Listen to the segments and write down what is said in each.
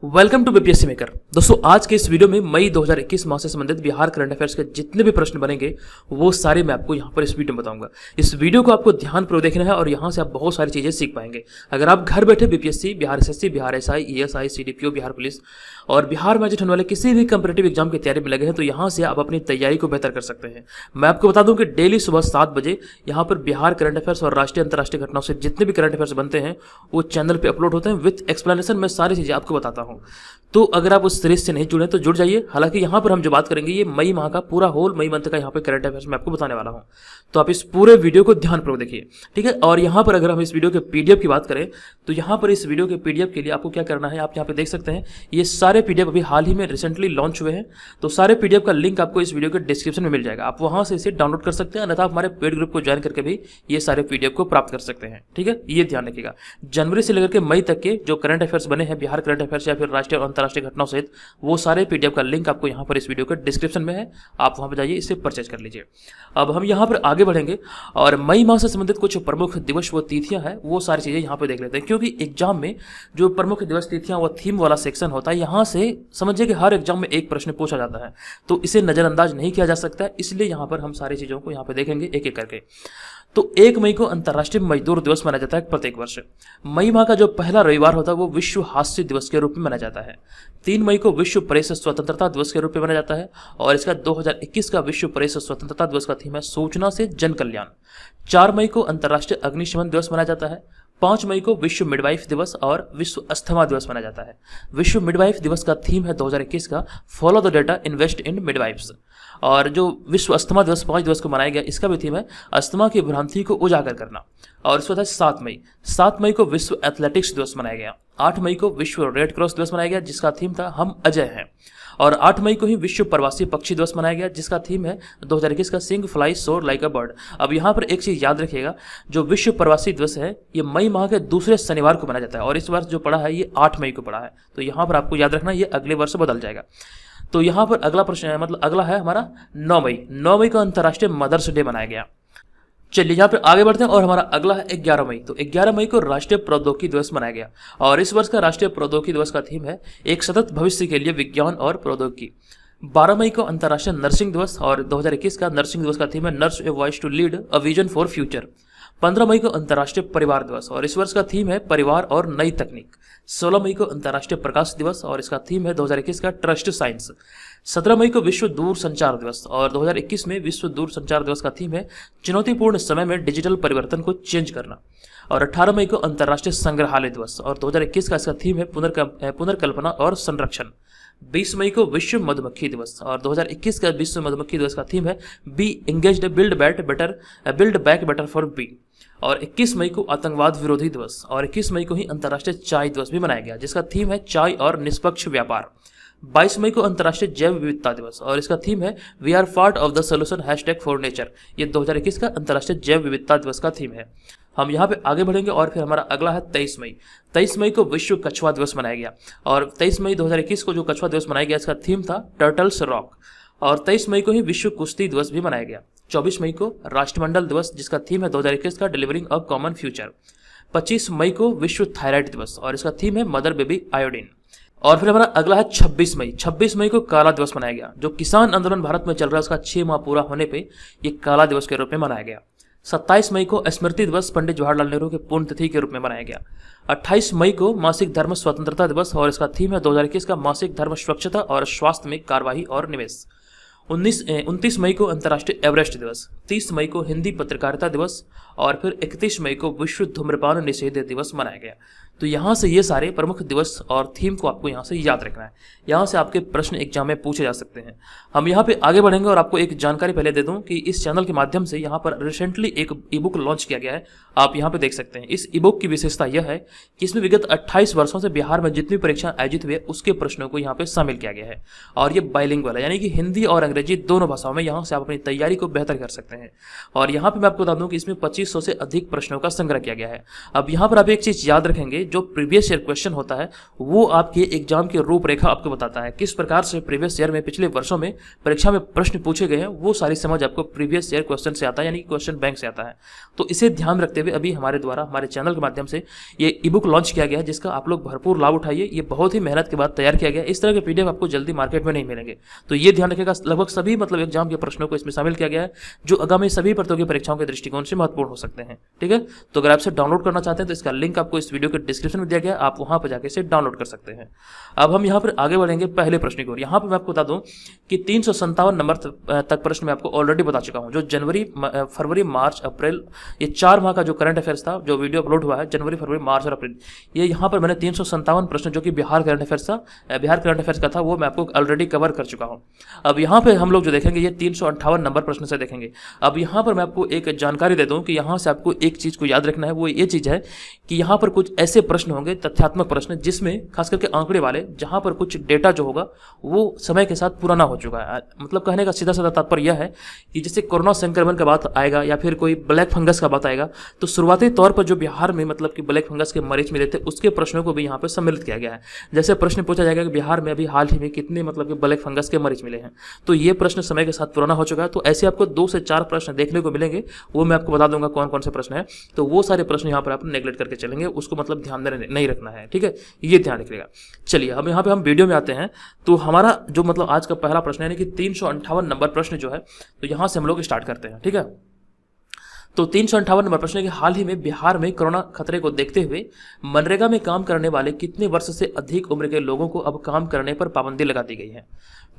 Welcome to BPSC maker. दोस्तों आज के इस वीडियो में मई 2021 माह से संबंधित बिहार करंट अफेयर्स के जितने भी प्रश्न बनेंगे वो सारे मैं आपको यहाँ पर इस वीडियो में बताऊंगा। इस वीडियो को आपको ध्यानपूर्वक देखना है और यहाँ से आप बहुत सारी चीजें सीख पाएंगे। अगर आप घर बैठे BPSC, Bihar SSC, Bihar SI, ESI, CDPO, Bihar police और बिहार में होने वाले किसी भी कंपीटेटिव एग्जाम की तैयारी में लगे हैं तो यहाँ से आप अपनी तैयारी को बेहतर कर सकते हैं। मैं आपको बता दूं कि डेली सुबह 7 बजे यहाँ पर बिहार करंट अफेयर्स और राष्ट्रीय अंतर्राष्ट्रीय घटनाओं से जितने भी करंट अफेयर्स बनते हैं वो चैनल पे अपलोड होते हैं विद एक्सप्लेनेशन। मैं सारी चीजें आपको बताता हूँ, तो अगर आप उस सीरीज से नहीं जुड़े तो जुड़ जाइए। हालांकि यहाँ पर हम जो बात करेंगे ये मई माह का पूरा होल मई मंथ का यहाँ पे करंट अफेयर्स मैं आपको बताने वाला हूँ, तो आप इस पूरे वीडियो को ध्यानपूर्वक देखिए, ठीक है। और यहाँ पर अगर हम इस वीडियो के पीडीएफ की बात करें तो यहाँ पर इस वीडियो के पीडीएफ के लिए आपको क्या करना है, आप यहाँ पे देख सकते हैं ये सारे पीडीएफ अभी हाल ही में रिसेंटली लॉन्च हुए हैं, तो सारे पीडीएफ का लिंक आपको इस वीडियो के डिस्क्रिप्शन में मिल जाएगा। आप वहां से इसे डाउनलोड कर सकते हैं, अन्यथा हमारे पेड ग्रुप को ज्वाइन करके भी ये सारे पीडीएफ को प्राप्त कर सकते हैं, ठीक है। ये ध्यान रखिएगा, जनवरी से लेकर के मई तक के जो करंट अफेयर्स बने हैं बिहार करंट अफेयर्स या फिर राष्ट्रीय और अंतर्राष्ट्रीय घटनाओं सहित, वो सारे पीडीएफ का लिंक आपको यहाँ पर इस वीडियो के डिस्क्रिप्शन में है, आप वहां पर जाइए इसे परचेज कर लीजिए। अब हम यहाँ पर आगे बढ़ेंगे और मई माह से संबंधित कुछ प्रमुख दिवस व तिथियां हैं वो सारी चीजें यहाँ पे देख लेते हैं, क्योंकि एग्जाम में जो प्रमुख दिवस तिथियां वो थीम वाला सेक्शन होता है, यहाँ से समझिए कि हर एग्जाम में एक प्रश्न पूछा जाता है, तो इसे नजरअंदाज नहीं किया जा सकता है, इसलिए यहाँ पर हम सारी चीजों को यहाँ पे देखेंगे एक एक करके। तो 1 मई को अंतर्राष्ट्रीय मजदूर दिवस मनाया जाता है प्रत्येक वर्ष। मई माह का जो पहला रविवार होता है वो विश्व हास्य दिवस के रूप में मनाया जाता है। 3 मई को विश्व प्रेस स्वतंत्रता दिवस के रूप में मनाया जाता है और इसका 2021 का विश्व प्रेस स्वतंत्रता दिवस का थीम है सूचना से जन कल्याण। 4 मई को अंतर्राष्ट्रीय अग्निशमन दिवस मनाया जाता है। 5 मई को विश्व मिडवाइफ दिवस और विश्व अस्थमा दिवस मनाया जाता है। विश्व मिडवाइफ दिवस का थीम है 2021 का follow the data invest in midwives. और जो विश्व अस्थमा दिवस 5 दिवस को मनाया गया, इसका भी थीम है अस्थमा की भ्रांति को उजागर करना। और इसके बाद 7 मई को विश्व एथलेटिक्स दिवस मनाया गया। 8 मई को विश्व रेड क्रॉस दिवस मनाया गया जिसका थीम था हम अजय हैं। और 8 मई को ही विश्व प्रवासी पक्षी दिवस मनाया गया जिसका थीम है 2021 का सिंग फ्लाई सोर लाइक अ बर्ड। अब यहाँ पर एक चीज याद रखिएगा, जो विश्व प्रवासी दिवस है ये मई माह के दूसरे शनिवार को मनाया जाता है और इस वर्ष जो पड़ा है ये 8 मई को पड़ा है, तो यहाँ पर आपको याद रखना ये अगले वर्ष बदल जाएगा। तो यहाँ पर अगला प्रश्न है, मतलब अगला है हमारा 9 मई को अंतर्राष्ट्रीय मदर्स डे मनाया गया। चलिए यहाँ पे आगे बढ़ते हैं और हमारा अगला है 11 मई। तो 11 मई को राष्ट्रीय प्रौद्योगिकी दिवस मनाया गया और इस वर्ष का राष्ट्रीय प्रौद्योगिकी दिवस का थीम है एक सतत भविष्य के लिए विज्ञान और प्रौद्योगिकी। 12 मई को अंतर्राष्ट्रीय नर्सिंग दिवस और 2021 का नर्सिंग दिवस का थीम है nurse a voice to lead a vision for future. 15 मई को अंतर्राष्ट्रीय परिवार दिवस और इस वर्ष का थीम है परिवार और नई तकनीक। 16 मई को अंतर्राष्ट्रीय प्रकाश दिवस और इसका थीम है 2021 का ट्रस्ट साइंस। 17 मई को विश्व दूर संचार दिवस और 2021 में विश्व दूर संचार दिवस का थीम है चुनौतीपूर्ण समय में डिजिटल परिवर्तन को चेंज करना। और 18 मई को अंतर्राष्ट्रीय संग्रहालय दिवस और 2021 का इसका थीम है पुनर्कल्पना और संरक्षण। 20 मई को विश्व मधुमक्खी दिवस और 2021 का विश्व मधुमक्खी दिवस का थीम है bee engaged build back better for bee. और 21 मई को आतंकवाद विरोधी दिवस और 21 मई को ही अंतर्राष्ट्रीय चाय दिवस भी मनाया गया जिसका थीम है चाय और निष्पक्ष व्यापार। 22 मई को अंतर्राष्ट्रीय जैव विविधता दिवस और इसका थीम है we are part of the solution #4नेचर। ये 2021 का अंतर्राष्ट्रीय जैव विविधता दिवस का थीम है। हम यहाँ पे आगे बढ़ेंगे और फिर हमारा अगला है 23 मई। 23 मई को विश्व कछुआ दिवस मनाया गया और 23 मई 2021 को जो कछुआ दिवस मनाया गया इसका थीम था टर्टल्स रॉक। और 23 मई को ही विश्व कुश्ती दिवस भी मनाया गया। 24 मई को राष्ट्रमंडल दिवस जिसका थीम है 2021 का डिलीवरिंग अ कॉमन फ्यूचर। 25 मई को विश्व थायराइड दिवस और इसका थीम है मदर बेबी आयोडीन। और फिर हमारा अगला है 26 मई। 26 मई को काला दिवस मनाया गया, जो किसान आंदोलन भारत में चल रहा है उसका 6 माह पूरा होने पे ये काला दिवस के रूप में मनाया गया। 27 मई को स्मृति दिवस पंडित जवाहरलाल नेहरू के पुण्यतिथि के रूप में मनाया गया। 28 मई को मासिक धर्म स्वतंत्रता दिवस और इसका थीम है 2021 का मासिक धर्म स्वच्छता और स्वास्थ्य में कार्यवाही और निवेश। 29 मई को अंतर्राष्ट्रीय एवरेस्ट दिवस। 30 मई को हिंदी पत्रकारिता दिवस और फिर 31 मई को विश्व धूम्रपान निषेध दिवस मनाया गया। तो यहाँ से ये सारे प्रमुख दिवस और थीम को आपको यहाँ से याद रखना है, यहाँ से आपके प्रश्न एग्जाम में पूछे जा सकते हैं। हम यहाँ पे आगे बढ़ेंगे और आपको एक जानकारी पहले दे दूं कि इस चैनल के माध्यम से यहाँ पर रिसेंटली एक ई बुक लॉन्च किया गया है, आप यहाँ पे देख सकते हैं। इस ई बुक की विशेषता यह है कि इसमें विगत 28 वर्षों से बिहार में जितनी परीक्षा आयोजित हुई है उसके प्रश्नों को यहाँ पे शामिल किया गया है और ये बाइलिंगुअल है, यानी कि हिंदी और अंग्रेजी दोनों भाषाओं में यहाँ से आप अपनी तैयारी को बेहतर कर सकते हैं। और यहाँ पे मैं आपको बता दूं कि इसमें 2500 से अधिक प्रश्नों का संग्रह किया गया है। अब यहाँ पर आप एक चीज याद रखेंगे, जो प्रीवियस ईयर क्वेश्चन होता है वो आपके एग्जाम की रूपरेखा आपको बताता है, किस प्रकार से प्रीवियस ईयर में पिछले वर्षों में परीक्षा में प्रश्न पूछे गए हैं, वो सारी समझ आपको प्रीवियस ईयर क्वेश्चन से आता है, यानी क्वेश्चन बैंक से आता है। तो इसे ध्यान रखते हुए अभी हमारे द्वारा हमारे चैनल के माध्यम से ये ई बुक लॉन्च किया गया है, जिसका आप लोग भरपूर लाभ उठाइए। ये बहुत ही मेहनत के बाद तैयार किया गया। इस तरह के पीडीएफ आपको जल्दी मार्केट में नहीं मिलेंगे, तो ये ध्यान रखिएगा। लगभग सभी एग्जाम के प्रश्नों को इसमें शामिल किया गया है, जो आगामी सभी प्रतियोगी परीक्षाओं के दृष्टिकोण से महत्वपूर्ण हो सकते हैं। ठीक है, तो अगर आप इसे डाउनलोड करना चाहते हैं तो इसका लिंक आपको इस वीडियो के डिस्क्रिप्शन में दिया गया, आप वहां पर जाकर इसे डाउनलोड कर सकते हैं। अब हम यहाँ पर आगे बढ़ेंगे पहले प्रश्न की ओर। यहाँ पर मैं आपको बता दूं कि 357 नंबर तक प्रश्न मैं आपको ऑलरेडी बता चुका हूं। जो जनवरी, फरवरी, मार्च, अप्रैल, ये 4 माह का जो करंट अफेयर्स था, जो वीडियो अपलोड हुआ है जनवरी, फरवरी, मार्च और अप्रैल, ये यहाँ पर मैंने 357 प्रश्न जो कि बिहार करंट अफेयर्स का था, वो मैं आपको ऑलरेडी कवर कर चुका हूँ। अब यहाँ पे हम लोग जो देखेंगे ये 358 नंबर प्रश्न से देखेंगे। अब यहाँ पर मैं आपको एक जानकारी दे दूं कि यहाँ से आपको एक चीज को याद रखना है, वो ये चीज है कि यहाँ पर कुछ ऐसे प्रश्न होंगे, तथ्यात्मक प्रश्न, जिसमें खास करके आंकड़े वाले, जहां पर कुछ डेटा जो होगा वो समय के साथ पुराना हो चुका है। मतलब कहने का सीधा साधा तात्पर्य यह है कि जैसे कोरोना संक्रमण का बात आएगा या फिर कोई ब्लैक फंगस का बात आएगा, तो शुरुआती तौर पर जो बिहार में मतलब कि ब्लैक फंगस के मरीज मिले थे, उसके प्रश्नों को भी यहाँ पर सम्मिलित किया गया है। जैसे प्रश्न पूछा जाएगा कि बिहार में अभी हाल ही में कितने मतलब कि ब्लैक फंगस के मरीज मिले हैं, तो ये प्रश्न समय के साथ पुराना हो चुका है। तो ऐसे आपको 2 से 4 प्रश्न देखने को मिलेंगे, वो मैं आपको बता दूंगा कौन कौन से प्रश्न है। तो वो सारे प्रश्न यहाँ पर आप नेग्लेक्ट करके चलेंगे, उसको मतलब ध्यान में नहीं रखना है। ठीक है, ये ध्यान रखिएगा। चलिए अब यहाँ पे हम वीडियो में आते हैं। तो हमारा जो मतलब आज का पहला प्रश्न है, यानी कि 358 नंबर प्रश्न जो है, तो यहाँ से हम लोग स्टार्ट करते हैं। ठीक है, तो 358 नंबर प्रश्न है कि हाल ही में बिहार में कोरोना खतरे को देखते हुए मनरेगा में काम करने वाले कितने वर्ष से अधिक उम्र के लोगों को अब काम करने पर पाबंदी लगा दी गई है।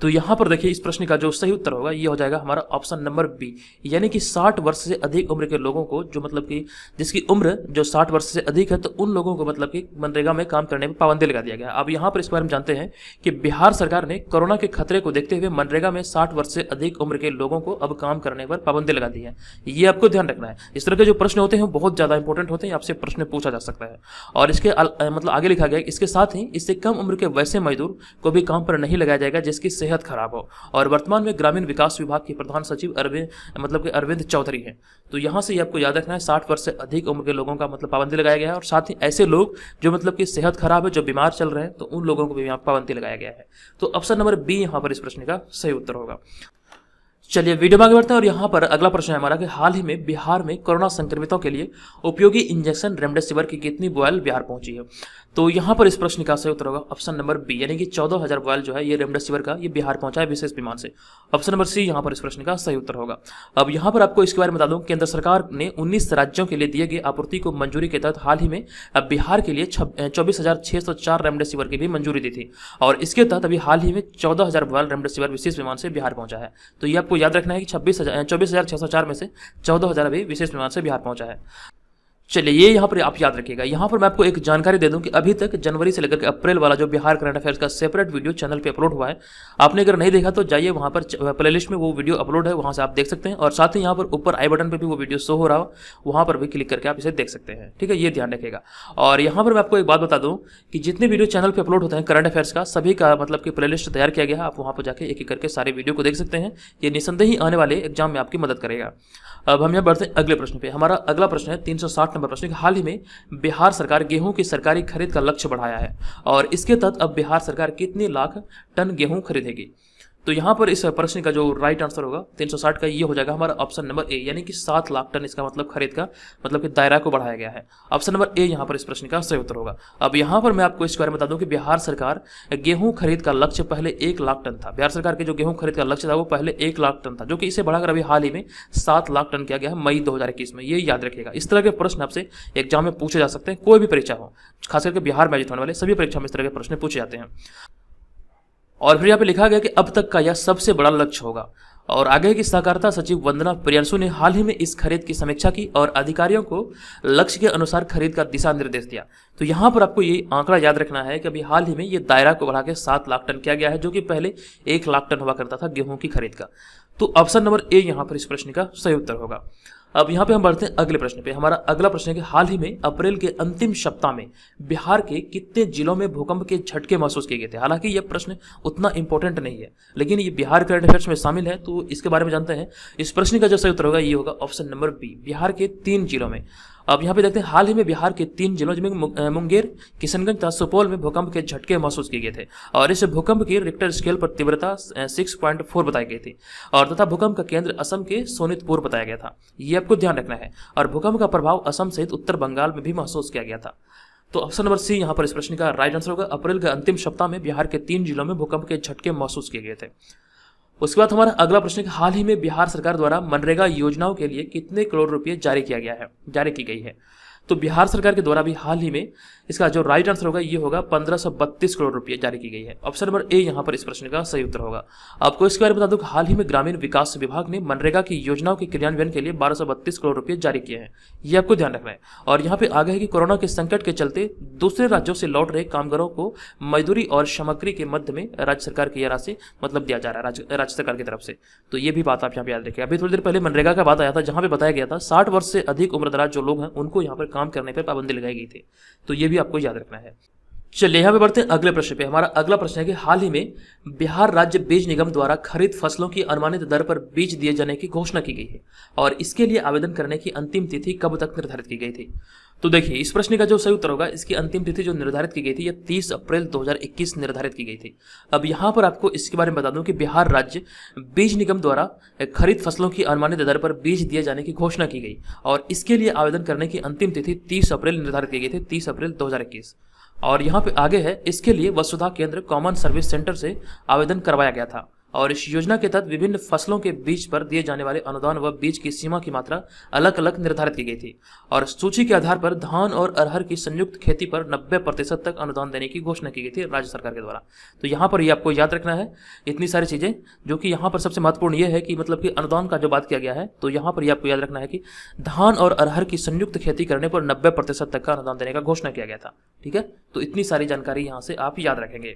तो यहां पर देखिए, इस प्रश्न का जो सही उत्तर होगा ये हो जाएगा हमारा ऑप्शन नंबर बी, यानी कि 60 वर्ष से अधिक उम्र के लोगों को, जो मतलब कि जिसकी उम्र जो 60 वर्ष से अधिक है, तो उन लोगों को मतलब कि मनरेगा में काम करने पर पाबंदी लगा दिया गया। अब यहाँ पर इस बारे में जानते हैं कि बिहार सरकार ने कोरोना के खतरे को देखते हुए मनरेगा में 60 वर्ष से अधिक उम्र के लोगों को अब काम करने पर पाबंदी लगा दी है। ये आपको ध्यान रखना है। इस तरह के जो प्रश्न होते हैं बहुत ज्यादा इंपॉर्टेंट होते हैं, आपसे प्रश्न पूछा जा सकता है। और इसके मतलब आगे लिखा गया, इसके साथ ही इससे कम उम्र के वैसे मजदूर को भी काम पर नहीं लगाया जाएगा जिसकी सेहत खराब हो। और वर्तमान में ग्रामीण विकास विभाग के प्रधान सचिव अरविंद चौधरी हैं। तो यहां से आपको याद रखना है 60 वर्ष से अधिक उम्र के लोगों का मतलब पाबंदी लगाया गया है, और साथ ही ऐसे लोग जो मतलब कि सेहत खराब है, जो बीमार चल रहे हैं, तो उन लोगों को भी यहाँ पाबंदी लगाया गया है। तो ऑप्शन नंबर बी यहाँ पर इस प्रश्न का सही उत्तर होगा। चलिए वीडियो में आगे बढ़ते हैं, और यहाँ पर अगला प्रश्न है हमारा कि हाल ही में बिहार में कोरोना संक्रमितों के लिए उपयोगी इंजेक्शन रेमडेसिविर की कितनी बॉयल बिहार पहुंची है। तो यहाँ पर इस प्रश्न का सही उत्तर होगा ऑप्शन नंबर बी, यानी कि 14,000 बॉयल जो है ये रेमडेसिविर का ये बिहार पहुंचा है विशेष विमान से। ऑप्शन नंबर सी यहाँ पर इस प्रश्न का सही उत्तर होगा। अब यहाँ पर आपको इसके बारे में बता दूं, केंद्र सरकार ने 19 राज्यों के लिए दिए गए आपूर्ति को मंजूरी के तहत हाल ही में बिहार के लिए 24,604 रेमडेसिविर की भी मंजूरी दी थी, और इसके तहत अभी हाल ही में 14,000 बॉयल रेमडेसिविर विशेष विमान से बिहार पहुंचा है। तो ये आपको याद रखना है कि 24,604 में से 14,000 अभी विशेष विमान से बिहार पहुंचा है। चलिए ये यहाँ पर आप याद रखिएगा। यहाँ पर मैं आपको एक जानकारी दे दूं कि अभी तक जनवरी से लेकर के अप्रैल वाला जो बिहार करंट अफेयर्स का सेपरेट वीडियो चैनल पे अपलोड हुआ है। आपने अगर नहीं देखा तो जाइए, वहाँ पर प्लेलिस्ट में वो वीडियो अपलोड है, वहाँ से आप देख सकते हैं। और साथ ही यहाँ पर ऊपर आई बटन पर भी वो वीडियो शो हो रहा हो, वहाँ पर भी क्लिक करके आप इसे देख सकते हैं। ठीक है, ये ध्यान रखिएगा। और यहाँ पर मैं आपको एक बात बता दूँ कि जितने वीडियो चैनल पर अपलोड होते हैं करंट अफेयर्स का, सभी का मतलब कि प्लेलिस्ट तैयार किया गया है। आप वहाँ पर जाकर एक एक करके सारे वीडियो को देख सकते हैं। ये निसंदेह ही आने वाले एग्जाम में आपकी मदद करेगा। अब हम यहाँ बढ़ते हैं अगले प्रश्न पे। हमारा अगला प्रश्न है 360 नंबर प्रश्न। हाल ही में बिहार सरकार गेहूं की सरकारी खरीद का लक्ष्य बढ़ाया है, और इसके तहत अब बिहार सरकार कितने लाख टन गेहूं खरीदेगी। तो यहाँ पर इस प्रश्न का जो राइट आंसर होगा 360 का ये हो जाएगा हमारा ऑप्शन नंबर ए, यानी कि 7 लाख टन इसका मतलब खरीद का मतलब कि दायरा को बढ़ाया गया है। ऑप्शन नंबर ए यहाँ पर इस प्रश्न का सही उत्तर होगा। अब यहाँ पर मैं आपको इसके बारे में बता दूं कि बिहार सरकार गेहूं खरीद का लक्ष्य पहले 1 लाख टन था। बिहार सरकार के जो गेहूं खरीद का लक्ष्य था वो पहले 1 लाख टन था, जो कि इसे बढ़ाकर अभी हाल ही में 7 लाख टन किया गया है मई 2021 में। ये याद रखिएगा। इस तरह के प्रश्न आपसे एग्जाम में पूछे जा सकते हैं, कोई भी परीक्षा हो, खास करके बिहार में होने वाले सभी परीक्षा में इस तरह के प्रश्न पूछे जाते हैं। और फिर यहाँ पे लिखा गया कि अब तक का यह सबसे बड़ा लक्ष्य होगा। और आगे की सहकारिता सचिव वंदना प्रियांशु ने हाल ही में इस खरीद की समीक्षा की और अधिकारियों को लक्ष्य के अनुसार खरीद का दिशा निर्देश दिया। तो यहाँ पर आपको ये आंकड़ा याद रखना है कि अभी हाल ही में ये दायरा को बढ़ा के 7 लाख टन किया गया है, जो कि पहले 1 लाख टन हुआ करता था गेहूं की खरीद का। तो ऑप्शन नंबर ए यहाँ पर इस प्रश्न का सही उत्तर होगा। अब यहाँ पे हम बढ़ते हैं अगले प्रश्न पे। हमारा अगला प्रश्न है कि हाल ही में अप्रैल के अंतिम सप्ताह में बिहार के कितने जिलों में भूकंप के झटके महसूस किए गए थे। हालांकि यह प्रश्न उतना इंपॉर्टेंट नहीं है, लेकिन ये बिहार करंट अफेयर्स में शामिल है, तो इसके बारे में जानते हैं। इस प्रश्न का जो सही उत्तर होगा ये होगा ऑप्शन नंबर बी, बिहार के 3 जिलों में। अब यहाँ पे देखते हैं हाल ही में बिहार के 3 जिलों जिनमें मुंगेर, किशनगंज तथा सुपौल में भूकंप के झटके महसूस किए गए थे और इस भूकंप की रिक्टर स्केल पर तीव्रता 6.4 बताई गई थी और तथा भूकंप का केंद्र असम के सोनितपुर बताया गया था। ये आपको ध्यान रखना है। और भूकंप का प्रभाव असम सहित उत्तर बंगाल में भी महसूस किया गया था। तो ऑप्शन नंबर सी यहाँ पर इस प्रश्न का राइट आंसर होगा। अप्रैल के अंतिम सप्ताह में बिहार के 3 जिलों में भूकंप के झटके महसूस किए गए थे। उसके बाद हमारा अगला प्रश्न है, हाल ही में बिहार सरकार द्वारा मनरेगा योजनाओं के लिए कितने करोड़ रुपए जारी की गई है। तो बिहार सरकार के द्वारा भी हाल ही में इसका जो राइट आंसर होगा ये होगा 1532 करोड़ रुपए जारी की गई है। ऑप्शन नंबर ए यहाँ पर इस प्रश्न का सही उत्तर होगा। आपको इसके बारे में बता दूं कि हाल ही में ग्रामीण विकास विभाग ने मनरेगा की योजनाओं के क्रियान्वयन के लिए 1232 करोड़ रुपए जारी किए हैं। ये आपको ध्यान रखना है। और यहाँ पे आगे है कि कोरोना के संकट के चलते दूसरे राज्यों से लौट रहे कामगारों को मजदूरी और सामग्री के मध्य में राज्य सरकार की यह राशि मतलब दिया जा रहा है राज्य सरकार की तरफ से। तो ये भी बात आप यहाँ पे याद रखिए। अभी थोड़ी देर पहले मनरेगा का बात आया था, जहाँ पे बताया गया था 60 वर्ष से अधिक उम्रदराज जो लोग हैं उनको यहाँ पर काम करने पर पाबंदी लगाई गई थी। तो ये भी आपको याद रखना है। चलिए यहाँ पे बढ़ते हैं अगले प्रश्न पे। हमारा अगला प्रश्न है कि हाल ही में बिहार राज्य बीज निगम द्वारा खरीद फसलों की अनुमानित दर पर बीज दिए जाने की घोषणा की गई है और इसके लिए आवेदन करने की अंतिम तिथि कब तक निर्धारित की गई थी। तो देखिए इस प्रश्न का जो सही उत्तर होगा, इसकी अंतिम तिथि जो निर्धारित की गई थी यह 30 अप्रैल 2021 निर्धारित की गई थी। अब यहाँ पर आपको इसके बारे में बता दूं कि बिहार राज्य बीज निगम द्वारा खरीद फसलों की अनुमानित दर पर बीज दिए जाने की घोषणा की गई और इसके लिए आवेदन करने की अंतिम तिथि 30 अप्रैल निर्धारित की गई थी, 30 अप्रैल 2021। और यहाँ पे आगे है, इसके लिए वसुधा केंद्र कॉमन सर्विस सेंटर से आवेदन करवाया गया था और इस योजना के तहत विभिन्न फसलों के बीज पर दिए जाने वाले अनुदान व बीज की सीमा की मात्रा अलग अलग निर्धारित की गई थी और सूची के आधार पर धान और अरहर की संयुक्त खेती पर 90% तक अनुदान देने की घोषणा की गई थी राज्य सरकार के द्वारा। तो यहाँ पर ये आपको याद रखना है इतनी सारी चीजें, जो कि यहाँ पर सबसे महत्वपूर्ण ये है कि मतलब कि अनुदान का जो बात किया गया है, तो यहाँ पर ये आपको याद रखना है कि धान और अरहर की संयुक्त खेती करने पर 90% तक का अनुदान देने का घोषणा किया गया था। ठीक है, तो इतनी सारी जानकारी यहाँ से आप याद रखेंगे।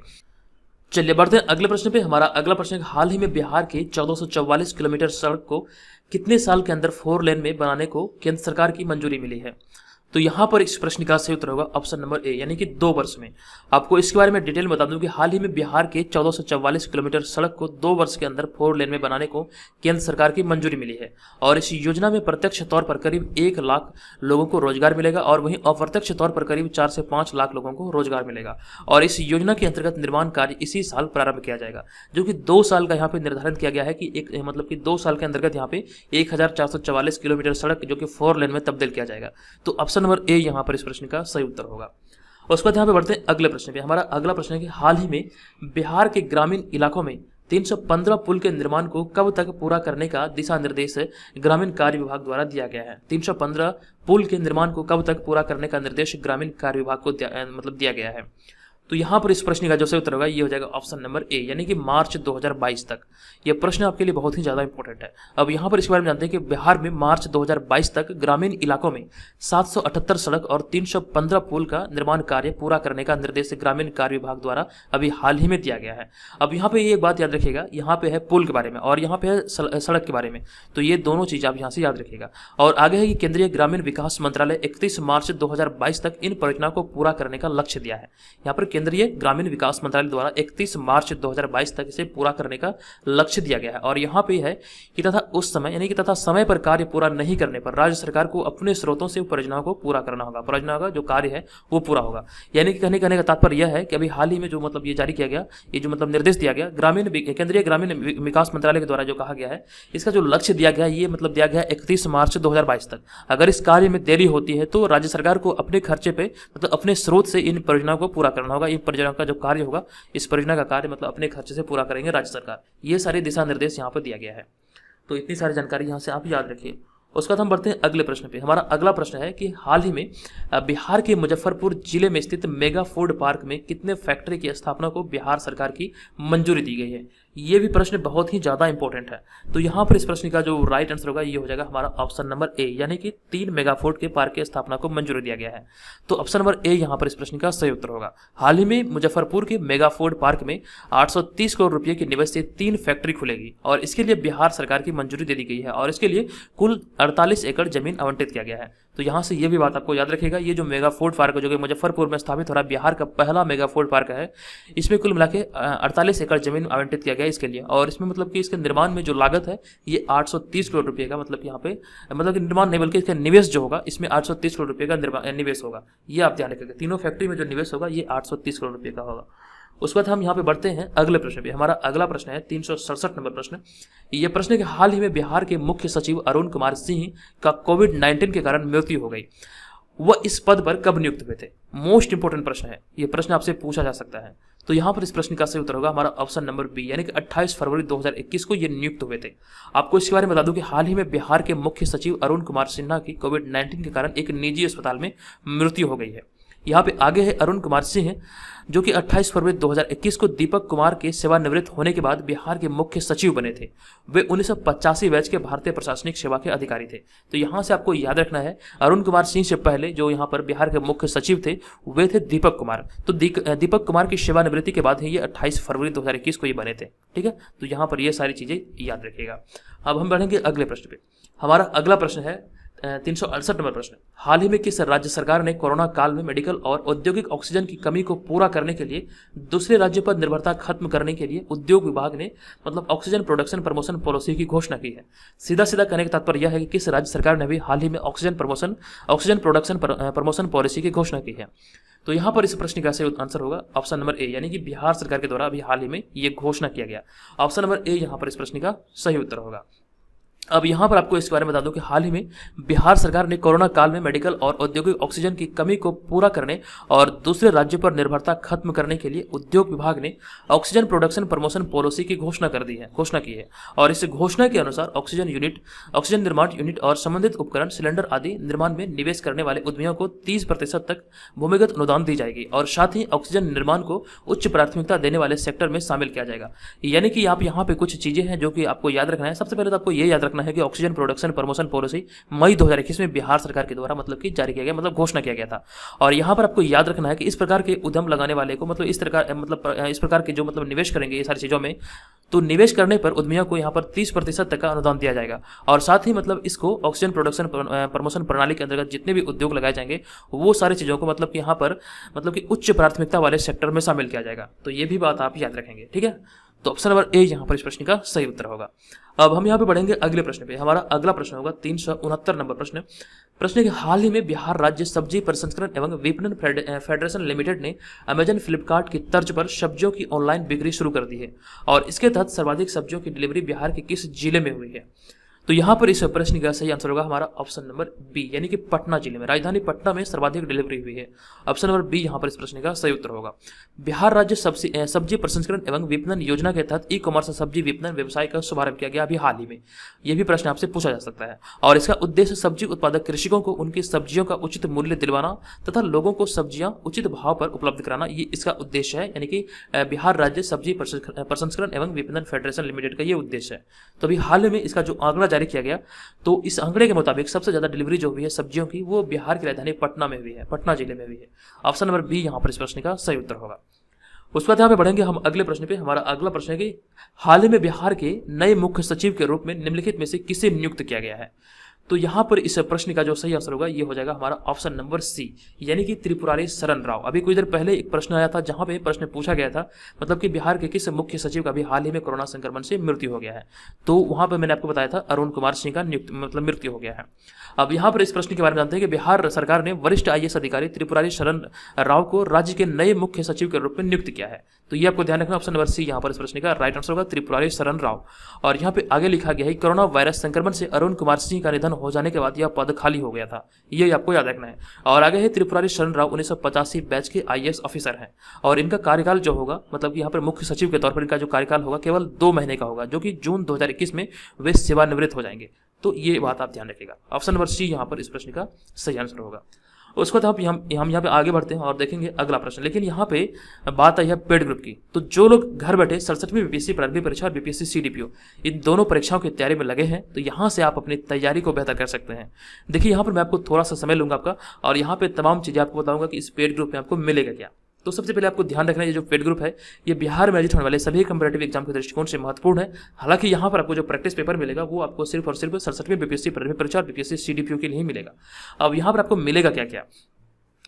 चलिए बढ़ते हैं अगले प्रश्न पे। हमारा अगला प्रश्न है, हाल ही में बिहार के 1444 किलोमीटर सड़क को कितने साल के अंदर 4 लेन में बनाने को केंद्र सरकार की मंजूरी मिली है। तो यहाँ पर इस प्रश्न का सही उत्तर होगा ऑप्शन नंबर ए, यानी कि 2 वर्ष में। आपको इसके बारे में डिटेल बता दूं कि हाल ही में बिहार के 1444 किलोमीटर सड़क को 2 वर्ष के अंदर 4 लेन में बनाने को केंद्र सरकार की मंजूरी मिली है और इस योजना में प्रत्यक्ष तौर पर करीब 1 लाख लोगों को रोजगार मिलेगा और वहीं अप्रत्यक्ष तौर पर करीब 4 से 5 लाख लोगों को रोजगार मिलेगा और इस योजना के अंतर्गत निर्माण कार्य इसी साल प्रारंभ किया जाएगा, जो कि 2 साल का यहाँ पे निर्धारित किया गया है कि एक मतलब कि 2 साल के अंतर्गत यहाँ पे 1444 किलोमीटर सड़क जो कि 4 लेन में तब्दील किया जाएगा। तो ऑप्शन नंबर ए यहाँ पर इस प्रश्न का सही उत्तर होगा। उसके बाद यहाँ पे बढ़ते हैं अगले प्रश्न पे। हमारा अगला प्रश्न है कि हाल ही में बिहार के ग्रामीण इलाकों में 315 पुल के निर्माण को कब तक पूरा करने का दिशा निर्देश ग्रामीण कार्य विभाग द्वारा दिया गया है। 315 पुल के निर्माण को कब तक पूरा करने का निर्देश ग्रामीण कार्य विभाग को दिया गया है। तो यहाँ पर इस प्रश्न का जो सही उत्तर होगा ये हो जाएगा ऑप्शन नंबर ए, यानी कि मार्च 2022 तक। यह प्रश्न आपके लिए बहुत ही ज़्यादा इंपॉर्टेंट है। अब यहाँ पर इस बारे में जानते हैं कि बिहार में मार्च 2022 तक ग्रामीण इलाकों में 778 सड़क और 315 पुल का निर्माण कार्य पूरा करने का निर्देश ग्रामीण कार्य विभाग द्वारा अभी हाल ही में दिया गया है। अब यहाँ पे ये एक बात याद रखिएगा, यहाँ पे है पुल के बारे में और यहाँ पे है सड़क के बारे में, तो ये दोनों चीज़ आप यहाँ से याद रखिएगा। और आगे है कि केंद्रीय ग्रामीण विकास मंत्रालय 31 मार्च 2022 तक इन परियोजनाओं को पूरा करने का लक्ष्य दिया है। यहाँ पर केंद्रीय ग्रामीण विकास मंत्रालय द्वारा 31 मार्च 2022 तक इसे पूरा करने का लक्ष्य दिया गया है और यहाँ पे है कि तथा उस समय यानी कि तथा समय पर कार्य पूरा नहीं करने पर राज्य सरकार को अपने स्रोतों से परियोजनाओं को पूरा करना होगा, परियोजनाओं का जो कार्य है वो पूरा होगा। यानी कि कहने का तात्पर्य यह है कि अभी हाल ही में जो मतलब ये जारी किया गया, ये जो मतलब निर्देश दिया गया केंद्रीय ग्रामीण विकास मंत्रालय के द्वारा जो कहा गया है, इसका जो लक्ष्य दिया गया ये मतलब दिया गया 31 मार्च 2022 तक। अगर इस कार्य में देरी होती है तो राज्य सरकार को अपने खर्चे पे मतलब अपने स्रोत से इन परियोजनाओं को पूरा करना होगा। इन परियोजनाओं का जो कार्य होगा, इस परियोजना का कार्य मतलब अपने खर्चे से पूरा करेंगे राज्य सरकार। ये सारे दिशा निर्देश यहाँ पर दिया गया है। तो इतनी सारी जानकारी यहाँ से आप याद रखिए। उसके बाद हम बढ़ते हैं अगले प्रश्न पे। हमारा अगला प्रश्न है कि हाल ही में बिहार के मुजफ्फरपुर जिले में स्थित मेगा फूड पार्क में कितने फैक्ट्री की स्थापना को बिहार सरकार की मंजूरी दी गई है। ये भी प्रश्न बहुत ही ज़्यादा इंपॉर्टेंट है। तो यहाँ पर इस प्रश्न का जो राइट आंसर होगा ये हो जाएगा हमारा ऑप्शन नंबर ए, यानी कि 3 मेगाफोर्ड के पार्क की स्थापना को मंजूरी दिया गया है। तो ऑप्शन नंबर ए यहाँ पर इस प्रश्न का सही उत्तर होगा। हाल ही में मुजफ्फरपुर के मेगाफोर्ड पार्क में 830 करोड़ रुपये के निवेश से 3 फैक्ट्री खुलेगी और इसके लिए बिहार सरकार की मंजूरी दे दी गई है और इसके लिए कुल 48 एकड़ जमीन आवंटित किया गया है। तो यहाँ से ये भी बात आपको याद रखेगा, ये जो मेगाफोर्ड पार्क है जो कि मुजफ्फरपुर में स्थापित हो रहा है, बिहार का पहला मेगाफोर्ड पार्क है, इसमें कुल मिला के 48 एकड़ जमीन आवंटित किया गया है इसके लिए। और इसमें मतलब कि इसके निर्माण में जो लागत है ये 830 करोड़ रुपये का, मतलब यहाँ पे मतलब कि निर्माण नहीं बल्कि इसका निवेश जो होगा इसमें 830 करोड़ रुपये का निवेश होगा। ये आप ध्यान रखेंगे, तीनों फैक्ट्री में जो निवेश होगा ये 830 करोड़ रुपये का होगा। उसके बाद हम यहाँ पे बढ़ते हैं अगले प्रश्न पे। हमारा अगला प्रश्न है 367 नंबर प्रश्न। ये प्रश्न है कि हाल ही में बिहार के मुख्य सचिव अरुण कुमार सिंह का कोविड-19 के कारण मृत्यु हो गई, वह इस पद पर कब नियुक्त हुए थे? मोस्ट इंपोर्टेंट प्रश्न है, ये प्रश्न आपसे पूछा जा सकता है। तो यहाँ पर इस प्रश्न का सही उत्तर होगा हमारा ऑप्शन नंबर बी, यानी कि 28 फरवरी 2021 को ये नियुक्त हुए थे। आपको इसके बारे में बता दूं कि हाल ही में बिहार के मुख्य सचिव अरुण कुमार सिन्हा की कोविड-19 के कारण एक निजी अस्पताल में मृत्यु हो गई है। यहाँ पे आगे है अरुण कुमार सिंह, जो कि 28 फरवरी 2021 को दीपक कुमार के सेवानिवृत्त होने के बाद बिहार के मुख्य सचिव बने थे। वे 1985 बैच के भारतीय प्रशासनिक सेवा के अधिकारी थे। तो यहाँ से आपको याद रखना है, अरुण कुमार सिंह से पहले जो यहाँ पर बिहार के मुख्य सचिव थे वे थे दीपक कुमार। तो दीपक कुमार की सेवानिवृत्ति के बाद ही ये 28 फरवरी 2021 को ये बने थे। ठीक है, तो यहाँ पर ये सारी चीजें याद रखिएगा। अब हम बढ़ेंगे अगले प्रश्न पे। हमारा अगला प्रश्न है 368 नंबर प्रश्न। हाल ही में किस राज्य सरकार ने कोरोना काल में मेडिकल और औद्योगिक ऑक्सीजन की कमी को पूरा करने के लिए दूसरे राज्यों पर निर्भरता खत्म करने के लिए उद्योग विभाग ने मतलब ऑक्सीजन प्रोडक्शन प्रमोशन पॉलिसी की घोषणा की है? सीधा सीधा कहने का तात्पर्य यह है कि किस राज्य सरकार ने भी हाल ही में ऑक्सीजन प्रोडक्शन प्रमोशन पॉलिसी की घोषणा की है? तो यहाँ पर इस प्रश्न का सही आंसर होगा ऑप्शन नंबर ए, यानी कि बिहार सरकार के द्वारा अभी हाल ही में ये घोषणा किया गया। ऑप्शन नंबर ए यहाँ पर इस प्रश्न का सही उत्तर होगा। अब यहाँ पर आपको इसके बारे में बता दूं कि हाल ही में बिहार सरकार ने कोरोना काल में मेडिकल और औद्योगिक ऑक्सीजन की कमी को पूरा करने और दूसरे राज्यों पर निर्भरता खत्म करने के लिए उद्योग विभाग ने ऑक्सीजन प्रोडक्शन प्रमोशन पॉलिसी की घोषणा की है। और इस घोषणा के अनुसार ऑक्सीजन निर्माण यूनिट और संबंधित उपकरण सिलेंडर आदि निर्माण में निवेश करने वाले उद्यमियों को 30% तक भूमिगत अनुदान दी जाएगी और साथ ही ऑक्सीजन निर्माण को उच्च प्राथमिकता देने वाले सेक्टर में शामिल किया जाएगा। यानी कि आप यहाँ पे कुछ चीजें हैं जो कि आपको याद रखना है। सबसे पहले तो आपको ये याद रखना है कि ऑक्सीजन प्रोडक्शन प्रमोशन पॉलिसी मई 2021 में बिहार सरकार के द्वारा मतलब कि जारी किया गया, मतलब घोषणा किया गया था। और यहाँ पर आपको याद रखना है कि इस प्रकार के उद्यम लगाने वाले को मतलब इस प्रकार के जो मतलब निवेश करेंगे ये सारी चीजों में, तो निवेश करने पर उद्यमियों को यहाँ पर 30% तक का अनुदान दिया जाएगा। और साथ ही मतलब इसको ऑक्सीजन प्रोडक्शन प्रमोशन प्रणाली के अंतर्गत जितने भी उद्योग लगाए जाएंगे वो सारी चीजों को मतलब यहाँ पर मतलब कि उच्च प्राथमिकता वाले सेक्टर में शामिल किया जाएगा। तो ये भी बात आप याद रखेंगे। ठीक है, तो ऑप्शन नंबर ए यहाँ पर इस प्रश्न का सही उत्तर होगा। अब हम यहाँ पे बढ़ेंगे अगले प्रश्न पे। हमारा अगला प्रश्न होगा 369 नंबर प्रश्न। प्रश्न है कि हाल ही में बिहार राज्य सब्जी प्रसंस्करण एवं विपणन फेडरेशन लिमिटेड ने अमेजन फ्लिपकार्ट की तर्ज पर सब्जियों की ऑनलाइन बिक्री शुरू कर दी है और इसके तहत सर्वाधिक सब्जियों की डिलीवरी बिहार के किस जिले में हुई है? तो यहाँ पर इस प्रश्न का सही आंसर होगा हमारा ऑप्शन नंबर बी, यानी कि पटना जिले में, राजधानी पटना में सर्वाधिक डिलीवरी हुई है। ऑप्शन नंबर बी यहाँ पर इस प्रश्न का सही उत्तर होगा। बिहार राज्य सब्जी प्रसंस्करण एवं विपणन योजना के तहत ई कॉमर्स सब्जी विपणन व्यवसाय का शुभारंभ किया गया अभी हाल ही में। यह भी प्रश्न आपसे पूछा जा सकता है और इसका उद्देश्य सब्जी उत्पादक कृषकों को उनकी सब्जियों का उचित मूल्य दिलवाना तथा लोगों को सब्जियां उचित भाव पर उपलब्ध कराना, ये इसका उद्देश्य है। यानी कि बिहार राज्य सब्जी प्रसंस्करण एवं विपणन फेडरेशन लिमिटेड का ये उद्देश्य है। तो अभी हाल में इसका जो आंकड़ा जारी किया गया, तो इस आंकड़े के मुताबिक सबसे ज्यादा डिलीवरी जो हुई है सब्जियों की वो बिहार की राजधानी पटना में हुई है, पटना जिले में हुई है। ऑप्शन नंबर बी यहाँ पर इस प्रश्न का सही उत्तर होगा। उसके बाद यहाँ पे बढ़ेंगे हम अगले प्रश्न पे। हमारा अगला प्रश्न है कि हाल ही में बिहार के नए मुख्य सचिव के रूप में निम्नलिखित में से किसे नियुक्त किया गया है? तो यहाँ पर इस प्रश्न का जो सही आंसर होगा ये हो जाएगा हमारा ऑप्शन नंबर सी, यानी कि त्रिपुरारी शरण राव। अभी कुछ देर पहले एक प्रश्न आया था जहां पे प्रश्न पूछा गया था मतलब कि बिहार के किस मुख्य सचिव का भी हाल ही में कोरोना संक्रमण से मृत्यु हो गया है। तो वहां पर मैंने आपको बताया था अरुण कुमार सिंह का मृत्यु हो गया है। अब यहाँ पर इस प्रश्न के बारे में जानते हैं कि बिहार सरकार ने वरिष्ठ IAS अधिकारी त्रिपुरारी शरण राव को राज्य के नए मुख्य सचिव के रूप में नियुक्त किया है। तो ये आपको ध्यान रखना, ऑप्शन नंबर सी यहाँ पर इस प्रश्न का राइट आंसर होगा त्रिपुरारी शरण राव। और यहाँ पे आगे लिखा गया है कोरोना वायरस संक्रमण से अरुण कुमार सिंह का निधन हो जाने के बाद यह पद खाली हो गया था, ये आपको याद रखना है। और आगे है त्रिपुरारी शरण राव 1985 बैच के IAS ऑफिसर हैं और इनका कार्यकाल जो होगा मतलब कि यहाँ पर मुख्य सचिव के तौर पर इनका जो कार्यकाल होगा केवल 2 महीने का होगा, जो कि जून 2021 में वे सेवानिवृत्त हो जाएंगे। तो ये बात आप ध्यान रखिएगा। ऑप्शन नंबर सी यहाँ पर इस प्रश्न का सही आंसर होगा। उसके बाद हम यहाँ पे आगे बढ़ते हैं और देखेंगे अगला प्रश्न। लेकिन यहाँ पे बात आई है पेड ग्रुप की। तो जो लोग घर बैठे 67वीं बीपीएससी प्रारंभिक परीक्षा और बीपीएससी सीडीपीओ इन दोनों परीक्षाओं की तैयारी में लगे हैं, तो यहाँ से आप अपनी तैयारी को बेहतर कर सकते हैं। देखिए यहाँ पर मैं आपको थोड़ा सा समय लूंगा आपका और यहाँ पे तमाम चीज़ें आपको बताऊंगा कि इस पेड ग्रुप में आपको मिलेगा क्या। तो सबसे पहले आपको ध्यान रखना है, ये जो पेड ग्रुप है ये बिहार में आयोजित होने वाले सभी कंपैरेटिव एग्जाम के दृष्टिकोण से महत्वपूर्ण है। हालांकि यहाँ पर आपको जो प्रैक्टिस पेपर मिलेगा वो आपको सिर्फ और सिर्फ 67वीं बीपीएससी प्रारंभिक परीक्षा और बीपीएससी सीडीपीओ के लिए ही मिलेगा। अब यहाँ पर आपको मिलेगा क्या क्या,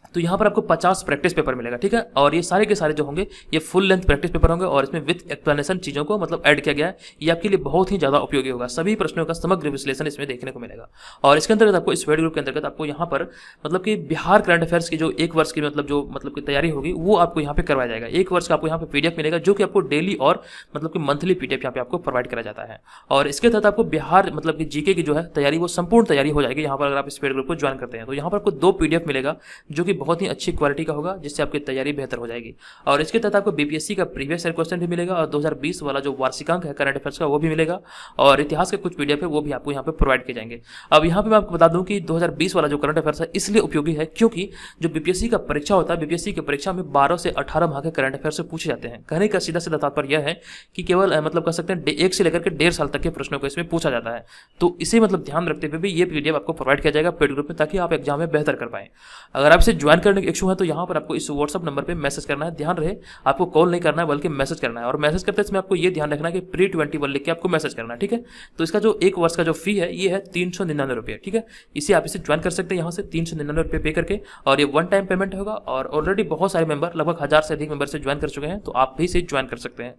तो यहाँ पर आपको 50 प्रैक्टिस पेपर मिलेगा, ठीक है। और ये सारे के सारे जो होंगे ये फुल लेंथ प्रैक्टिस पेपर होंगे और इसमें विथ एक्सप्लेनेशन चीज़ों को मतलब ऐड किया गया है। ये आपके लिए बहुत ही ज़्यादा उपयोगी होगा। सभी प्रश्नों का समग्र विश्लेषण इसमें देखने को मिलेगा। और इसके अंतर्गत आपको इस पेड ग्रुप के अंतर्गत आपको यहाँ पर मतलब कि बिहार करंट अफेयर्स की जो एक वर्ष की मतलब की तैयारी होगी वो आपको यहाँ पे करवाया जाएगा। एक वर्ष का आपको यहाँ पे पीडीएफ मिलेगा जो कि आपको डेली और मतलब कि मंथली पीडीएफ यहाँ पे आपको प्रोवाइड करा जाता है। और इसके तहत आपको बिहार मतलब कि जीके की जो है तैयारी वो संपूर्ण तैयारी हो जाएगी यहाँ पर अगर आप इस पेड ग्रुप को ज्वाइन करते हैं। तो यहाँ पर आपको 2 पीडीएफ मिलेगा जो कि बहुत ही अच्छी क्वालिटी का होगा, जिससे आपकी तैयारी बेहतर हो जाएगी। और इसके तहत आपको बीपीएससी का प्रीवियस ईयर क्वेश्चन भी मिलेगा और 2020 वाला जो वार्षिकांक है करंट अफेयर्स का वो भी मिलेगा और इतिहास के कुछ पीडीएफ है वो भी आपको यहाँ पे प्रोवाइड किए जाएंगे। अब यहाँ पे मैं आपको बता दूं कि 2020 वाला जो करंट अफेयर्स है इसलिए उपयोगी है क्योंकि जो बीपीएससी का परीक्षा होता है, बीपीएससी की परीक्षा में 12 से 18 माह के करंट अफेयर्स से पूछे जाते हैं। कहने का सीधा सीधा तात्पर्य यह है कि केवल मतलब कह सकते हैं 1 से लेकर के 1.5 साल तक के प्रश्नों को इसमें पूछा जाता है। तो इसे मतलब ध्यान रखते हुए भी ये पीडीएफ आपको प्रोवाइड किया जाएगा पेड ग्रुप में, ताकि आप एग्जाम में बेहतर कर पाएं। अगर आप इसे ज्वाइन करने के इच्छुक हैं तो यहाँ पर आपको इस व्हाट्सअप नंबर पे मैसेज करना है। ध्यान रहे आपको कॉल नहीं करना है बल्कि मैसेज करना है। और मैसेज करते समय आपको ये ध्यान रखना है कि प्री 21 लिख के आपको मैसेज करना है, ठीक है। तो इसका जो एक वर्ष का जो फी है ये है 399 रुपये, ठीक है। इसे आप इसे ज्वाइन कर सकते हैं यहाँ से 399 रुपये पे करके, और ये 1 टाइम पेमेंट होगा। और ऑलरेडी बहुत सारे मेंबर लगभग 1000 से अधिक मेंबर से ज्वाइन कर चुके हैं, तो आप भी इसे ज्वाइन कर सकते हैं।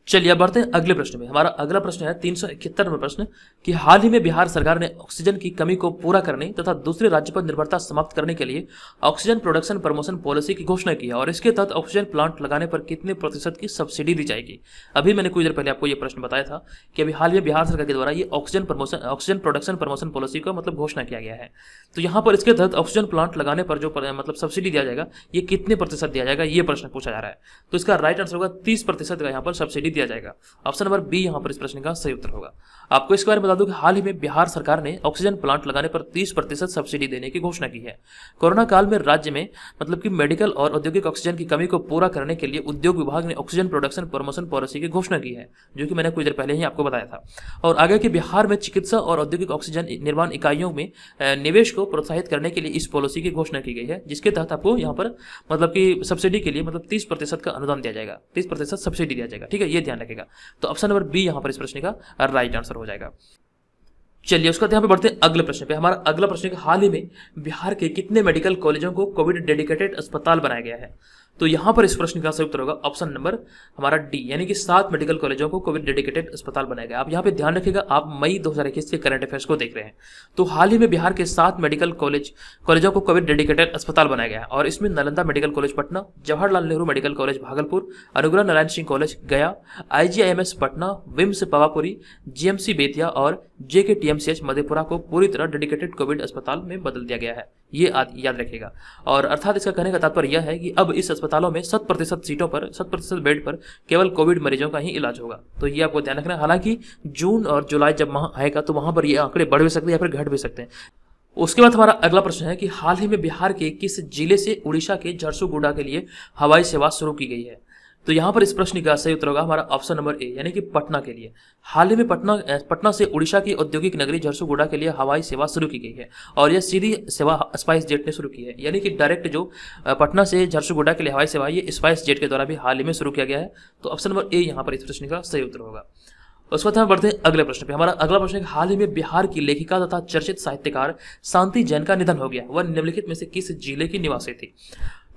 चलिए अब बढ़ते हैं अगले प्रश्न में। हमारा अगला प्रश्न है 371 नंबर प्रश्न कि हाल ही में बिहार सरकार ने ऑक्सीजन की कमी को पूरा करने तथा दूसरे राज्य पर निर्भरता समाप्त करने के लिए ऑक्सीजन प्रोडक्शन प्रमोशन पॉलिसी की घोषणा की है और इसके तहत ऑक्सीजन प्लांट लगाने पर कितने प्रतिशत की सब्सिडी दी जाएगी। अभी मैंने कुछ देर पहले आपको ये प्रश्न बताया था कि अभी हाल में बिहार सरकार के द्वारा ये ऑक्सीजन प्रोडक्शन प्रमोशन पॉलिसी का मतलब घोषणा किया गया है। तो यहाँ पर इसके तहत ऑक्सीजन प्लांट लगाने पर जो मतलब सब्सिडी दिया जाएगा ये कितने प्रतिशत दिया जाएगा, ये प्रश्न पूछा जा रहा है। तो इसका राइट आंसर होगा 30% का यहाँ पर सब्सिडी दिया जाएगा। ऑप्शन नंबर बी यहाँ पर इस प्रश्न का सही उत्तर होगा। आपको इसके बारे में बता दूं कि हाल ही में बिहार सरकार ने ऑक्सीजन प्लांट लगाने पर 30% सब्सिडी देने की घोषणा की है। कोरोना काल में राज्य में मतलब कि मेडिकल और औद्योगिक ऑक्सीजन की कमी को पूरा करने के लिए उद्योग विभाग ने ऑक्सीजन प्रोडक्शन प्रमोशन पॉलिसी की घोषणा की है, जो कि मैंने कुछ देर पहले ही आपको बताया था। और आगे कि बिहार में चिकित्सा और औद्योगिक ऑक्सीजन निर्माण इकाइयों में निवेश को प्रोत्साहित करने के लिए इस पॉलिसी की घोषणा की गई है, जिसके तहत आपको यहाँ पर मतलब कि सब्सिडी के लिए मतलब 30% का अनुदान दिया जाएगा, 30% सब्सिडी दिया जाएगा, ठीक है, ये ध्यान रखेगा। तो ऑप्शन नंबर बी यहाँ पर इस प्रश्न का राइट आंसर हो जाएगा। चलिए उसका यहाँ पे बढ़ते हैं अगले प्रश्न पे। हमारा अगला प्रश्न है कि हाल ही में बिहार के कितने मेडिकल कॉलेजों को कोविड डेडिकेटेड अस्पताल बनाया गया है। तो यहाँ पर इस प्रश्न का सही उत्तर होगा ऑप्शन नंबर हमारा डी, यानी कि 7 मेडिकल कॉलेजों को कोविड डेडिकेटेड अस्पताल बनाया गया। आप यहाँ पे ध्यान रखिएगा, आप मई 2021 के करंट अफेयर्स को देख रहे हैं। तो हाल ही में बिहार के 7 मेडिकल कॉलेजों को कोविड डेडिकेटेड अस्पताल बनाया गया है और इसमें Nalanda medical college Patna, Jawaharlal Nehru medical college Bhagalpur, Anugrah Narayan Singh college Gaya, IGIMS Patna, VIMS Pawapuri, GMC Bettiah और JKTMCH मधेपुरा को पूरी तरह डेडिकेटेड कोविड अस्पताल में बदल दिया गया है, ये याद रखिएगा। और अर्थात इसका कहने का तात्पर्य यह है कि अब इस अस्पतालों में 100% सीटों पर 100% बेड पर केवल कोविड मरीजों का ही इलाज होगा। तो ये आपको ध्यान रखना है। हालांकि जून और जुलाई जब माह आएगा तो वहां पर ये आंकड़े बढ़ भी सकते हैं या फिर घट भी सकते हैं। उसके बाद हमारा अगला प्रश्न है कि हाल ही में बिहार के किस जिले से उड़ीसा के झरसुगुडा के लिए हवाई सेवा शुरू की गई है। तो यहाँ पर इस प्रश्न का सही उत्तर होगा हमारा ऑप्शन नंबर ए, यानी कि पटना के लिए। हाल ही में पटना से उड़ीसा की औद्योगिक नगरी झरसुगुडा के लिए हवाई सेवा शुरू की गई है और यह सीधी सेवा स्पाइस जेट ने शुरू की है, यानी कि डायरेक्ट जो पटना से झरसुगुडा के लिए हवाई सेवा ये स्पाइस जेट के द्वारा भी हाल ही में शुरू किया गया है। तो ऑप्शन नंबर ए यहाँ पर इस प्रश्न का सही उत्तर होगा। उसके बाद हम बढ़ते हैं अगले प्रश्न पे। हमारा अगला प्रश्न है कि हाल ही में बिहार की लेखिका तथा चर्चित साहित्यकार शांति जैन का निधन हो गया। वह निम्नलिखित में से किस जिले की निवासी थी।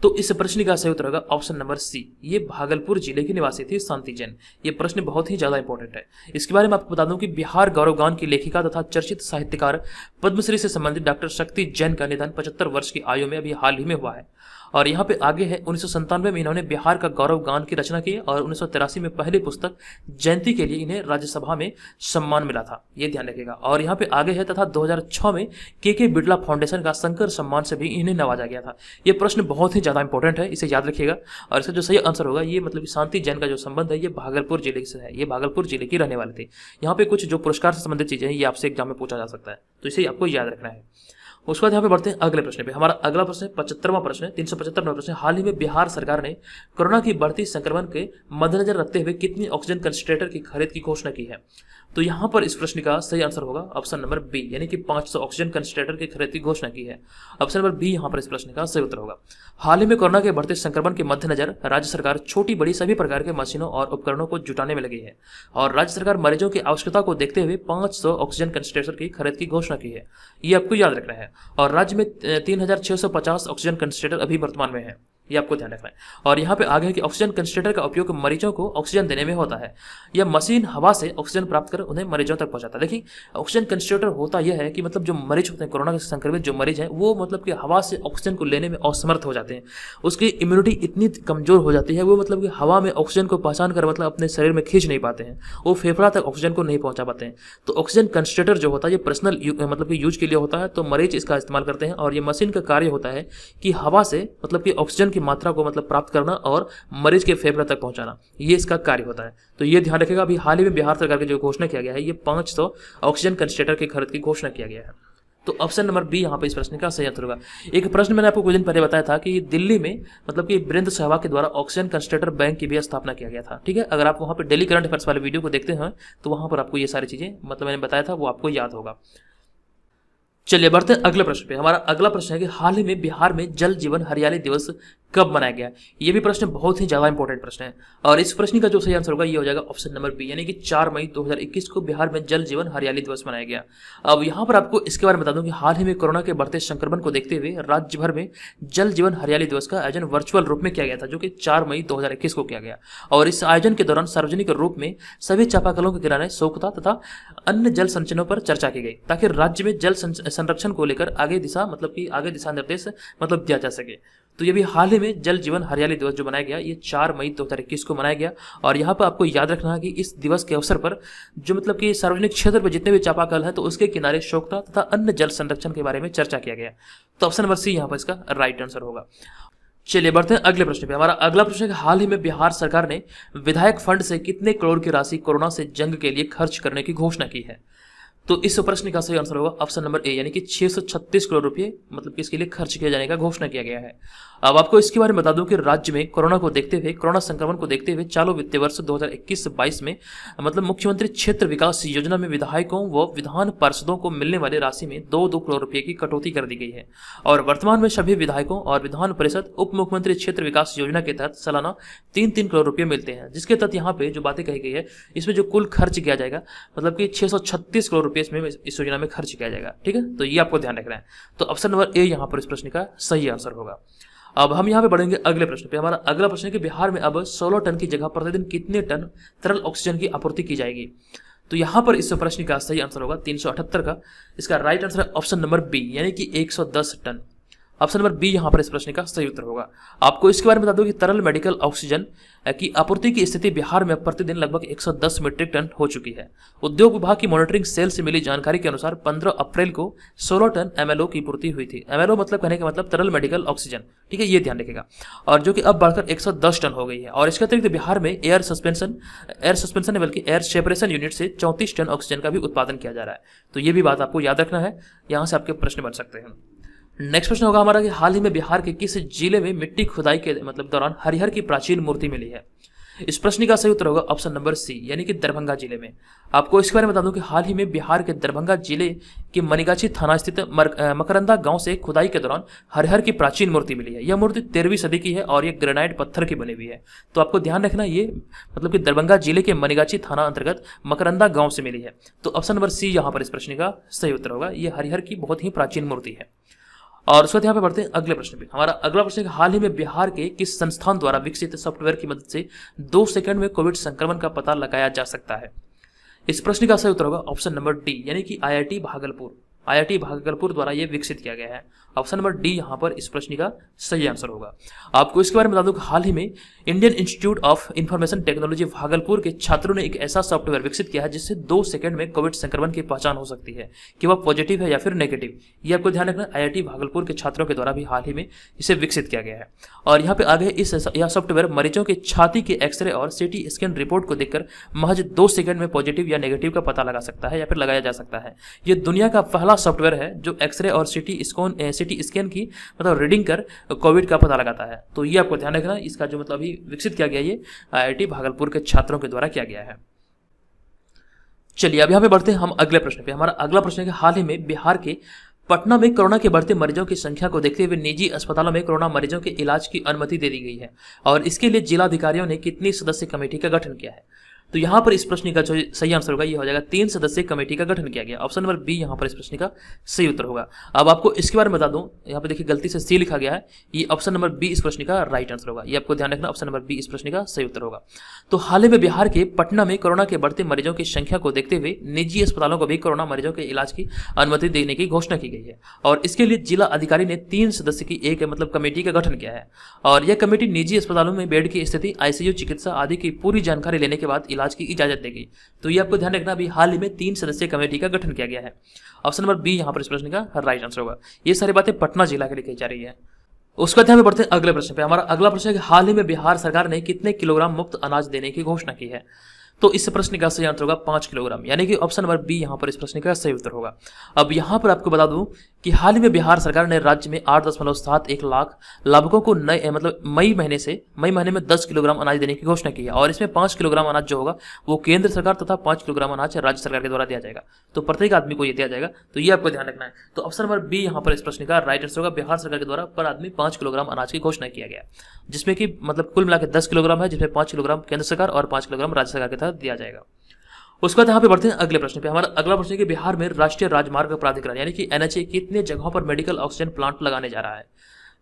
तो इस प्रश्न का सही उत्तर होगा ऑप्शन नंबर सी, ये भागलपुर जिले की निवासी थी शांति जैन। ये प्रश्न बहुत ही ज्यादा इंपॉर्टेंट है। इसके बारे में आपको बता दूं कि बिहार गौरवगान की लेखिका तथा चर्चित साहित्यकार पद्मश्री से संबंधित डॉक्टर शक्ति जैन का निधन 75 वर्ष की आयु में अभी हाल ही में हुआ है। और यहाँ पे आगे है 1997 में इन्होंने बिहार का गौरव गान की रचना की और 1983 में पहली पुस्तक जयंती के लिए इन्हें राज्यसभा में सम्मान मिला था, ये ध्यान रखिएगा। और यहाँ पे आगे है तथा 2006 में के बिड़ला फाउंडेशन का शंकर सम्मान से भी इन्हें नवाजा गया था। ये प्रश्न बहुत ही ज्यादा इंपॉर्टेंट है, इसे याद रखिएगा। और इसका जो सही आंसर होगा ये मतलब शांति जैन का जो संबंध है ये भागलपुर जिले से है, ये भागलपुर जिले की रहने वाली थी। यहाँ पे कुछ जो पुरस्कार से संबंधित चीजें हैं ये आपसे एग्जाम में पूछा जा सकता है। तो इसे आपको याद रखना है। उसके बाद यहाँ पे बढ़ते हैं अगले प्रश्न पे। हमारा अगला प्रश्न 75वां प्रश्न है, 375 नंबर प्रश्न। हाल ही में बिहार सरकार ने कोरोना की बढ़ती संक्रमण के मद्देनजर रखते हुए कितनी ऑक्सीजन कंसंट्रेटर की खरीद की घोषणा की है? तो यहाँ पर इस प्रश्न का सही आंसर होगा ऑप्शन नंबर बी, यानी कि 500 ऑक्सीजन कंसंट्रेटर की खरीद की घोषणा की है। ऑप्शन नंबर बी यहाँ पर इस प्रश्न का सही उत्तर होगा। हाल ही में कोरोना के बढ़ते संक्रमण के मद्देनजर राज्य सरकार छोटी बड़ी सभी प्रकार के मशीनों और उपकरणों को जुटाने में लगी है और राज्य सरकार मरीजों की आवश्यकता को देखते हुए 500 ऑक्सीजन कंसंट्रेटर की खरीद की घोषणा की है। ये आपको याद रखना है। और राज्य में 3650 ऑक्सीजन कंसंट्रेटर अभी वर्तमान में है, ये आपको ध्यान रखना है। और यहाँ पे आगे है कि ऑक्सीजन कंसंट्रेटर का उपयोग मरीजों को ऑक्सीजन देने में होता है। यह मशीन हवा से ऑक्सीजन प्राप्त कर उन्हें मरीजों तक पहुंचाता है। देखिए, ऑक्सीजन कंसंट्रेटर होता यह है कि मतलब जो मरीज होते हैं, कोरोना से संक्रमित जो मरीज हैं, वो मतलब कि हवा से ऑक्सीजन को लेने में असमर्थ हो जाते हैं। उसकी इम्यूनिटी इतनी कमजोर हो जाती है, वो मतलब कि हवा में ऑक्सीजन को पहचान कर मतलब अपने शरीर में खींच नहीं पाते हैं, वो फेफड़ा तक ऑक्सीजन को नहीं पहुंचा पाते हैं। तो ऑक्सीजन कंसंट्रेटर जो होता है ये पर्सनल मतलब कि यूज के लिए होता है, तो मरीज इसका इस्तेमाल करते हैं। और ये मशीन का कार्य होता है कि हवा से मतलब कि ऑक्सीजन की मात्रा को मतलब प्राप्त करना और मरीज के फेफड़े तक पहुंचाना, ये इसका कार्य होता है। तो ये ध्यान रखेगा। अभी हाल ही में बिहार सरकार की जो घोषणा किया गया है, ये 500 ऑक्सीजन कंसंट्रेटर की खरीद की घोषणा किया गया है। तो ऑप्शन नंबर बी यहाँ पे इस प्रश्न का सही उत्तर होगा। एक प्रश्न मैंने आपको कुछ दिन पहले बताया था कि दिल्ली में मतलब कि वीरेंद्र सहवाग के द्वारा ऑक्सीजन कंसंट्रेटर बैंक की भी स्थापना किया गया था। ठीक है, अगर आप वहाँ पे डेली करंट अफेयर्स वाले वीडियो को देखते हैं तो वहाँ पर आपको ये सारी चीजें मतलब मैंने बताया था वो आपको याद होगा। चलिए बढ़ते हैं अगले प्रश्न पे। हमारा अगला प्रश्न है कि हाल ही में बिहार में जल जीवन हरियाली दिवस कब मनाया गया? ये भी प्रश्न बहुत ही ज्यादा इंपॉर्टेंट प्रश्न है और इस प्रश्न का जो सही आंसर होगा ये हो जाएगा ऑप्शन नंबर बी, यानी कि 4 मई 2021 को बिहार में जल जीवन हरियाली दिवस मनाया गया। अब यहाँ पर आपको इसके बारे में बता दूं कि हाल ही में कोरोना के बढ़ते संक्रमण को देखते हुए राज्य भर में जल जीवन हरियाली दिवस का आयोजन वर्चुअल रूप में किया गया था, जो कि 4 मई 2021 को किया गया। और इस आयोजन के दौरान सार्वजनिक रूप में सभी चापाकलों के किनारे सोखता तथा अन्य जल संचयनों पर चर्चा की गई, ताकि राज्य में जल संरक्षण को लेकर आगे दिशा निर्देश मतलब दिया जा सके। तो ये भी हाल ही में जल जीवन हरियाली दिवस जो मनाया गया, ये 4 मई 2021 को मनाया गया। और यहाँ पर आपको याद रखना है कि इस दिवस के अवसर पर जो मतलब कि सार्वजनिक क्षेत्र पर जितने भी चापाकल हैं तो उसके किनारे शोकता तथा अन्य जल संरक्षण के बारे में चर्चा किया गया। तो ऑप्शन नंबर सी यहाँ पर इसका राइट आंसर होगा। चलिए बढ़ते हैं अगले प्रश्न पे। हमारा अगला प्रश्न है कि हाल ही में बिहार सरकार ने विधायक फंड से कितने करोड़ की राशि कोरोना से जंग के लिए खर्च करने की घोषणा की है? तो इस प्रश्न का सही आंसर होगा ऑप्शन नंबर ए, यानी कि 636 करोड़ रुपए मतलब कि इसके लिए खर्च किए जाने का घोषणा किया गया है। अब आपको इसके बारे में बता दूं कि राज्य में कोरोना संक्रमण को देखते हुए चालू वित्तीय वर्ष 2021-22 में मतलब मुख्यमंत्री क्षेत्र विकास योजना में विधायकों व विधान पार्षदों को मिलने वाली राशि में 2-2 करोड़ रुपए की कटौती कर दी गई है। और वर्तमान में सभी विधायकों और विधान परिषद उप मुख्यमंत्री क्षेत्र विकास योजना के तहत सालाना 3-3 करोड़ रुपए मिलते हैं, जिसके तहत यहाँ पे जो बातें कही गई है इसमें जो कुल खर्च किया जाएगा मतलब कि 636 करोड़ रुपए इसमें इस योजना में खर्च किया जाएगा। ठीक है, तो ये आपको ध्यान रखना है। तो ऑप्शन नंबर ए यहाँ पर इस प्रश्न का सही आंसर होगा। अब हम यहाँ पे बढ़ेंगे अगले प्रश्न पे। हमारा अगला प्रश्न है कि बिहार में अब 16 टन की जगह प्रतिदिन कितने टन तरल ऑक्सीजन की आपूर्ति की जाएगी? तो यहाँ पर इस प्रश्न का सही आंसर होगा 378 का। इसका राइट आंसर है ऑप्शन नंबर बी, यानी कि 110 टन। ऑप्शन नंबर बी यहाँ पर इस प्रश्न का सही उत्तर होगा। आपको इसके बारे में बता दूं कि तरल मेडिकल ऑक्सीजन की आपूर्ति की स्थिति बिहार में प्रतिदिन लगभग 110 मीट्रिक टन हो चुकी है। उद्योग विभाग की मॉनिटरिंग सेल से मिली जानकारी के अनुसार 15 अप्रैल को 16 टन एमएलओ की पूर्ति हुई थी। एमएलओ मतलब कहने का मतलब तरल मेडिकल ऑक्सीजन, ठीक है, ये ध्यान रखिएगा। और जो कि अब बढ़कर 110 टन हो गई है। और इसके अतिरिक्त बिहार में एयर सस्पेंशन बल्कि एयर सेपरेशन यूनिट से 34 टन ऑक्सीजन का भी उत्पादन किया जा रहा है। तो ये भी बात आपको याद रखना है, यहाँ से आपके प्रश्न बन सकते हैं। नेक्स्ट प्रश्न होगा हमारा कि हाल ही में बिहार के किस जिले में मिट्टी खुदाई के मतलब दौरान हरिहर की प्राचीन मूर्ति मिली है? इस प्रश्न का सही उत्तर होगा ऑप्शन नंबर सी, यानी कि दरभंगा जिले में। आपको इसके बारे में बता दूं कि हाल ही में बिहार के दरभंगा जिले के मनिगाछी थाना स्थित मकरंदा गांव से खुदाई के दौरान हरिहर की प्राचीन मूर्ति मिली है। यह मूर्ति 13वीं सदी की है और यह ग्रेनाइट पत्थर की बनी हुई है। तो आपको ध्यान रखना, ये मतलब कि दरभंगा जिले के मनिगाछी थाना अंतर्गत मकरंदा गांव से मिली है। तो ऑप्शन नंबर सी यहाँ पर इस प्रश्न का सही उत्तर होगा। यह हरिहर की बहुत ही प्राचीन मूर्ति है। और उसके बाद यहाँ पे बढ़ते हैं अगले प्रश्न पे। हमारा अगला प्रश्न है कि हाल ही में बिहार के किस संस्थान द्वारा विकसित सॉफ्टवेयर की मदद से 2 सेकंड में कोविड संक्रमण का पता लगाया जा सकता है? इस प्रश्न का सही उत्तर होगा ऑप्शन नंबर डी, यानी कि आईआईटी भागलपुर द्वारा यह विकसित किया गया है। ऑप्शन नंबर डी यहाँ पर इस प्रश्न का सही आंसर होगा। आपको इसके बारे में बता दूं कि हाल ही में Indian institute of information technology Bhagalpur के छात्रों ने एक ऐसा सॉफ्टवेयर विकसित किया है जिससे 2 सेकंड में कोविड संक्रमण की पहचान हो सकती है कि वह पॉजिटिव है या फिर नेगेटिव। ये आपको ध्यान रखना, आईआईटी भागलपुर के छात्रों के द्वारा भी हाल ही में इसे विकसित किया गया है। और यहाँ पे आगे यह सॉफ्टवेयर मरीजों के छाती के एक्सरे और सीटी स्कैन रिपोर्ट को देखकर महज 2 सेकंड में पॉजिटिव या नेगेटिव का पता लगा सकता है या फिर लगाया जा सकता है। यह दुनिया का पहला पहला सॉफ्टवेयर है जो एक्सरे और सिटी स्कैन की मतलब रीडिंग कर कोविड का पता लगाता है। तो ये आपको ध्यान रखना, इसका जो मतलब अभी विकसित किया गया, ये IIT भागलपुर के छात्रों के द्वारा किया गया है। चलिए अब यहाँ पे बढ़ते हैं हम अगले प्रश्न पे। हमारा अगला प्रश्न है कि हाल ही में बिहार के पटना में कोरोना के बढ़ते मरीजों की संख्या को देखते हुए निजी अस्पतालों में कोरोना मरीजों के इलाज की अनुमति दे दी गई है, और इसके लिए जिला अधिकारियों ने कितनी सदस्य कमेटी का गठन किया है? तो यहाँ पर इस प्रश्न का जो सही आंसर होगा ये हो जाएगा 3 सदस्यीय कमेटी का गठन किया गया। ऑप्शन नंबर बी यहाँ पर इस प्रश्न का सही उत्तर होगा। अब आपको इसके बारे में बता दूं, यहाँ पे देखिए गलती से सी लिखा गया है, ये ऑप्शन नंबर बी इस प्रश्न का राइट आंसर होगा। ये आपको ध्यान रखना, ऑप्शन नंबर बी इस प्रश्न का सही उत्तर होगा। तो हाल ही में बिहार के पटना में कोरोना के बढ़ते मरीजों की संख्या को देखते हुए निजी अस्पतालों को भी कोरोना मरीजों के इलाज की अनुमति देने की घोषणा की गई है, और इसके लिए जिला अधिकारी ने 3 सदस्य की एक मतलब कमेटी का गठन किया है, और यह कमेटी निजी अस्पतालों में बेड की स्थिति, ICU चिकित्सा आदि की पूरी जानकारी लेने के बाद इलाज की इजाजत देगी। तो ये आपको ध्यान रखना, अभी हाल ही में 3 सदस्यीय कमेटी का गठन किया गया है। ऑप्शन नंबर बी यहाँ पर इस प्रश्न का राइट आंसर होगा। ये सारी बातें पटना जिला के लिए कही जा रही है। उसका ध्यान में बढ़ते हैं अगले प्रश्न पे। हमारा अगला प्रश्न है कि हाल ही में बिहार सरकार ने कितने किलोग्राम मुफ्त अनाज देने की घोषणा की है? तो इस प्रश्न का सही आंसर होगा 5 किलोग्राम, यानी कि ऑप्शन नंबर बी यहाँ पर इस प्रश्न का सही उत्तर होगा। अब यहाँ पर आपको बता दूं कि हाल ही में बिहार सरकार ने राज्य में 8.71 लाख लाभुकों को नए मतलब मई महीने में 10 किलोग्राम अनाज देने की घोषणा की है, और इसमें 5 किलोग्राम अनाज जो होगा वो केंद्र सरकार तथा 5 किलोग्राम अनाज राज्य सरकार के द्वारा दिया जाएगा। तो प्रत्येक आदमी को ये दिया जाएगा, तो ये आपको ध्यान रखना है। तो ऑप्शन नंबर बी यहाँ पर इस प्रश्न का राइट आंसर होगा। बिहार सरकार के द्वारा पर आदमी 5 किलोग्राम अनाज की घोषणा किया गया, जिसमें कि मतलब कुल मिलाकर 10 किलोग्राम है, जिसमें 5 किलोग्राम केंद्र सरकार और 5 किलोग्राम राज्य सरकार के तहत दिया जाएगा। उसके बाद यहाँ पे बढ़ते हैं अगले प्रश्न पे। हमारा अगला प्रश्न है कि बिहार में राष्ट्रीय राजमार्ग प्राधिकरण यानी कि NHA कितने जगहों पर मेडिकल ऑक्सीजन प्लांट लगाने जा रहा है?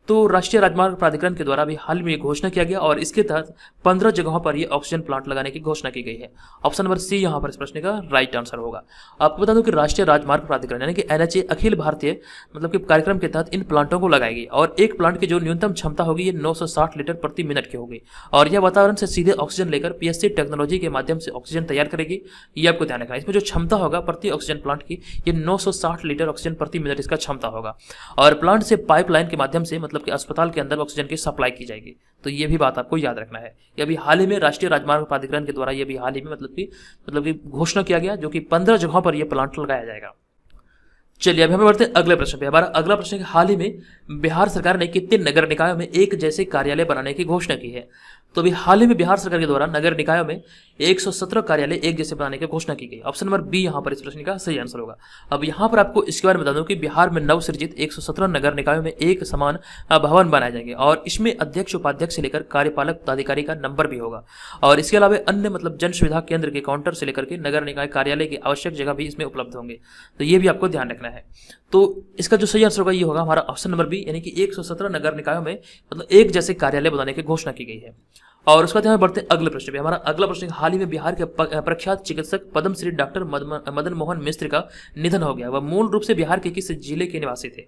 तो राष्ट्रीय राजमार्ग प्राधिकरण के द्वारा भी हाल में घोषणा किया गया, और इसके तहत 15 जगहों पर ये ऑक्सीजन प्लांट लगाने की घोषणा की गई है। ऑप्शन नंबर सी यहाँ पर इस प्रश्न का राइट आंसर होगा। आपको बता दूं कि राष्ट्रीय राजमार्ग प्राधिकरण यानी कि NHA अखिल भारतीय मतलब कि कार्यक्रम के तहत इन प्लांटों को लगाएगी, और एक प्लांट की जो न्यूनतम क्षमता होगी ये 960 लीटर प्रति मिनट की होगी, और यह वातावरण से सीधे ऑक्सीजन लेकर PSC टेक्नोलॉजी के माध्यम से ऑक्सीजन तैयार करेगी। ये आपको ध्यान रखना है। इसमें जो क्षमता होगा प्रति ऑक्सीजन प्लांट की ये 960 लीटर ऑक्सीजन प्रति मिनट इसका क्षमता होगा, और प्लांट से पाइपलाइन के माध्यम से मतलब कि अस्पताल के अंदर ऑक्सीजन की सप्लाई की जाएगी। तो ये भी बात आपको याद रखना है। ये अभी हाल ही में राष्ट्रीय राजमार्ग प्राधिकरण के द्वारा ये भी हाल ही में मतलब कि घोषणा किया गया, जो कि 15 जगहों पर ये प्लांट लगाया जाएगा। चलिए अभी हमें बढ़ते हैं अगले प्रश्न पे। हमारा अगला प्रश्न है कि हाल ही में बिहार सरकार ने कितने नगर निकायों में एक जैसे कार्यालय बनाने की घोषणा की है? तो अभी हाल ही में बिहार सरकार के द्वारा नगर निकायों में 117 कार्यालय एक जैसे बनाने की घोषणा की गई। ऑप्शन नंबर बी यहाँ पर इस प्रश्न का सही आंसर होगा। अब यहाँ पर आपको इसके बारे में बता दूं कि बिहार में नवसृजित 117 नगर निकायों में एक समान भवन बनाए जाएंगे, और इसमें अध्यक्ष उपाध्यक्ष से लेकर कार्यपालक पदाधिकारी का नंबर भी होगा, और इसके अलावा अन्य मतलब जन सुविधा केंद्र के काउंटर से लेकर के नगर निकाय कार्यालय की आवश्यक जगह भी इसमें उपलब्ध होंगे। तो ये भी आपको ध्यान रखना है। तो इसका जो सही आंसर होगा ये होगा हमारा ऑप्शन नंबर बी, यानी कि 117 नगर निकायों में मतलब एक जैसे कार्यालय बनाने की घोषणा की गई है। और उसके बाद यहाँ बढ़ते हैं अगले प्रश्न पे। हमारा अगला प्रश्न हाल ही में बिहार के प्रख्यात चिकित्सक पद्मश्री डॉक्टर मदन मोहन मिश्र का निधन हो गया। वह मूल रूप से बिहार के किस जिले के निवासी थे?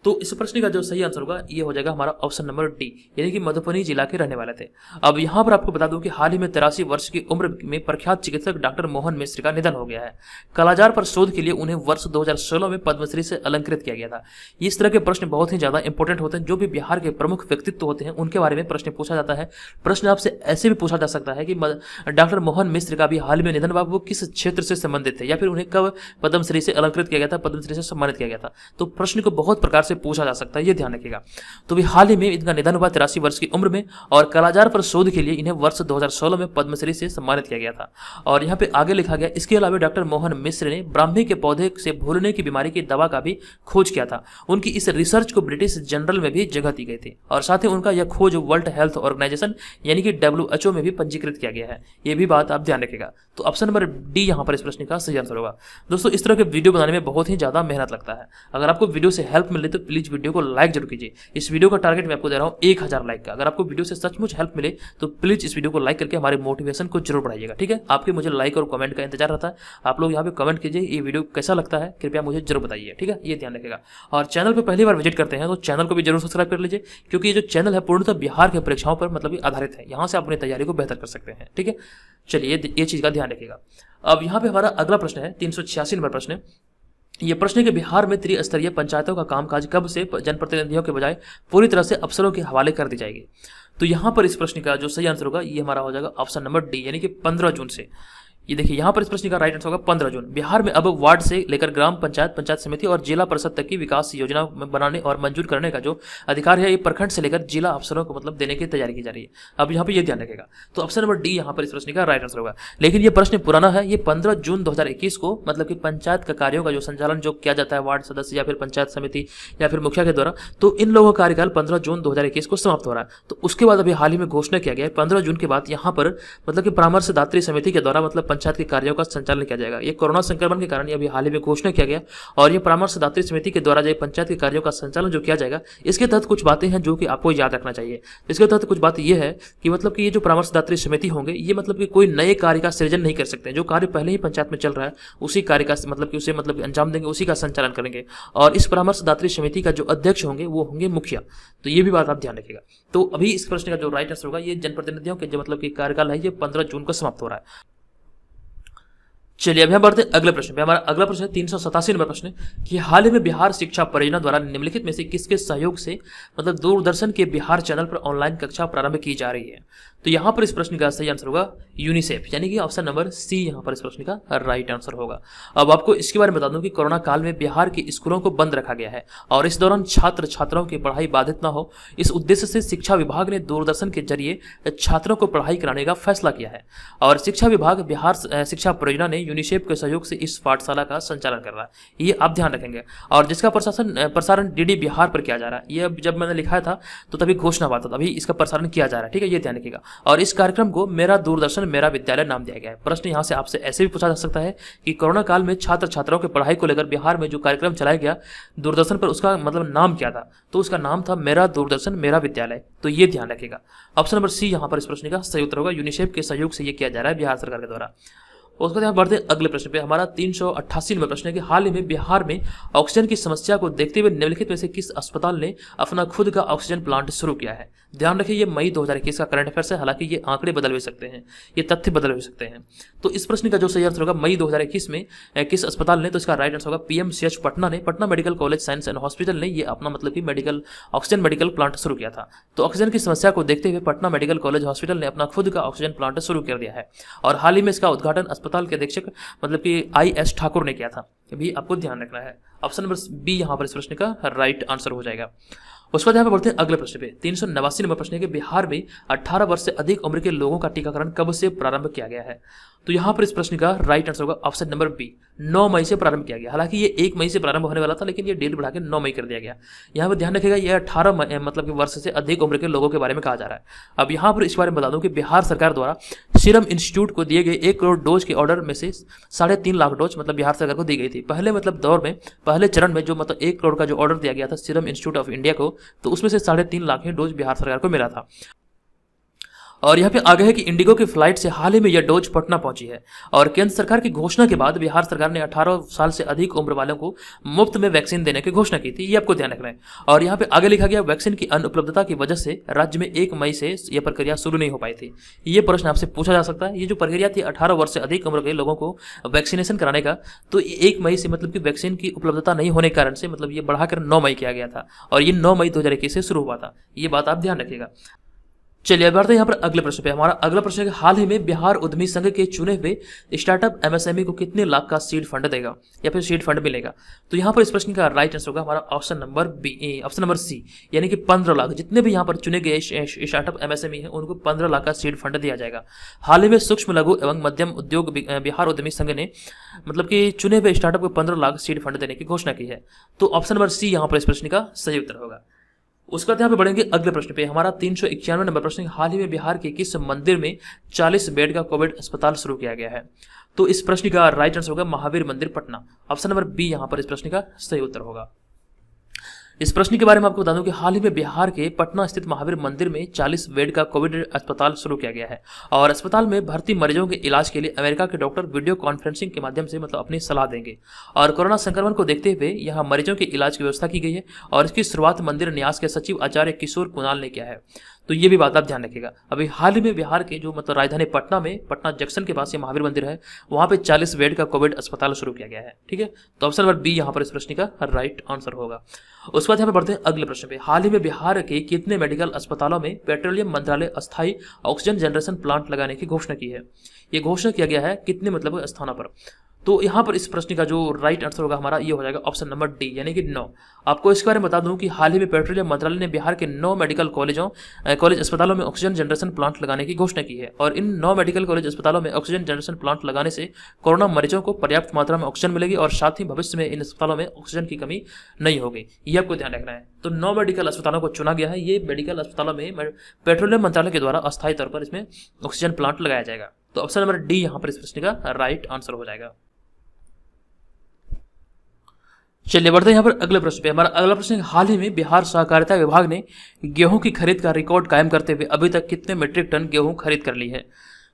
तो इस प्रश्न का जो सही आंसर होगा ये हो जाएगा हमारा ऑप्शन नंबर डी, यानी कि मधुबनी जिला के रहने वाले थे। अब यहाँ पर आपको बता दूं कि हाल ही में 83 वर्ष की उम्र में प्रख्यात चिकित्सक डॉक्टर मोहन मिश्र का निधन हो गया है। कालाजार पर शोध के लिए उन्हें वर्ष 2016 में पद्मश्री से अलंकृत किया गया था। इस तरह के प्रश्न बहुत ही ज्यादा इंपॉर्टेंट होते हैं। जो भी बिहार के प्रमुख व्यक्तित्व होते हैं उनके बारे में प्रश्न पूछा जाता है। प्रश्न आपसे ऐसे भी पूछा जा सकता है कि डॉक्टर मोहन मिश्र का भी हाल में निधन हुआ, वो किस क्षेत्र से संबंधित थे, या फिर उन्हें कब पद्मश्री से अलंकृत किया गया था, पद्मश्री से सम्मानित किया गया था। तो प्रश्न को बहुत प्रकार से पूछा जा सकता है, ध्यान रखिएगा। तो भी हाल ही में इनका निधन हुआ 83 वर्ष की उम्र में, और कालाजार पर शोध के लिए इन्हें वर्ष 2016 में पद्मश्री से सम्मानित किया गया था। और यहाँ पे आगे लिखा गया, इसके अलावा डॉक्टर मोहन मिश्र ने ब्राह्मी के पौधे से भूलने की बीमारी की दवा का भी खोज किया था। उनकी इस रिसर्च को ब्रिटिश जर्नल में भी जगह दी गई थी, और साथ ही उनका यह खोज वर्ल्ड हेल्थ ऑर्गेनाइजेशन यानी कि WHO में भी पंजीकृत किया गया है। ये भी बात आप ध्यान रखिएगा। तो ऑप्शन नंबर डी यहाँ पर इस प्रश्न का सही आंसर होगा। दोस्तों इस तरह के वीडियो बनाने में बहुत ही ज्यादा मेहनत लगता है। अगर आपको वीडियो से हेल्प मिले तो प्लीज वीडियो को लाइक जरूर कीजिए। इस वीडियो का टारगेट मैं आपको दे रहा हूँ 1000 लाइक का। अगर आपको वीडियो से सचमुच हेल्प मिले तो प्लीज इस वीडियो को लाइक करके हमारे मोटिवेशन को जरूर बढ़ाइएगा। ठीक है, आपके मुझे लाइक और कमेंट का इंतजार रहता है। आप लोग यहाँ पे कमेंट कीजिए ये वीडियो कैसा लगता है, कृपया मुझे जरूर बताइए। ठीक है, ये ध्यान रखिएगा। और चैनल पर पहली बार विजिट करते हैं तो चैनल को भी जरूर सब्सक्राइब कर लीजिए, क्योंकि ये जो चैनल है पूर्णतः बिहार के परीक्षाओं पर मतलब आधारित है। यहाँ से आप अपनी तैयारी को बेहतर कर सकते हैं। ठीक है, चलिए ये चीज का ध्यान रखिएगा। अब यहाँ पे हमारा अगला प्रश्न है 386 नंबर प्रश्न। ये प्रश्न है कि बिहार में त्रिस्तरीय पंचायतों का कामकाज कब से जनप्रतिनिधियों के बजाय पूरी तरह से अफसरों के हवाले कर दी जाएगी? तो यहाँ पर इस प्रश्न का जो सही आंसर होगा ये हमारा हो जाएगा ऑप्शन नंबर डी, यानी कि 15 जून से। ये देखिए यहाँ पर इस प्रश्न का राइट आंसर होगा 15 जून। बिहार में अब वार्ड से लेकर ग्राम पंचायत, पंचायत समिति और जिला परिषद तक की विकास योजना बनाने और मंजूर करने का जो अधिकार है ये प्रखंड से लेकर जिला अफसरों को मतलब देने की तैयारी की जा रही है। अब यहाँ पे ये ध्यान रखेगा। तो ऑप्शन नंबर डी यहाँ पर इस प्रश्न का राइट आंसर होगा। लेकिन ये प्रश्न पुराना है, ये 15 जून 2021 को मतलब कि पंचायत का कार्यों का जो संचालन जो किया जाता है वार्ड सदस्य या फिर पंचायत समिति या फिर मुखिया के द्वारा, तो इन लोगों का कार्यकाल 15 जून 2021 को समाप्त हो रहा है। तो उसके बाद अभी हाल ही में घोषणा किया गया है 15 जून के बाद यहाँ पर मतलब कि परामर्शदात्री समिति के द्वारा मतलब पंचायत के कार्यों का संचालन किया जाएगा। ये कोरोना संक्रमण के कारण अभी हाल ही में घोषणा किया गया और ये परामर्शदात्री समिति के द्वारा जो पंचायत के कार्यों का संचालन जो किया जाएगा, इसके तहत कुछ बातें हैं जो कि आपको याद रखना चाहिए। इसके तहत कुछ बात ये है कि मतलब कि ये जो परामर्शदात्री समिति होंगे ये मतलब कि कोई नए कार्य का सृजन नहीं कर सकते। जो कार्य पहले ही पंचायत में चल रहा है उसी कार्य का मतलब कि उसे मतलब अंजाम देंगे, उसी का संचालन करेंगे। और इस परामर्शदात्री समिति का जो अध्यक्ष होंगे वो होंगे मुखिया। तो ये भी बात आप ध्यान रखिएगा। तो अभी इस प्रश्न का जो राइट आंसर होगा, ये जनप्रतिनिधियों के जो मतलब कि कार्यकाल है ये 15 जून को समाप्त हो रहा है। चलिए अभी हम बढ़ते हैं अगले प्रश्न पे। हमारा अगला प्रश्न है 387 नंबर प्रश्न कि हाल ही में बिहार शिक्षा परियोजना द्वारा निम्नलिखित में से किसके सहयोग से मतलब दूरदर्शन के बिहार चैनल पर ऑनलाइन कक्षा प्रारंभ की जा रही है। तो यहाँ पर इस प्रश्न का सही आंसर होगा यूनिसेफ, यानी कि ऑप्शन नंबर सी यहाँ पर इस प्रश्न का राइट आंसर होगा। अब आपको इसके बारे में बता दूं कि कोरोना काल में बिहार के स्कूलों को बंद रखा गया है और इस दौरान छात्र छात्राओं की पढ़ाई बाधित न हो, इस उद्देश्य से शिक्षा विभाग ने दूरदर्शन के जरिए छात्रों को पढ़ाई कराने का फैसला किया है। और शिक्षा विभाग बिहार शिक्षा परियोजना ने यूनिसेफ के सहयोग से इस पाठशाला का संचालन कर रहा है, ये आप ध्यान रखेंगे। और जिसका प्रसारण डीडी बिहार पर किया जा रहा है। ये जब मैंने लिखा था तो तभी घोषणा हुआ था, तभी इसका प्रसारण किया जा रहा है, ठीक है, ये ध्यान रखिएगा। और इस कार्यक्रम को मेरा दूरदर्शन मेरा विद्यालय नाम दिया गया है। प्रश्न यहाँ से आपसे ऐसे भी पूछा जा सकता है कि कोरोना काल में छात्र छात्राओं की पढ़ाई को लेकर बिहार में जो कार्यक्रम चलाया गया दूरदर्शन पर, उसका मतलब नाम क्या था? तो उसका नाम था मेरा दूरदर्शन मेरा विद्यालय। तो ये ध्यान रखिएगा। ऑप्शन नंबर सी यहाँ पर इस प्रश्न का सही उत्तर होगा। यूनिसेफ के सहयोग से ये किया जा रहा है बिहार सरकार के द्वारा। उसके बाद यहाँ बढ़ते हैं अगले प्रश्न पे। हमारा 388 नंबर प्रश्न है कि हाल ही में बिहार में ऑक्सीजन की समस्या को देखते हुए निम्नलिखित में से किस अस्पताल ने अपना खुद का ऑक्सीजन प्लांट शुरू किया है। ध्यान रखिए ये मई 2021 का करंट अफेयर्स है, हालांकि ये आंकड़े बदल भी सकते हैं, ये तथ्य बदल भी सकते हैं। तो इस प्रश्न का जो सही आंसर होगा मई 2021 में किस अस्पताल ने, तो इसका राइट आंसर होगा पीएमसीएच पटना ने, Patna medical college science and hospital ने ये अपना मतलब कि ऑक्सीजन मेडिकल प्लांट शुरू किया था। तो ऑक्सीजन की समस्या को देखते हुए पटना मेडिकल कॉलेज हॉस्पिटल ने अपना खुद का ऑक्सीजन प्लांट शुरू कर दिया है और हाल ही में इसका उद्घाटन अस्पताल के अधीक्षक मतलब कि IS ठाकुर ने किया था। भी आपको ध्यान रखना है। ऑप्शन नंबर बी यहाँ पर इस प्रश्न का राइट आंसर हो जाएगा। उसके बाद यहाँ पे बढ़ते हैं अगले प्रश्न पे। 389 नंबर प्रश्न है कि बिहार में 18 वर्ष से अधिक उम्र के लोगों का टीकाकरण कब से प्रारंभ किया गया है। तो यहाँ पर इस प्रश्न का राइट आंसर होगा ऑप्शन नंबर बी, 9 मई से प्रारंभ किया गया। हालांकि ये 1 मई से प्रारंभ होने वाला था, लेकिन ये डेट बढ़ा के 9 मई कर दिया गया। यहाँ पर ध्यान रखिएगा ये 18 मतलब कि वर्ष से अधिक उम्र के लोगों के बारे में कहा जा रहा है। अब यहाँ पर इस बारे में बता दूं कि बिहार सरकार द्वारा सीरम इंस्टीट्यूट को दिए गए 1 करोड़ डोज के ऑर्डर में से 3.5 लाख डोज मतलब बिहार सरकार को दी गई थी। पहले मतलब दौर में पहले चरण में जो मतलब 1 करोड़ का जो ऑर्डर दिया गया था सीरम इंस्टीट्यूट ऑफ इंडिया को, तो उसमें से 3.5 लाख ही डोज बिहार सरकार को मिला था। और यहाँ पे आगे है कि इंडिगो की फ्लाइट से हाल ही में यह डोज पटना पहुंची है और केंद्र सरकार की घोषणा के बाद बिहार सरकार ने 18 साल से अधिक उम्र वालों को मुफ्त में वैक्सीन देने की घोषणा की थी। ये आपको ध्यान रखना है। और यहाँ पे आगे लिखा गया वैक्सीन की अनुपलब्धता की वजह से राज्य में 1 मई से यह प्रक्रिया शुरू नहीं हो पाई थी। ये प्रश्न आपसे पूछा जा सकता है। ये जो प्रक्रिया थी 18 वर्ष से अधिक उम्र के लोगों को वैक्सीनेशन कराने का, तो 1 मई से मतलब कि वैक्सीन की उपलब्धता नहीं होने के कारण से मतलब ये बढ़ाकर 9 मई किया गया था और ये 9 मई 2021 से शुरू हुआ था। ये बात आप ध्यान रखिएगा। चलिए अब बढ़ते हैं यहाँ पर अगले प्रश्न पे। हमारा अगला प्रश्न है कि हाल ही में बिहार उद्यमी संघ के चुने हुए स्टार्टअप MSME को कितने लाख का सीड फंड देगा या फिर सीड फंड मिलेगा। तो यहाँ पर इस प्रश्न का राइट आंसर होगा हमारा ऑप्शन नंबर सी, यानी कि 15 लाख। जितने भी यहाँ पर चुने गए स्टार्टअप MSME हैं उनको 15 लाख का सीड फंड दिया जाएगा। हाल ही में सूक्ष्म लघु एवं मध्यम उद्योग बिहार उद्यमी संघ ने मतलब कि चुने हुए स्टार्टअप को 15 लाख सीड फंड देने की घोषणा की है। तो ऑप्शन नंबर सी यहाँ पर इस प्रश्न का सही उत्तर होगा। उसके बाद यहाँ पे बढ़ेंगे अगले प्रश्न पे। हमारा 391 नंबर प्रश्न, हाल ही में बिहार के किस मंदिर में 40 बेड का कोविड अस्पताल शुरू किया गया है। तो इस प्रश्न का राइट आंसर होगा महावीर मंदिर पटना। ऑप्शन नंबर बी यहाँ पर इस प्रश्न का सही उत्तर होगा। इस प्रश्न के बारे में आपको बता दूं कि हाल ही में बिहार के पटना स्थित महावीर मंदिर में 40 बेड का कोविड अस्पताल शुरू किया गया है और अस्पताल में भर्ती मरीजों के इलाज के लिए अमेरिका के डॉक्टर वीडियो कॉन्फ्रेंसिंग के माध्यम से मतलब अपनी सलाह देंगे। और कोरोना संक्रमण को देखते हुए यहाँ मरीजों के इलाज की व्यवस्था की गई है और इसकी शुरुआत मंदिर न्यास के सचिव आचार्य किशोर कुणाल ने किया है। तो ये भी बात आप ध्यान रखिएगा। अभी हाल ही में बिहार के जो मतलब राजधानी पटना में पटना जंक्शन के पास ये महावीर मंदिर है, वहाँ पे 40 बेड का कोविड अस्पताल शुरू किया गया है। ठीक है, तो ऑप्शन नंबर बी यहाँ पर इस प्रश्न का राइट आंसर होगा। उसके बाद यहाँ पे बढ़ते हैं अगले प्रश्न पे। हाल ही में बिहार के कितने मेडिकल अस्पतालों में पेट्रोलियम मंत्रालय अस्थायी ऑक्सीजन जनरेशन प्लांट लगाने की घोषणा की है? ये घोषणा किया गया है कितने मतलब स्थानों पर? तो यहाँ पर इस प्रश्न का जो राइट आंसर होगा हमारा ये हो जाएगा ऑप्शन नंबर डी, यानी कि 9। आपको इसके बारे में बता दूं कि हाल ही में पेट्रोलियम मंत्रालय ने बिहार के 9 मेडिकल कॉलेज अस्पतालों में ऑक्सीजन जनरेशन प्लांट लगाने की घोषणा की है। और इन 9 मेडिकल कॉलेज अस्पतालों में ऑक्सीजन जनरेशन प्लांट लगाने से कोरोना मरीजों को पर्याप्त मात्रा में ऑक्सीजन मिलेगी और साथ ही भविष्य में इन अस्पतालों में ऑक्सीजन की कमी नहीं होगी। ये आपको ध्यान रखना है। तो 9 मेडिकल अस्पतालों को चुना गया है। ये मेडिकल अस्पतालों में पेट्रोलियम मंत्रालय के द्वारा अस्थायी तौर पर इसमें ऑक्सीजन प्लांट लगाया जाएगा। तो ऑप्शन नंबर डी यहाँ पर इस प्रश्न का राइट आंसर हो जाएगा। चलिए बढ़ते हैं यहाँ पर अगले प्रश्न पे। हमारा अगला प्रश्न, हाल ही में बिहार सहकारिता विभाग ने गेहूं की खरीद का रिकॉर्ड कायम करते हुए अभी तक कितने मीट्रिक टन गेहूं खरीद कर ली है?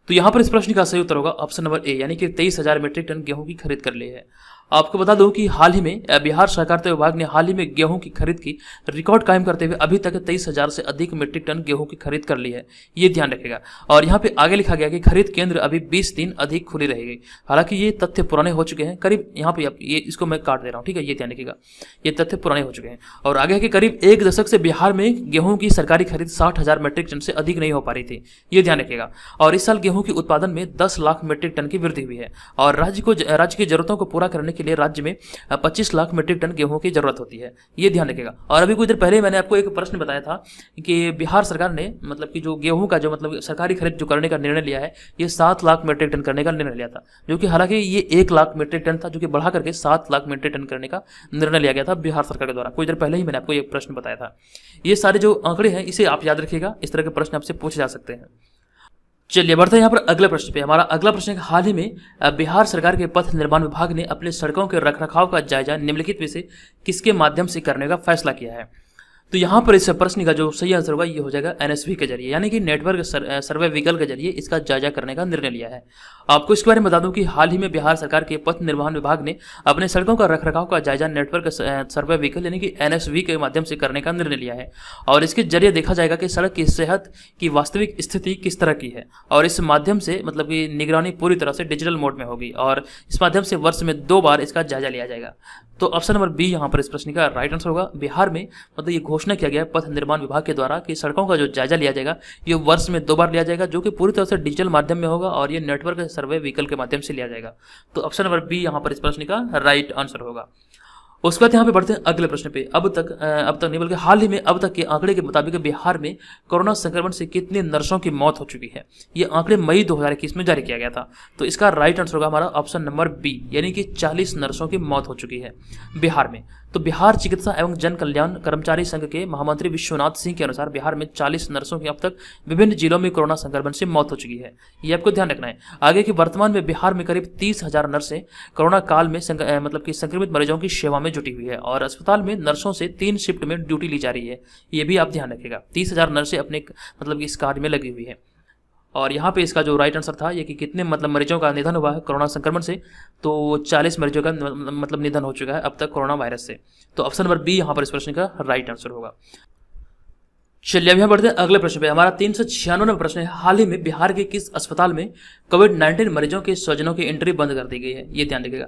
तो यहाँ पर इस प्रश्न का सही उत्तर होगा ऑप्शन नंबर ए, यानी कि 23,000 मीट्रिक टन गेहूं की खरीद कर ली है। आपको बता दूं कि हाल ही में बिहार सहकारिता विभाग ने हाल ही में गेहूं की खरीद की रिकॉर्ड कायम करते हुए अभी तक 23,000 से अधिक मीट्रिक टन गेहूं की खरीद कर ली है। ये ध्यान रखेगा। और यहाँ पे आगे लिखा गया कि खरीद केंद्र अभी 20 दिन अधिक खुली रहेगी। हालांकि ये तथ्य पुराने हो चुके हैं करीब, यहाँ पे ये इसको मैं काट दे रहा हूँ, ठीक है, ये ध्यान रखिएगा, ये तथ्य पुराने हो चुके हैं। और आगे है कि करीब 1 दशक से बिहार में गेहूं की सरकारी खरीद 60,000 मीट्रिक टन से अधिक नहीं हो पा रही थी। ये ध्यान रखिएगा। और इस साल गेहूं के उत्पादन में 10 लाख मीट्रिक टन की वृद्धि हुई है। और राज्य की जरूरतों को पूरा करने के लिए राज्य में 25 लाख मीट्रिक टन गेहूं की जरूरत होती है। ये ध्यान रखिएगा। और अभी कुछ देर पहले मैंने आपको एक प्रश्न बताया था कि बिहार सरकार ने मतलब कि जो गेहूं का जो मतलब सरकारी खरीद जो करने का निर्णय लिया है, ये 7 लाख मीट्रिक टन करने का निर्णय लिया था, जो कि हालांकि ये 1 लाख मीट्रिक टन था, जो कि बढ़ा करके 7 लाख मीट्रिक टन करने का निर्णय लिया गया था बिहार सरकार के द्वारा। कुछ देर पहले ही मैंने आपको ये प्रश्न बताया था। ये सारे जो आंकड़े हैं इसे आप याद रखिएगा, इस तरह के प्रश्न आपसे पूछे जा सकते हैं। चलिए बढ़ते हैं यहाँ पर अगले प्रश्न पे। हमारा अगला प्रश्न है, हाल ही में बिहार सरकार के पथ निर्माण विभाग ने अपने सड़कों के रखरखाव का जायजा निम्नलिखित में से किसके माध्यम से करने का फैसला किया है? तो यहाँ पर इस प्रश्न का जो सही आंसर होगा ये हो जाएगा एनएसवी के जरिए, यानी कि नेटवर्क सर्वे व्हीकल के जरिए इसका जायजा करने का निर्णय लिया है। आपको इसके बारे में बता दूं कि हाल ही में बिहार सरकार के पथ निर्माण विभाग ने अपने सड़कों का रखरखाव का जायजा नेटवर्क सर्वे व्हीकल यानी कि एनएसवी के माध्यम से करने का निर्णय लिया है। और इसके जरिए देखा जाएगा कि सड़क की सेहत की वास्तविक स्थिति किस तरह की है, और इस माध्यम से मतलब कि निगरानी पूरी तरह से डिजिटल मोड में होगी। और इस माध्यम से वर्ष में 2 बार इसका जायजा लिया जाएगा। तो ऑप्शन नंबर बी यहाँ पर इस प्रश्न का राइट आंसर होगा। बिहार में मतलब ये घोषणा किया गया है पथ निर्माण विभाग के द्वारा कि सड़कों का जो जायजा लिया जाएगा ये वर्ष में 2 बार लिया जाएगा, जो कि पूरी तरह से डिजिटल माध्यम में होगा और ये नेटवर्क सर्वे व्हीकल के माध्यम से लिया जाएगा। तो ऑप्शन नंबर बी यहाँ पर इस प्रश्न का राइट आंसर होगा। उसके बाद यहाँ पे बढ़ते हैं अगले प्रश्न पे। अब तक नहीं बल्कि हाल ही में अब तक के आंकड़े के मुताबिक बिहार में कोरोना संक्रमण से कितने नर्सों की मौत हो चुकी है? ये आंकड़े मई 2021 में जारी किया गया था। तो इसका राइट आंसर होगा हमारा ऑप्शन नंबर बी, यानी कि 40 नर्सों की मौत हो चुकी है बिहार में। तो बिहार चिकित्सा एवं जन कल्याण कर्मचारी संघ के महामंत्री विश्वनाथ सिंह के अनुसार बिहार में 40 नर्सों की अब तक विभिन्न जिलों में कोरोना संक्रमण से मौत हो चुकी है। ये आपको ध्यान रखना है। आगे की वर्तमान में बिहार में करीब 30,000 नर्सें कोरोना काल में मतलब कि संक्रमित मरीजों की सेवा में जुटी हुई है और अस्पताल में नर्सों से 3 शिफ्ट में ड्यूटी ली जा रही है। ये भी आप ध्यान रखिएगा। 30,000 नर्सें अपने मतलब इस कार्य में लगी हुई है। और यहाँ पे इसका जो राइट आंसर था ये कि कितने मतलब मरीजों का निधन हुआ है कोरोना संक्रमण से, तो 40 मरीजों का मतलब निधन हो चुका है अब तक कोरोना वायरस से। तो ऑप्शन नंबर बी यहाँ पर इस प्रश्न का राइट आंसर होगा। चलिए अब यहाँ बढ़ते हैं अगले प्रश्न पे। हमारा 396वां प्रश्न है, हाल ही में बिहार के किस अस्पताल में कोविड-19 मरीजों के स्वजनों की एंट्री बंद कर दी गई है? ये ध्यान रखिएगा।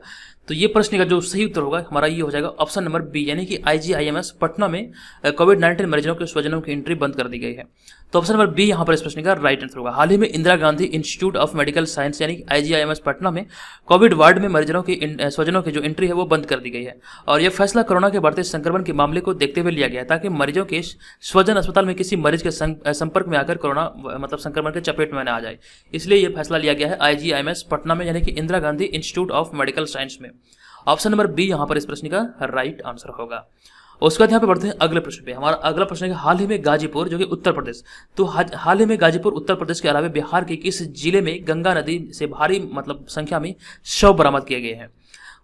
तो ये प्रश्न का जो सही उत्तर होगा हमारा ये हो जाएगा ऑप्शन नंबर बी, यानी कि IGIMS पटना में कोविड-19 मरीजों के स्वजनों की एंट्री बंद कर दी गई है। तो ऑप्शन नंबर बी यहाँ पर इस प्रश्न का राइट आंसर होगा। हाल ही में Indira Gandhi institute of medical science यानी कि IGIMS पटना में कोविड वार्ड में मरीजों की स्वजनों की जो एंट्री है वो बंद कर दी गई है। और यह फैसला कोरोना के बढ़ते संक्रमण के मामले को देखते हुए लिया गया ताकि मरीजों के स्वजन अस्पताल में किसी मरीज के संपर्क में आकर कोरोना मतलब संक्रमण के चपेट में न आ जाए। इसलिए यह फैसला लिया गया है IGIMS पटना में यानी कि Indira Gandhi institute of medical science में। ऑप्शन नंबर बी यहाँ पर इस प्रश्न का राइट आंसर होगा। उसके बाद यहाँ पे बढ़ते हैं अगले प्रश्न पे। हमारा अगला प्रश्न है, हाल ही में गाजीपुर जो कि उत्तर प्रदेश, तो हाल ही में गाजीपुर उत्तर प्रदेश के अलावा बिहार के किस जिले में गंगा नदी से भारी मतलब संख्या में शव बरामद किए गए हैं?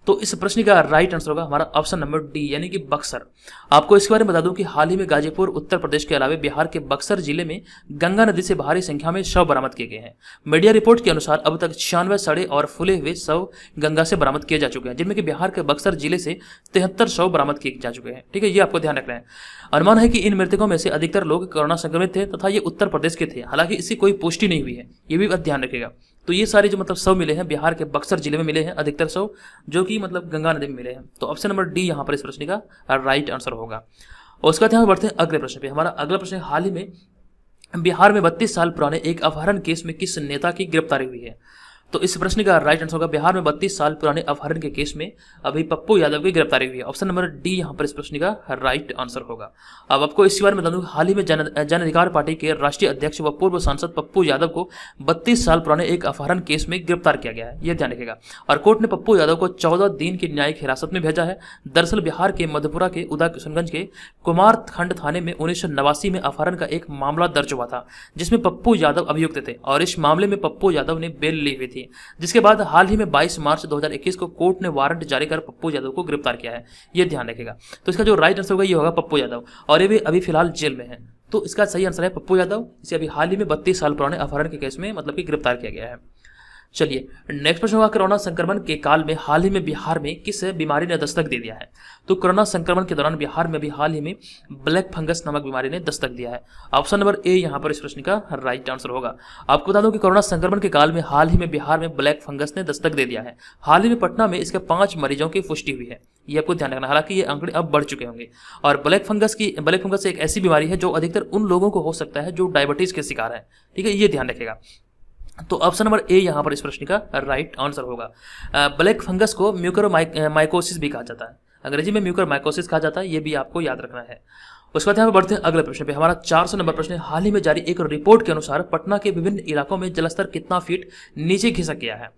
तो इस प्रश्न का राइट आंसर होगा हमारा ऑप्शन नंबर डी यानी कि बक्सर। आपको इसके बारे में बता दूं कि हाल ही में गाजीपुर उत्तर प्रदेश के अलावा बिहार के बक्सर जिले में गंगा नदी से भारी संख्या में शव बरामद किए गए हैं। मीडिया रिपोर्ट के अनुसार अब तक 96 सड़े और फूले हुए शव गंगा से बरामद किए जा चुके हैं, जिनमें कि बिहार के बक्सर जिले से 73 शव बरामद किए जा चुके हैं। ठीक है, ये आपको ध्यान रखना है। अनुमान है कि इन मृतकों में से अधिकतर लोग कोरोना संक्रमित थे तथा ये उत्तर प्रदेश के थे, हालांकि इसकी कोई पुष्टि नहीं हुई है, ये भी ध्यान रखिएगा। तो ये सारे जो मतलब शव मिले हैं बिहार के बक्सर जिले में मिले हैं, अधिकतर शव जो कि मतलब गंगा नदी में मिले हैं। तो ऑप्शन नंबर डी यहाँ पर इस प्रश्न का राइट आंसर होगा। और उसके बाद यहाँ बढ़ते हैं अगले प्रश्न पे। हमारा अगला प्रश्न, हाल ही में बिहार में 32 साल पुराने एक अपहरण केस में किस नेता की गिरफ्तारी हुई है? तो इस प्रश्न का राइट आंसर होगा बिहार में 32 साल पुराने अपहरण के केस में अभी पप्पू यादव की गिरफ्तारी हुई है। ऑप्शन नंबर डी यहाँ पर इस प्रश्न का राइट आंसर होगा। अब आपको इसी बारे में बता दूं, हाल ही में जन अधिकार पार्टी के राष्ट्रीय अध्यक्ष व पूर्व सांसद पप्पू यादव को 32 साल पुराने एक अपहरण केस में गिरफ्तार किया गया है, यह ध्यान रखिएगा। और कोर्ट ने पप्पू यादव को 14 दिन की न्यायिक हिरासत में भेजा है। दरअसल बिहार के मधेपुरा के उदा किशनगंज के कुमारखंड थाने में 1989 में अपहरण का एक मामला दर्ज हुआ था, जिसमें पप्पू यादव अभियुक्त थे और इस मामले में पप्पू यादव ने बेल ली हुई थी, जिसके बाद हाल ही में 22 मार्च 2021 को कोर्ट ने वारंट जारी कर पप्पू यादव को गिरफ्तार किया है, ये ध्यान रखेगा। तो इसका जो राइट आंसर होगा ये होगा पप्पू यादव, और ये भी अभी फिलहाल जेल में है। तो इसका सही आंसर है पप्पू यादव। इसे अभी हाल ही में 32 साल पुराने अपहरण के केस में मतलब कि गिरफ्तार किया गया है। चलिए नेक्स्ट प्रश्न होगा, कोरोना संक्रमण के काल में हाल ही में बिहार में किस बीमारी ने दस्तक दे दिया है? तो कोरोना संक्रमण के दौरान बिहार में भी हाल ही में ब्लैक फंगस नामक बीमारी ने दस्तक दिया है। ऑप्शन नंबर ए यहाँ पर इस प्रश्न का राइट आंसर होगा। आपको बता दूं कि कोरोना संक्रमण के काल में हाल ही में बिहार में ब्लैक फंगस ने दस्तक दे दिया है। हाल ही में पटना में इसके 5 मरीजों की पुष्टि हुई है, ये आपको ध्यान रखना। हालांकि ये आंकड़े अब बढ़ चुके होंगे। और ब्लैक फंगस एक ऐसी बीमारी है जो अधिकतर उन लोगों को हो सकता है जो डायबिटीज के शिकार है। ठीक है, ये ध्यान रखेगा। तो ऑप्शन नंबर ए यहाँ पर इस प्रश्न का राइट आंसर होगा। ब्लैक फंगस को म्यूकोरमाइकोसिस भी कहा जाता है, अंग्रेजी में म्यूकोरमाइकोसिस कहा जाता है, ये भी आपको याद रखना है। उसके बाद यहाँ पे बढ़ते हैं अगले प्रश्न पे। हमारा 400 नंबर प्रश्न है, हाल ही में जारी एक रिपोर्ट के अनुसार पटना के विभिन्न इलाकों में जलस्तर कितना फीट नीचे खिसक गया है?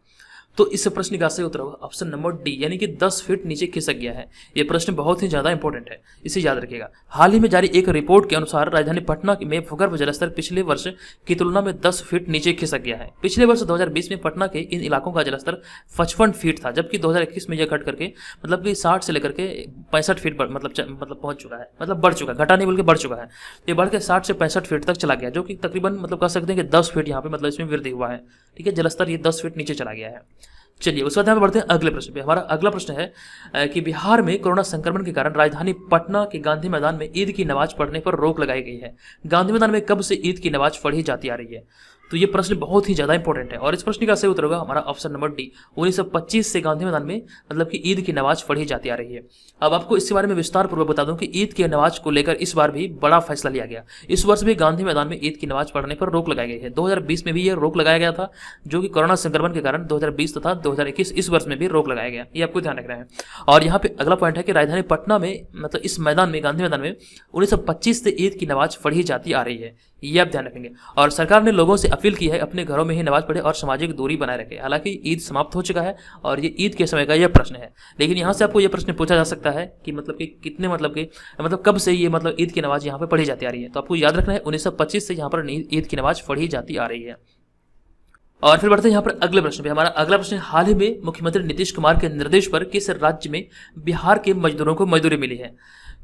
तो इस प्रश्न का सही उत्तर होगा ऑप्शन नंबर डी यानी कि 10 फीट नीचे खिसक गया है। यह प्रश्न बहुत ही ज्यादा इंपॉर्टेंट है, इसे याद रखिएगा। हाल ही में जारी एक रिपोर्ट के अनुसार राजधानी पटना में भूगर्भ जलस्तर पिछले वर्ष की तुलना में 10 फीट नीचे खिसक गया है। पिछले वर्ष 2020 में पटना के इन इलाकों का जलस्तर 55 फीट था, जबकि 2021 में यह घट करके मतलब कि 60 से लेकर के 65 फीट मतलब पहुंच चुका है, मतलब बढ़ चुका है, घटा नहीं बल्कि बढ़ चुका है। ये बढ़ के 60 से 65 फीट तक चला गया, जो कि तकरीबन मतलब कह सकते हैं कि 10 फीट यहाँ पे मतलब इसमें वृद्धि हुआ है। ठीक है, जलस्तर ये 10 फीट नीचे चला गया है। चलिए उसके बाद यहाँ पे बढ़ते हैं अगले प्रश्न पे। हमारा अगला प्रश्न है कि बिहार में कोरोना संक्रमण के कारण राजधानी पटना के गांधी मैदान में ईद की नमाज पढ़ने पर रोक लगाई गई है। गांधी मैदान में कब से ईद की नमाज पढ़ी जाती आ रही है? तो ये प्रश्न बहुत ही ज्यादा इंपॉर्टेंट है और इस प्रश्न का सही उत्तर होगा हमारा ऑप्शन नंबर डी। 1925 से गांधी मैदान में मतलब कि ईद की नमाज पढ़ी जाती आ रही है। अब आपको इसके बारे में विस्तार पूर्वक बता दूं कि ईद की नमाज को लेकर इस बार भी बड़ा फैसला लिया गया। इस वर्ष भी गांधी मैदान में ईद की नमाज पढ़ने पर रोक लगाई गई है। 2020 में भी यह रोक लगाया गया था, जो कि कोरोना संक्रमण के कारण 2020 तथा 2021 इस वर्ष में भी रोक लगाया गया, ये आपको ध्यान रखना है। और यहाँ पे अगला पॉइंट है कि राजधानी पटना में मतलब इस मैदान में गांधी मैदान में 1925 से ईद की नमाज पढ़ी जाती आ रही है, ये आप ध्यान रखेंगे। और सरकार ने लोगों से अपील की है अपने घरों में ही नमाज पढ़े और सामाजिक दूरी बनाए रखे। हालांकि ईद समाप्त हो चुका है और ये ईद के समय का यह प्रश्न है, लेकिन यहाँ से आपको यह प्रश्न पूछा जा सकता है कि मतलब कि कितने मतलब कब से ये मतलब ईद की नमाज यहाँ पे पढ़ी जाती आ रही है। तो आपको याद रखना है 1925 से यहाँ पर ईद की नमाज पढ़ी जाती आ रही है। और फिर बढ़ते हैं यहाँ पर अगले प्रश्न पे। हमारा अगला प्रश्न, हाल ही में मुख्यमंत्री नीतीश कुमार के निर्देश पर किस राज्य में बिहार के मजदूरों को मजदूरी मिली है?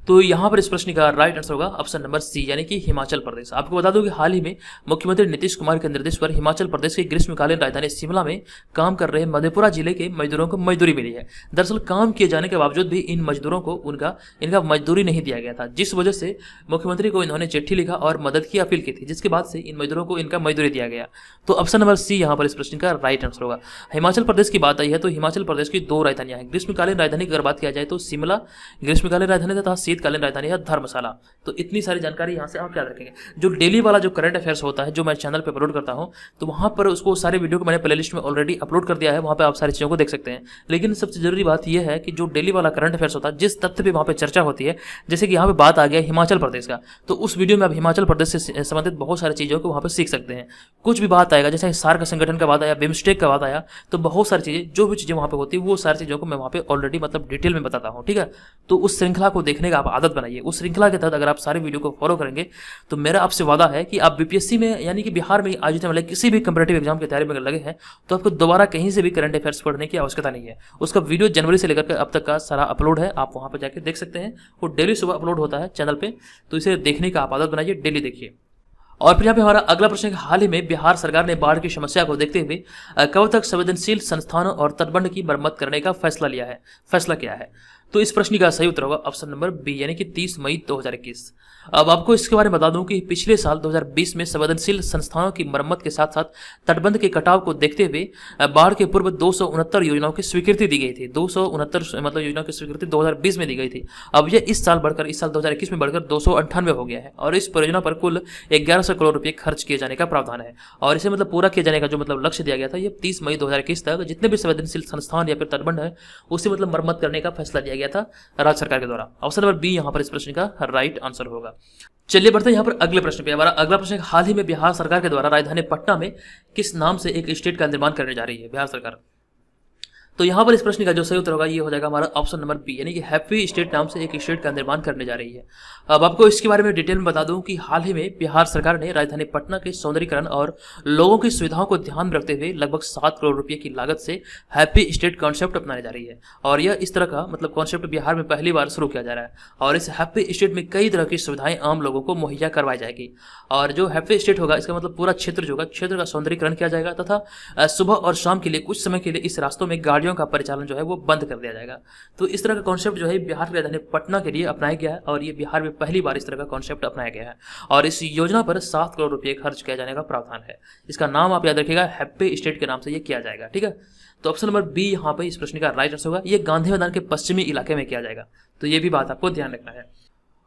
तो यहाँ पर इस प्रश्न का राइट आंसर होगा ऑप्शन नंबर सी यानी कि हिमाचल प्रदेश। आपको बता दूं कि हाल ही में मुख्यमंत्री नीतीश कुमार के निर्देश पर हिमाचल प्रदेश के ग्रीष्मकालीन राजधानी शिमला में काम कर रहे मधेपुरा जिले के मजदूरों को मजदूरी मिली है। दरअसल काम किए जाने के बावजूद भी इन मजदूरों को इनका मजदूरी नहीं दिया गया था, जिस वजह से मुख्यमंत्री को इन्होंने चिट्ठी लिखा और मदद की अपील की थी, जिसके बाद से इन मजदूरों को इनका मजदूरी दिया गया। तो ऑप्शन नंबर सी यहाँ पर इस प्रश्न का राइट आंसर होगा। हिमाचल प्रदेश की बात आई है तो हिमाचल प्रदेश की 2 राजधानियां हैं। ग्रीष्मकालीन राजधानी की अगर बात किया जाए तो शिमला ग्रीष्मकालीन राजधानी तथा शीतकालीन राजधानी है धर्मशाला। तो इतनी सारी जानकारी यहाँ से आप याद रखेंगे। जो डेली वाला जो करंट अफेयर्स होता है जो मैं चैनल पे अपलोड करता हूँ, तो वहाँ पर उसको सारे वीडियो को मैंने प्लेलिस्ट में ऑलरेडी अपलोड कर दिया है, वहाँ पे आप सारी चीज़ों को देख सकते हैं। लेकिन सबसे जरूरी बात यह है कि जो डेली वाला करंट अफेयर्स होता है, जिस तथ्य पे वहाँ पे चर्चा होती है, जैसे कि यहाँ पे बात आ गया हिमाचल प्रदेश का, तो उस वीडियो में आप हिमाचल प्रदेश से संबंधित बहुत सारी चीज़ों को वहाँ पे सीख सकते हैं। कुछ भी बात आएगा, जैसे सार्क संगठन का बात आया, बिम्स्टेक का बात आया, तो बहुत सारी चीज़ें जो भी चीज़ें वहाँ पे होती है वो सारी चीज़ों को मैं वहाँ पे ऑलरेडी मतलब डिटेल में बताता हूँ। ठीक है, तो उस श्रृंखला को देखने का आप आदत बनाइए। उस श्रृंखला के तहत अगर आप सारे वीडियो को फॉलो करेंगे तो मेरा आपसे वादा है कि आप बीपीएससी में यानी कि बिहार में आयोजित होने वाले किसी भी कंपटीटिव एग्जाम की तैयारी में लगे हैं तो आपको दोबारा कहीं से भी करंट अफेयर्स पढ़ने की आवश्यकता नहीं है। उसका वीडियो जनवरी से लेकर अब तक का सारा अपलोड है, आप वहां पर जाकर देख सकते हैं। वो डेली सुबह अपलोड होता है चैनल पे, तो इसे देखने का आप आदत बनाइए, डेली देखिए। और फिर यहाँ पे हमारा अगला प्रश्न है कि हाल ही में बिहार सरकार ने बाढ़ की समस्या को देखते हुए कब तक संवेदनशील संस्थानों और तटबंध की मरम्मत करने का फैसला लिया है, फैसला किया है। तो इस प्रश्न का सही उत्तर होगा ऑप्शन नंबर बी, यानी कि 30 मई 2021। अब आपको इसके बारे में बता दूं कि पिछले साल 2020 में संवेदनशील संस्थानों की मरम्मत के साथ साथ तटबंध के कटाव को देखते हुए बाढ़ के पूर्व 269 योजनाओं की स्वीकृति दी गई थी। 269 मतलब योजनाओं की स्वीकृति 2020 में दी गई थी। अब यह इस साल 2021 में बढ़कर 298 हो गया है और इस परियोजना पर कुल 1100 करोड़ रुपए खर्च किए जाने का प्रावधान है। और इसे मतलब पूरा किए जाने का जो मतलब लक्ष्य दिया गया था, ये 30 मई 2021 तक जितने भी संवेदनशील संस्थान या फिर तटबंध है उसे मतलब मरम्मत करने का फैसला लिया गया था राज्य सरकार के द्वारा। ऑप्शन नंबर बी यहाँ पर इस प्रश्न का राइट आंसर होगा। चलिए बढ़ते हैं यहाँ पर अगले प्रश्न पे। हमारा अगला प्रश्न है, हाल ही में बिहार सरकार के द्वारा राजधानी पटना में किस नाम से एक स्टेट का निर्माण करने जा रही है बिहार सरकार। तो यहाँ पर इस प्रश्न का जो सही उत्तर होगा ये हो जाएगा हमारा ऑप्शन नंबर बी, यानी कि हैप्पी स्टेट नाम से एक स्टेट का निर्माण करने जा रही है। अब आपको इसके बारे में डिटेल में बता दूं कि हाल ही में बिहार सरकार ने राजधानी पटना के सौंदर्यीकरण और लोगों की सुविधाओं को ध्यान में रखते हुए लगभग 7 करोड़ रुपए की लागत से हैप्पी स्टेट कॉन्सेप्ट अपनाने जा रही है। और यह इस तरह का मतलब कॉन्सेप्ट बिहार में पहली बार शुरू किया जा रहा है और इस हैप्पी स्टेट में कई तरह की सुविधाएं आम लोगों को मुहैया करवाई जाएगी। और जो हैप्पी स्टेट होगा इसका मतलब पूरा क्षेत्र जो होगा, क्षेत्र का सौंदर्यीकरण किया जाएगा तथा सुबह और शाम के लिए कुछ समय के लिए इस रास्तों में गाड़ियों का परिचालन जो है वो बंद कर दिया जाएगा। तो इस तरह का कॉन्सेप्ट जो है बिहार की राजधानी पटना के लिए अपनाया गया है और ये बिहार में पहली बार इस तरह का कॉन्सेप्ट अपनाया गया है और इस योजना पर 7 करोड़ रुपए खर्च किया जाने का प्रावधान है। इसका नाम आप याद रखिएगा, हैप्पी स्टेट के नाम से ये किया जाएगा, ठीक है। तो ऑप्शन नंबर बी यहाँ पे इस प्रश्न का राइट आंसर होगा। ये गांधी मैदान के पश्चिमी इलाके में किया जाएगा, तो ये भी बात आपको ध्यान रखना है।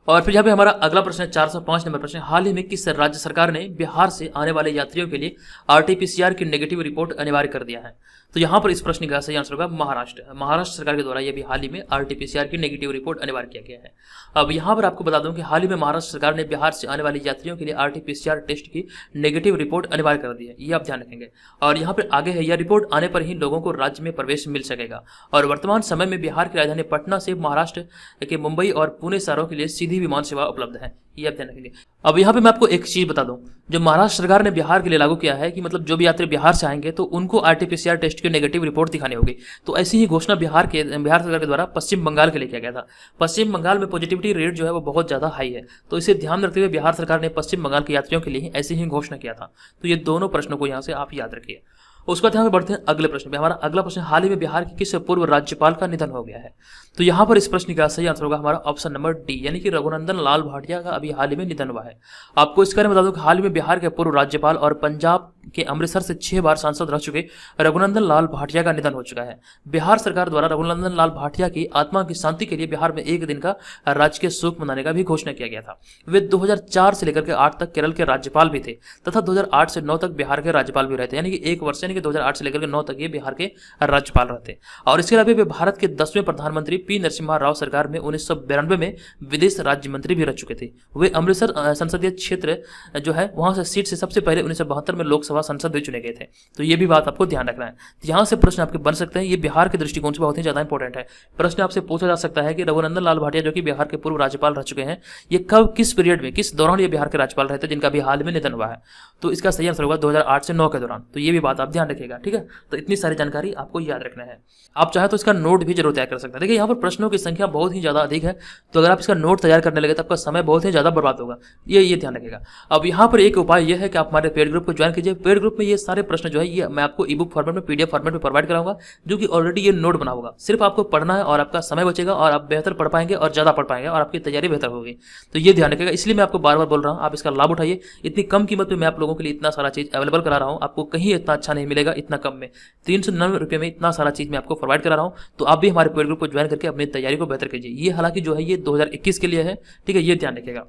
और फिर यहाँ पे हमारा अगला प्रश्न है 405 नंबर प्रश्न, हाल ही में किस राज्य सरकार ने बिहार से आने वाले यात्रियों के लिए RT-PCR की नेगेटिव रिपोर्ट अनिवार्य कर दिया है। तो यहाँ पर इस प्रश्न का सही आंसर होगा महाराष्ट्र। महाराष्ट्र सरकार के द्वारा यह भी हाल ही में RT-PCR की नेगेटिव रिपोर्ट अनिवार्य किया गया है। अब यहाँ पर आपको बता दूं कि हाल ही में महाराष्ट्र सरकार ने बिहार से आने वाले यात्रियों के लिए RT-PCR टेस्ट की नेगेटिव रिपोर्ट अनिवार्य कर दी है, ये आप ध्यान रखेंगे। और यहाँ पर आगे है, यह रिपोर्ट आने पर ही लोगों को राज्य में प्रवेश मिल सकेगा। और वर्तमान समय में बिहार की राजधानी पटना से महाराष्ट्र के मुंबई और पुणे शहरों के लिए सीधी विमान सेवा उपलब्ध है, ये आप ध्यान रखेंगे। अब यहाँ पे मैं आपको एक चीज बता दूं, जो महाराष्ट्र सरकार ने बिहार के लिए लागू किया है कि मतलब जो भी यात्री बिहार से आएंगे तो उनको RT-PCR टेस्ट की नेगेटिव रिपोर्ट दिखानी होगी। तो ऐसी ही घोषणा बिहार सरकार के द्वारा पश्चिम बंगाल के लिए किया गया था। पश्चिम बंगाल में पॉजिटिविटी रेट जो है वो बहुत ज्यादा हाई है, तो इसे ध्यान रखते हुए बिहार सरकार ने पश्चिम बंगाल के यात्रियों के लिए ऐसी ही घोषणा किया था। तो ये दोनों प्रश्नों को यहाँ से आप याद रखिए। उसके बाद यहाँ पे बढ़ते हैं अगले प्रश्न पे। हमारा अगला प्रश्न, हाल ही में बिहार के किस पूर्व राज्यपाल का निधन हो गया है। तो यहाँ पर इस प्रश्न का सही आंसर होगा हमारा ऑप्शन नंबर डी, यानी कि रघुनंदन लाल भाटिया का अभी हाल ही में निधन हुआ है। आपको इसके बारे में बता दूं कि हाल ही में बिहार के पूर्व राज्यपाल और पंजाब के अमृतसर से 6 बार सांसद रह चुके रघुनंदन लाल भाटिया का निधन हो चुका है। बिहार सरकार द्वारा रघुनंदन लाल भाटिया की आत्मा की शांति के लिए बिहार में एक दिन का राजकीय शोक मनाने का भी घोषणा किया गया था। वे 2004 से लेकर के 8 तक केरल के राज्यपाल भी थे तथा 2008 से 9 तक बिहार के राज्यपाल भी रहे थे, यानी कि 1 वर्ष यानी कि 2008 से लेकर के 9 तक ये बिहार के राज्यपाल रहते। और इसके अलावा वे भारत के 10वें प्रधानमंत्री पी नरसिम्हा राव सरकार में 1992 में विदेश राज्य मंत्री भी रह चुके थे। वे अमृतसर संसदीय क्षेत्र जो है वहां से सीट से सबसे पहले 1972 में लोकसभा संसद भी चुने गए थे। तो ये भी बात आपको ध्यान रखना है। यहाँ से प्रश्न आपके बन सकते हैं, ये बिहार के दृष्टिकोण से बहुत ही ज्यादा इंपॉर्टेंट है। प्रश्न आपसे पूछा जा सकता है कि रघुनंदन लाल भाटिया जो कि बिहार के पूर्व राज्यपाल रह चुके हैं, ये कब किस पीरियड में किस दौरान ये बिहार के राज्यपाल रहे थे जिनका भी हाल में निधन हुआ है। तो इसका सही आंसर होगा 2008 से 9 के दौरान। तो ये भी बात आप ध्यान रखिएगा, ठीक है। तो इतनी सारी जानकारी आपको याद रखना है। आप चाहे तो इसका नोट भी जरूर तैयार कर सकते हैं। देखिए यहाँ पर प्रश्नों की संख्या बहुत ही ज्यादा अधिक है, तो अगर आप इसका नोट तैयार करने लगे तो आपका समय बहुत ही ज्यादा बर्बाद होगा, ये ध्यान रखिएगा। अब यहाँ पर एक उपाय यह है कि आप हमारे पेड ग्रुप को ज्वाइन कीजिए। पेड ग्रुप में ये सारे प्रश्न जो है ये मैं आपको ईबुक फॉर्मेट में PDF फॉर्मेट में प्रोवाइड कराऊंगा, जो कि ऑलरेडी ये नोट बना होगा। सिर्फ आपको पढ़ना है और आपका समय बचेगा और आप बेहतर पढ़ पाएंगे और ज्यादा पढ़ पाएंगे और आपकी तैयारी बेहतर होगी। तो ये ध्यान रखिएगा, इसलिए मैं आपको बार बार बोल रहा हूँ, आप इसका लाभ उठाइए। इतनी कम कीमत में मैं आप लोगों के लिए इतना सारा चीज अवेलेबल करा रहा हूँ, आपको कहीं इतना अच्छा नहीं मिलेगा इतना कम में। 399 रुपये में इतना सारा चीज मैं आपको प्रोवाइड करा रहा हूँ। तो आप भी हमारे पेड ग्रुप को ज्वाइन करके अपनी तैयारी को बेहतर कीजिए। ये हालांकि जो है ये 2021 के लिए है, ठीक है, ये ध्यान रखिएगा।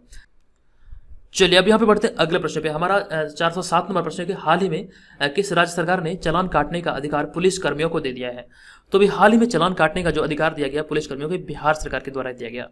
चलिए अब यहाँ पे बढ़ते हैं अगले प्रश्न पे। हमारा 407 नंबर प्रश्न है कि हाल ही में किस राज्य सरकार ने चालान काटने का अधिकार पुलिस कर्मियों को दे दिया है। तो भी हाल ही में चालान काटने का जो अधिकार दिया गया पुलिस कर्मियों को बिहार सरकार के द्वारा दिया गया।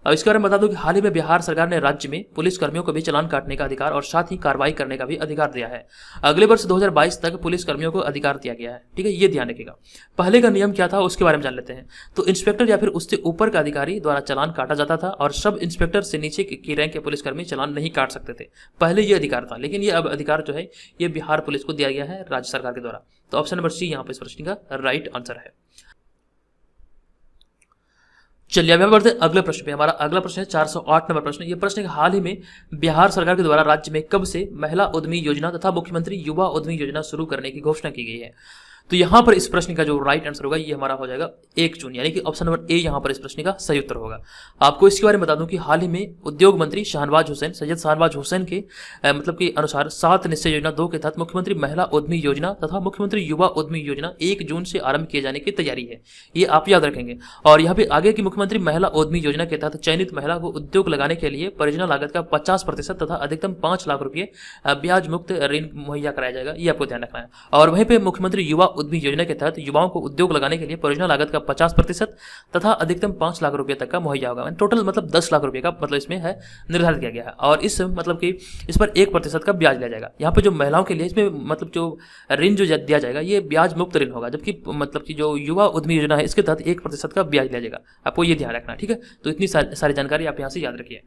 अब इसके बारे में बता दूं कि हाल ही में बिहार सरकार ने राज्य में पुलिस कर्मियों को भी चालान काटने का अधिकार और साथ ही कार्रवाई करने का भी अधिकार दिया है। अगले वर्ष 2022 तक पुलिस कर्मियों को अधिकार दिया गया है। ठीक है, ये ध्यान रखिएगा। पहले का नियम क्या था उसके बारे में जान लेते हैं। तो इंस्पेक्टर या फिर उससे ऊपर का अधिकारी द्वारा चालान काटा जाता था और सब इंस्पेक्टर से नीचे की रैंक के पुलिसकर्मी चालान नहीं काट सकते थे। पहले ये अधिकार था, लेकिन ये अब अधिकार जो है ये बिहार पुलिस को दिया गया है राज्य सरकार के द्वारा। तो ऑप्शन नंबर सी यहाँ पर इस प्रश्न का राइट आंसर है। चलिए अब बढ़ते हैं अगले प्रश्न पे। हमारा अगला प्रश्न है 408 नंबर प्रश्न। ये प्रश्न हाल ही में बिहार सरकार के द्वारा राज्य में कब से महिला उद्यमी योजना तथा मुख्यमंत्री युवा उद्यमी योजना शुरू करने की घोषणा की गई है। तो यहां पर इस प्रश्न का जो राइट आंसर होगा ये हमारा हो जाएगा 1 जून, यानी कि ऑप्शन नंबर ए यहां पर इस प्रश्न का सही उत्तर होगा। आपको इसके बारे में बता दूं कि हाल ही में उद्योग मंत्री सैयद शाहनवाज हुसैन के मतलब के अनुसार 7 निश्चय योजना 2 के तहत मुख्यमंत्री महिला उद्यमी योजना तथा मुख्यमंत्री युवा उद्यमी योजना 1 जून से आरंभ किए जाने की तैयारी है। ये आप याद रखेंगे। और यहाँ पे आगे की मुख्यमंत्री महिला उद्यमी योजना के तहत चयनित महिला को उद्योग लगाने के लिए परियोजना लागत का 50% तथा अधिकतम 5 लाख रुपये ब्याज मुक्त ऋण मुहैया कराया जाएगा। ये आपको ध्यान रखना है। और वहीं पे मुख्यमंत्री युवा उद्यमी योजना के तहत युवाओं को उद्योग लगाने के लिए परियोजना लागत का 50% तथा अधिकतम 5 लाख रुपए तक का मुहैया होगा। टोटल मतलब 10 लाख रुपए का मतलब इसमें है निर्धारित किया गया है। और इस मतलब कि इस पर 1% का ब्याज लिया जाएगा। यहाँ पे जो महिलाओं के लिए इसमें मतलब जो ऋण जो दिया जाएगा ये ब्याज मुक्त ऋण होगा, जबकि मतलब कि जो युवा उद्यमी योजना है इसके तहत 1% का ब्याज लिया जाएगा। आपको ये ध्यान रखना, ठीक है। तो इतनी सारी जानकारी आप यहाँ से याद रखिए।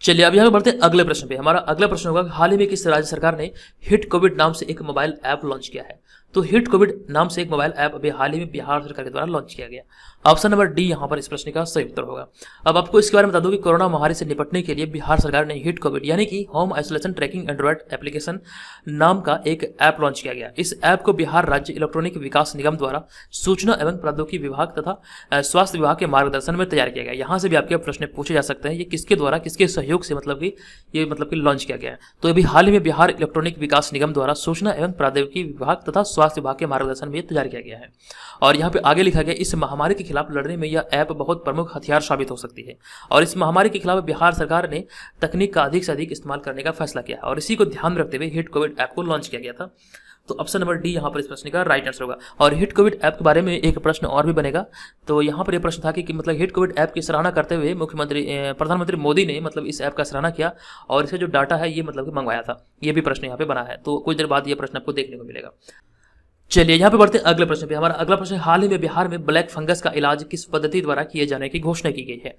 चलिए अब यहाँ बढ़ते हैं अगले प्रश्न पे। हमारा अगला प्रश्न होगा हाल ही में किस राज्य सरकार ने हिट कोविड नाम से एक मोबाइल ऐप लॉन्च किया है। तो हिट कोविड नाम से एक मोबाइल ऐप अभी हाल ही में बिहार सरकार के द्वारा लॉन्च किया गया। ऑप्शन नंबर डी यहाँ पर इस प्रश्न का सही उत्तर होगा। अब आपको इसके बारे में बता दूं कि कोरोना महामारी से निपटने के लिए बिहार सरकार ने हिट कोविड यानी कि home isolation tracking android application नाम का एक ऐप लॉन्च किया गया। इस ऐप को बिहार राज्य इलेक्ट्रॉनिक विकास निगम द्वारा सूचना एवं प्रौद्योगिकी विभाग तथा स्वास्थ्य विभाग के मार्गदर्शन में तैयार किया गया। यहाँ से भी आपके प्रश्न पूछे जा सकते हैं, ये किसके द्वारा किसके सहयोग से मतलब कि लॉन्च किया गया है। तो अभी हाल ही में बिहार इलेक्ट्रॉनिक विकास निगम द्वारा सूचना एवं प्रौद्योगिकी विभाग तथा स्वास्थ्य विभाग के मार्गदर्शन में तैयार किया गया है। और यहाँ पे आगे लिखा गया इस महामारी के खिलाफ लड़ने में यह ऐप बहुत प्रमुख हथियार साबित हो सकती है। और इस महामारी के खिलाफ बिहार सरकार ने तकनीक का अधिक से अधिक इस्तेमाल करने का फैसला किया है और इसी को ध्यान में रखते हुए हिट कोविड ऐप को लॉन्च किया गया था। तो ऑप्शन नंबर डी यहाँ पर इस प्रश्न का राइट आंसर होगा। और हिट कोविड ऐप के बारे में एक प्रश्न और भी बनेगा। तो यहाँ पर यह प्रश्न था कि मतलब हिट कोविड ऐप की सराहना करते हुए प्रधानमंत्री मोदी ने मतलब इस ऐप का सराहना किया और इसका जो डाटा है ये मतलब कि मंगवाया था। ये भी प्रश्न यहाँ पे बना है, तो कुछ देर बाद ये प्रश्न आपको देखने को मिलेगा। चलिए यहाँ पे बढ़ते हैं अगले प्रश्न पे। हमारा अगला प्रश्न हाल ही में बिहार में ब्लैक फंगस का इलाज किस पद्धति द्वारा किए जाने की घोषणा की गई है।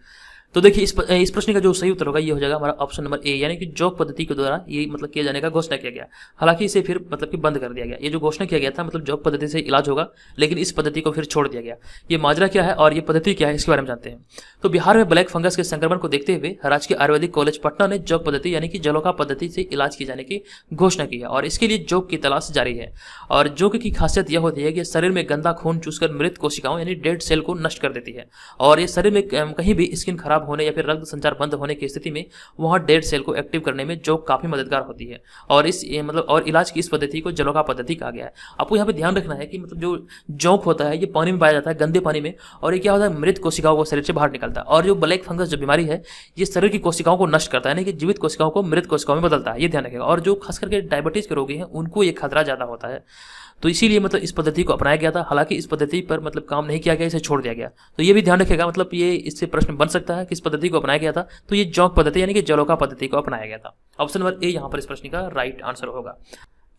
तो देखिए इस प्रश्न का जो सही उत्तर होगा ये हो जाएगा हमारा ऑप्शन नंबर ए, यानी कि जॉक पद्धति के द्वारा ये मतलब किए जाने का घोषणा किया गया। हालांकि इसे फिर मतलब कि बंद कर दिया गया। ये जो घोषणा किया गया था मतलब जॉक पद्धति से इलाज होगा, लेकिन इस पद्धति को फिर छोड़ दिया गया। ये माजरा क्या है और ये पद्धति क्या है इसके बारे में जानते हैं। तो बिहार में ब्लैक फंगस के संक्रमण को देखते हुए राजकीय आयुर्वेदिक कॉलेज पटना ने जॉक पद्धति यानी कि जलोका पद्धति से इलाज किए जाने की घोषणा की है और इसके लिए जॉक की तलाश जारी है। और जॉक की खासियत यह होती है कि शरीर में गंदा खून चूसकर मृत कोशिकाओं यानी डेड सेल को नष्ट कर देती है और ये शरीर में कहीं भी स्किन खराब होने या फिर रक्त संचार बंद होने की स्थिति में वहां डेड सेल को एक्टिव करने में जॉक काफी मददगार होती है। और इस मतलब और इलाज की इस पद्धति को जलोका पद्धति कहा गया है। आपको यहाँ पे ध्यान रखना है कि मतलब जो जॉक होता है ये पानी में पाया जाता है, गंदे पानी में, और ये क्या होता है मृत कोशिकाओं को शरीर से बाहर निकलता है। और जो ब्लैक फंगस जो बीमारी है ये शरीर की कोशिकाओं को नष्ट करता है, यानी कि जीवित कोशिकाओं को मृत कोशिकाओं में बदलता है। ये ध्यान रखेगा। और जो खास करके डायबिटीज के रोगी हैं उनको ये खतरा ज्यादा होता है, तो इसीलिए मतलब इस पद्धति को अपनाया गया था। हालांकि इस पद्धति पर मतलब काम नहीं किया गया, इसे छोड़ दिया गया। तो ये भी ध्यान रखेगा, मतलब ये इससे प्रश्न बन सकता है कि इस पद्धति को अपनाया गया था। तो ये जॉक पद्धति यानी कि जलोका पद्धति को अपनाया गया था। ऑप्शन नंबर ए यहाँ पर इस प्रश्न का राइट आंसर होगा।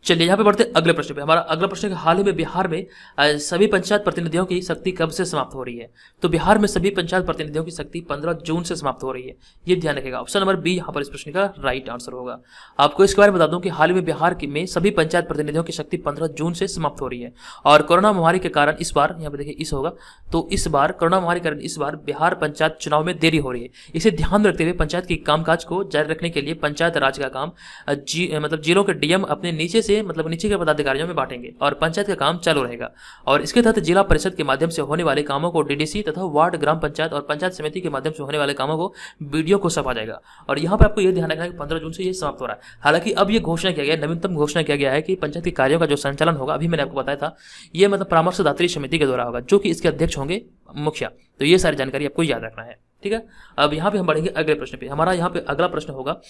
चलिए यहाँ पे बढ़ते अगले प्रश्न पे। हमारा अगला प्रश्न है हाल ही में बिहार में सभी पंचायत प्रतिनिधियों की शक्ति कब से समाप्त हो रही है। तो बिहार में सभी पंचायत प्रतिनिधियों की शक्ति 15 जून से समाप्त हो रही है। ये ध्यान रखेगा। ऑप्शन नंबर बी यहाँ पर इस प्रश्न का राइट आंसर होगा। आपको इसके बारे में बता दूं कि हाल ही में बिहार में सभी पंचायत प्रतिनिधियों की शक्ति 15 जून से समाप्त हो रही है। और कोरोना महामारी के कारण इस बार यहाँ पे देखिए इस होगा, तो इस बार कोरोना महामारी के कारण इस बार बिहार पंचायत चुनाव में देरी हो रही है। इसे ध्यान में रखते हुए पंचायत की कामकाज को जारी रखने के लिए पंचायत राज का काम मतलब जिलों के डीएम अपने नीचे के अधिकारियों में बांटेंगे और पंचायत का काम चालू रहेगा। और इसके तहत जिला परिषद के माध्यम से होने वाले कामों को डीडीसी तथा वार्ड ग्राम पंचायत और पंचायत समिति के माध्यम से होने वाले कामों को बीडीओ को सौंपा जाएगा। और यहाँ पर आपको यह ध्यान रखना है कि 15 जून से ये समाप्त हो रहा है। हालांकि अब ये घोषणा किया गया, नवीनतम घोषणा किया गया है कि पंचायत के कार्यों का जो संचालन होगा, अभी मैंने आपको बताया था, ये मतलब परामर्शदात्री समिति के द्वारा होगा, जो कि इसके अध्यक्ष होंगे मुखिया। तो ये सारी जानकारी आपको याद रखना है, ठीक है। अब यहाँ पे हम बढ़ेंगे अगले प्रश्न पे। हमारा यहाँ पे अगला प्रश्न होगा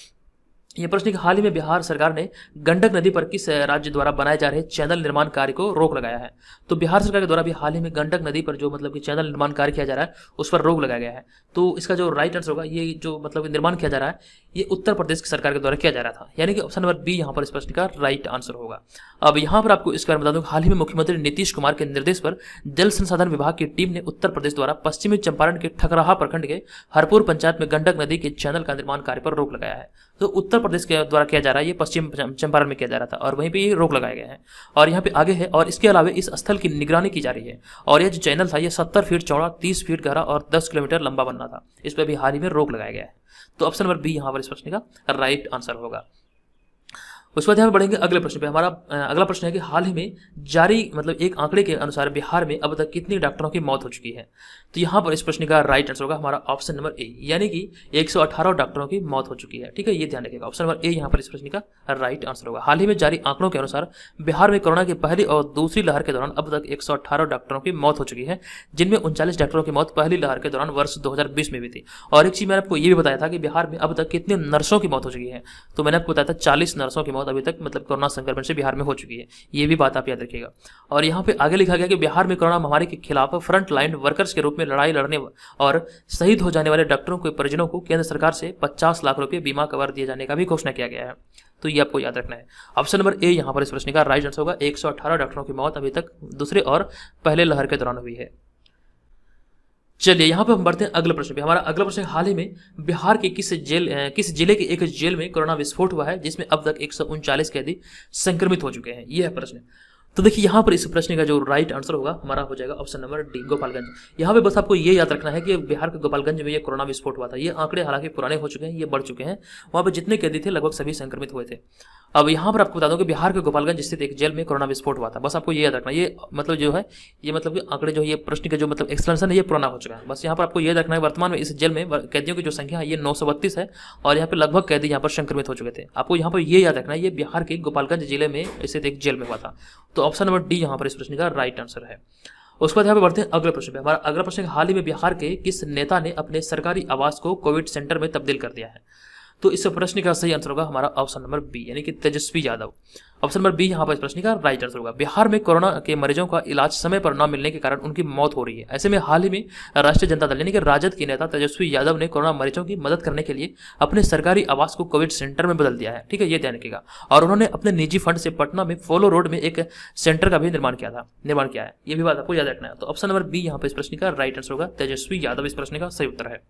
ये प्रश्न कि हाल ही में बिहार सरकार ने गंडक नदी पर किस राज्य द्वारा बनाए जा रहे चैनल निर्माण कार्य को रोक लगाया है। तो बिहार सरकार के द्वारा भी हाल ही में गंडक नदी पर जो मतलब कि चैनल निर्माण कार्य किया जा रहा है उस पर रोक लगाया गया है। तो इसका जो राइट आंसर होगा, ये जो मतलब निर्माण किया जा रहा है ये उत्तर प्रदेश की सरकार के द्वारा किया जा रहा था, यानी कि ऑप्शन नंबर बी यहाँ पर इस प्रश्न का राइट आंसर होगा। अब यहाँ पर आपको इस बारे में बता दूं, हाल ही में मुख्यमंत्री नीतीश कुमार के निर्देश पर जल संसाधन विभाग की टीम ने उत्तर प्रदेश द्वारा पश्चिमी चंपारण के ठकराहा प्रखंड के हरपुर पंचायत में गंडक नदी के चैनल का निर्माण कार्य पर रोक लगाया है। तो उत्तर प्रदेश के द्वारा किया जा रहा है, ये पश्चिम चंपारण में किया जा रहा था और वहीं पे ये रोक लगाए गए हैं और यहाँ पे आगे है। और इसके अलावा इस स्थल की निगरानी की जा रही है और यह जो चैनल था ये 70 फीट चौड़ा, 30 फीट गहरा और 10 किलोमीटर लंबा बनना था। इस पर भी हाल ही में रोक लगाया गया है। तो ऑप्शन नंबर बी यहाँ पर इस प्रश्न का राइट आंसर होगा। उसके बाद यहाँ पे बढ़ेंगे अगले प्रश्न पे। हमारा अगला प्रश्न है कि हाल ही में जारी मतलब एक आंकड़े के अनुसार बिहार में अब तक कितनी डॉक्टरों की मौत हो चुकी है। तो यहाँ पर इस प्रश्न का राइट आंसर होगा हमारा ऑप्शन नंबर ए, यानी कि 118 डॉक्टरों की मौत हो चुकी है। ठीक है, ये ध्यान रखिएगा। ऑप्शन नंबर ए यहाँ पर इस प्रश्न का राइट आंसर होगा। हाल ही में जारी आंकड़ों के अनुसार बिहार में कोरोना की पहली और दूसरी लहर के दौरान अब तक 118 डॉक्टरों की मौत हो चुकी है, जिनमें 39 डॉक्टरों की मौत पहली लहर के दौरान वर्ष 2020 में भी थी। और एक चीज मैंने आपको ये भी बताया था कि बिहार में अब तक कितने नर्सों की मौत हो चुकी है। तो मैंने आपको बताया था 40 नर्सों की मौत अभी तक मतलब कोरोना संक्रमण से बिहार में हो चुकी है। ये भी बात आप याद रखिएगा। और यहाँ पे आगे लिखा गया कि बिहार में कोरोना महामारी के खिलाफ फ्रंट लाइन वर्कर्स के रूप में लड़ाई लड़ने और शहीद हो जाने वाले डॉक्टरों के परिजनों को केंद्र सरकार से 50 लाख रुपए बीमा कवर दिए जाने का भी घोषणा किया गया है। तो ये आपको याद रखना है। ऑप्शन नंबर ए यहाँ पर इस प्रश्न का राइट आंसर होगा। 118 डॉक्टरों की मौत अभी तक दूसरे और पहले लहर के दौरान हुई है। चलिए यहाँ पे हम बढ़ते हैं अगले प्रश्न पे। हमारा अगला प्रश्न हाल ही में बिहार के किस जिले के एक जेल में कोरोना विस्फोट हुआ है, जिसमें अब तक 139 कैदी संक्रमित हो चुके हैं। यह है प्रश्न। तो देखिए यहाँ पर इस प्रश्न का जो राइट आंसर होगा हमारा हो जाएगा ऑप्शन नंबर डी, गोपालगंज। यहाँ पे बस आपको ये याद रखना है कि बिहार के गोपालगंज में ये कोरोना विस्फोट हुआ था। ये आंकड़े हालांकि पुराने हो चुके हैं, ये बढ़ चुके हैं। वहाँ पे जितने कैदी थे लगभग सभी संक्रमित हुए थे। अब यहाँ पर आपको बता दूं कि बिहार के गोपालगंज स्थित एक जेल में कोरोना विस्फोट हुआ था। बस आपको ये याद रखना, ये मतलब जो है ये मतलब कि आंकड़े जो ये प्रश्न का जो मतलब एक्सप्लेनेशन है ये पुराना हो चुका है। बस यहाँ पर आपको ये रखना है वर्तमान में इस जेल में कैदियों की जो संख्या है ये 932 है और यहाँ पे लगभग कैदी यहाँ पर संक्रमित हो चुके थे। आपको यहाँ पर ये याद रखना है ये बिहार के गोपालगंज जिले में स्थित एक जेल में हुआ था। तो ऑप्शन नंबर डी यहाँ पर इस प्रश्न का राइट आंसर है। उसके बाद यहाँ पे बढ़ते हैं अगले प्रश्न पे। हमारा अगला प्रश्न हाल ही में बिहार के किस नेता ने अपने सरकारी आवास को कोविड सेंटर में तब्दील कर दिया है। तो इस प्रश्न का सही आंसर होगा हमारा ऑप्शन नंबर बी, यानी कि Tejashwi Yadav. Option number B यहाँ पर इस प्रश्न का राइट आंसर होगा। बिहार में कोरोना के मरीजों का इलाज समय पर न मिलने के कारण उनकी मौत हो रही है। ऐसे में हाल ही में राष्ट्रीय जनता दल यानी कि राजद के नेता तेजस्वी यादव ने कोरोना मरीजों की मदद करने के लिए अपने सरकारी आवास को कोविड सेंटर में बदल दिया है। ठीक है, ये ध्यान रखिएगा। और उन्होंने अपने निजी फंड से पटना में फोलो रोड में एक सेंटर का भी निर्माण किया है। ये भी बात आपको याद रखना है। तो ऑप्शन नंबर बी यहाँ पर इस प्रश्न का राइट आंसर होगा। तेजस्वी यादव इस प्रश्न का सही उत्तर है।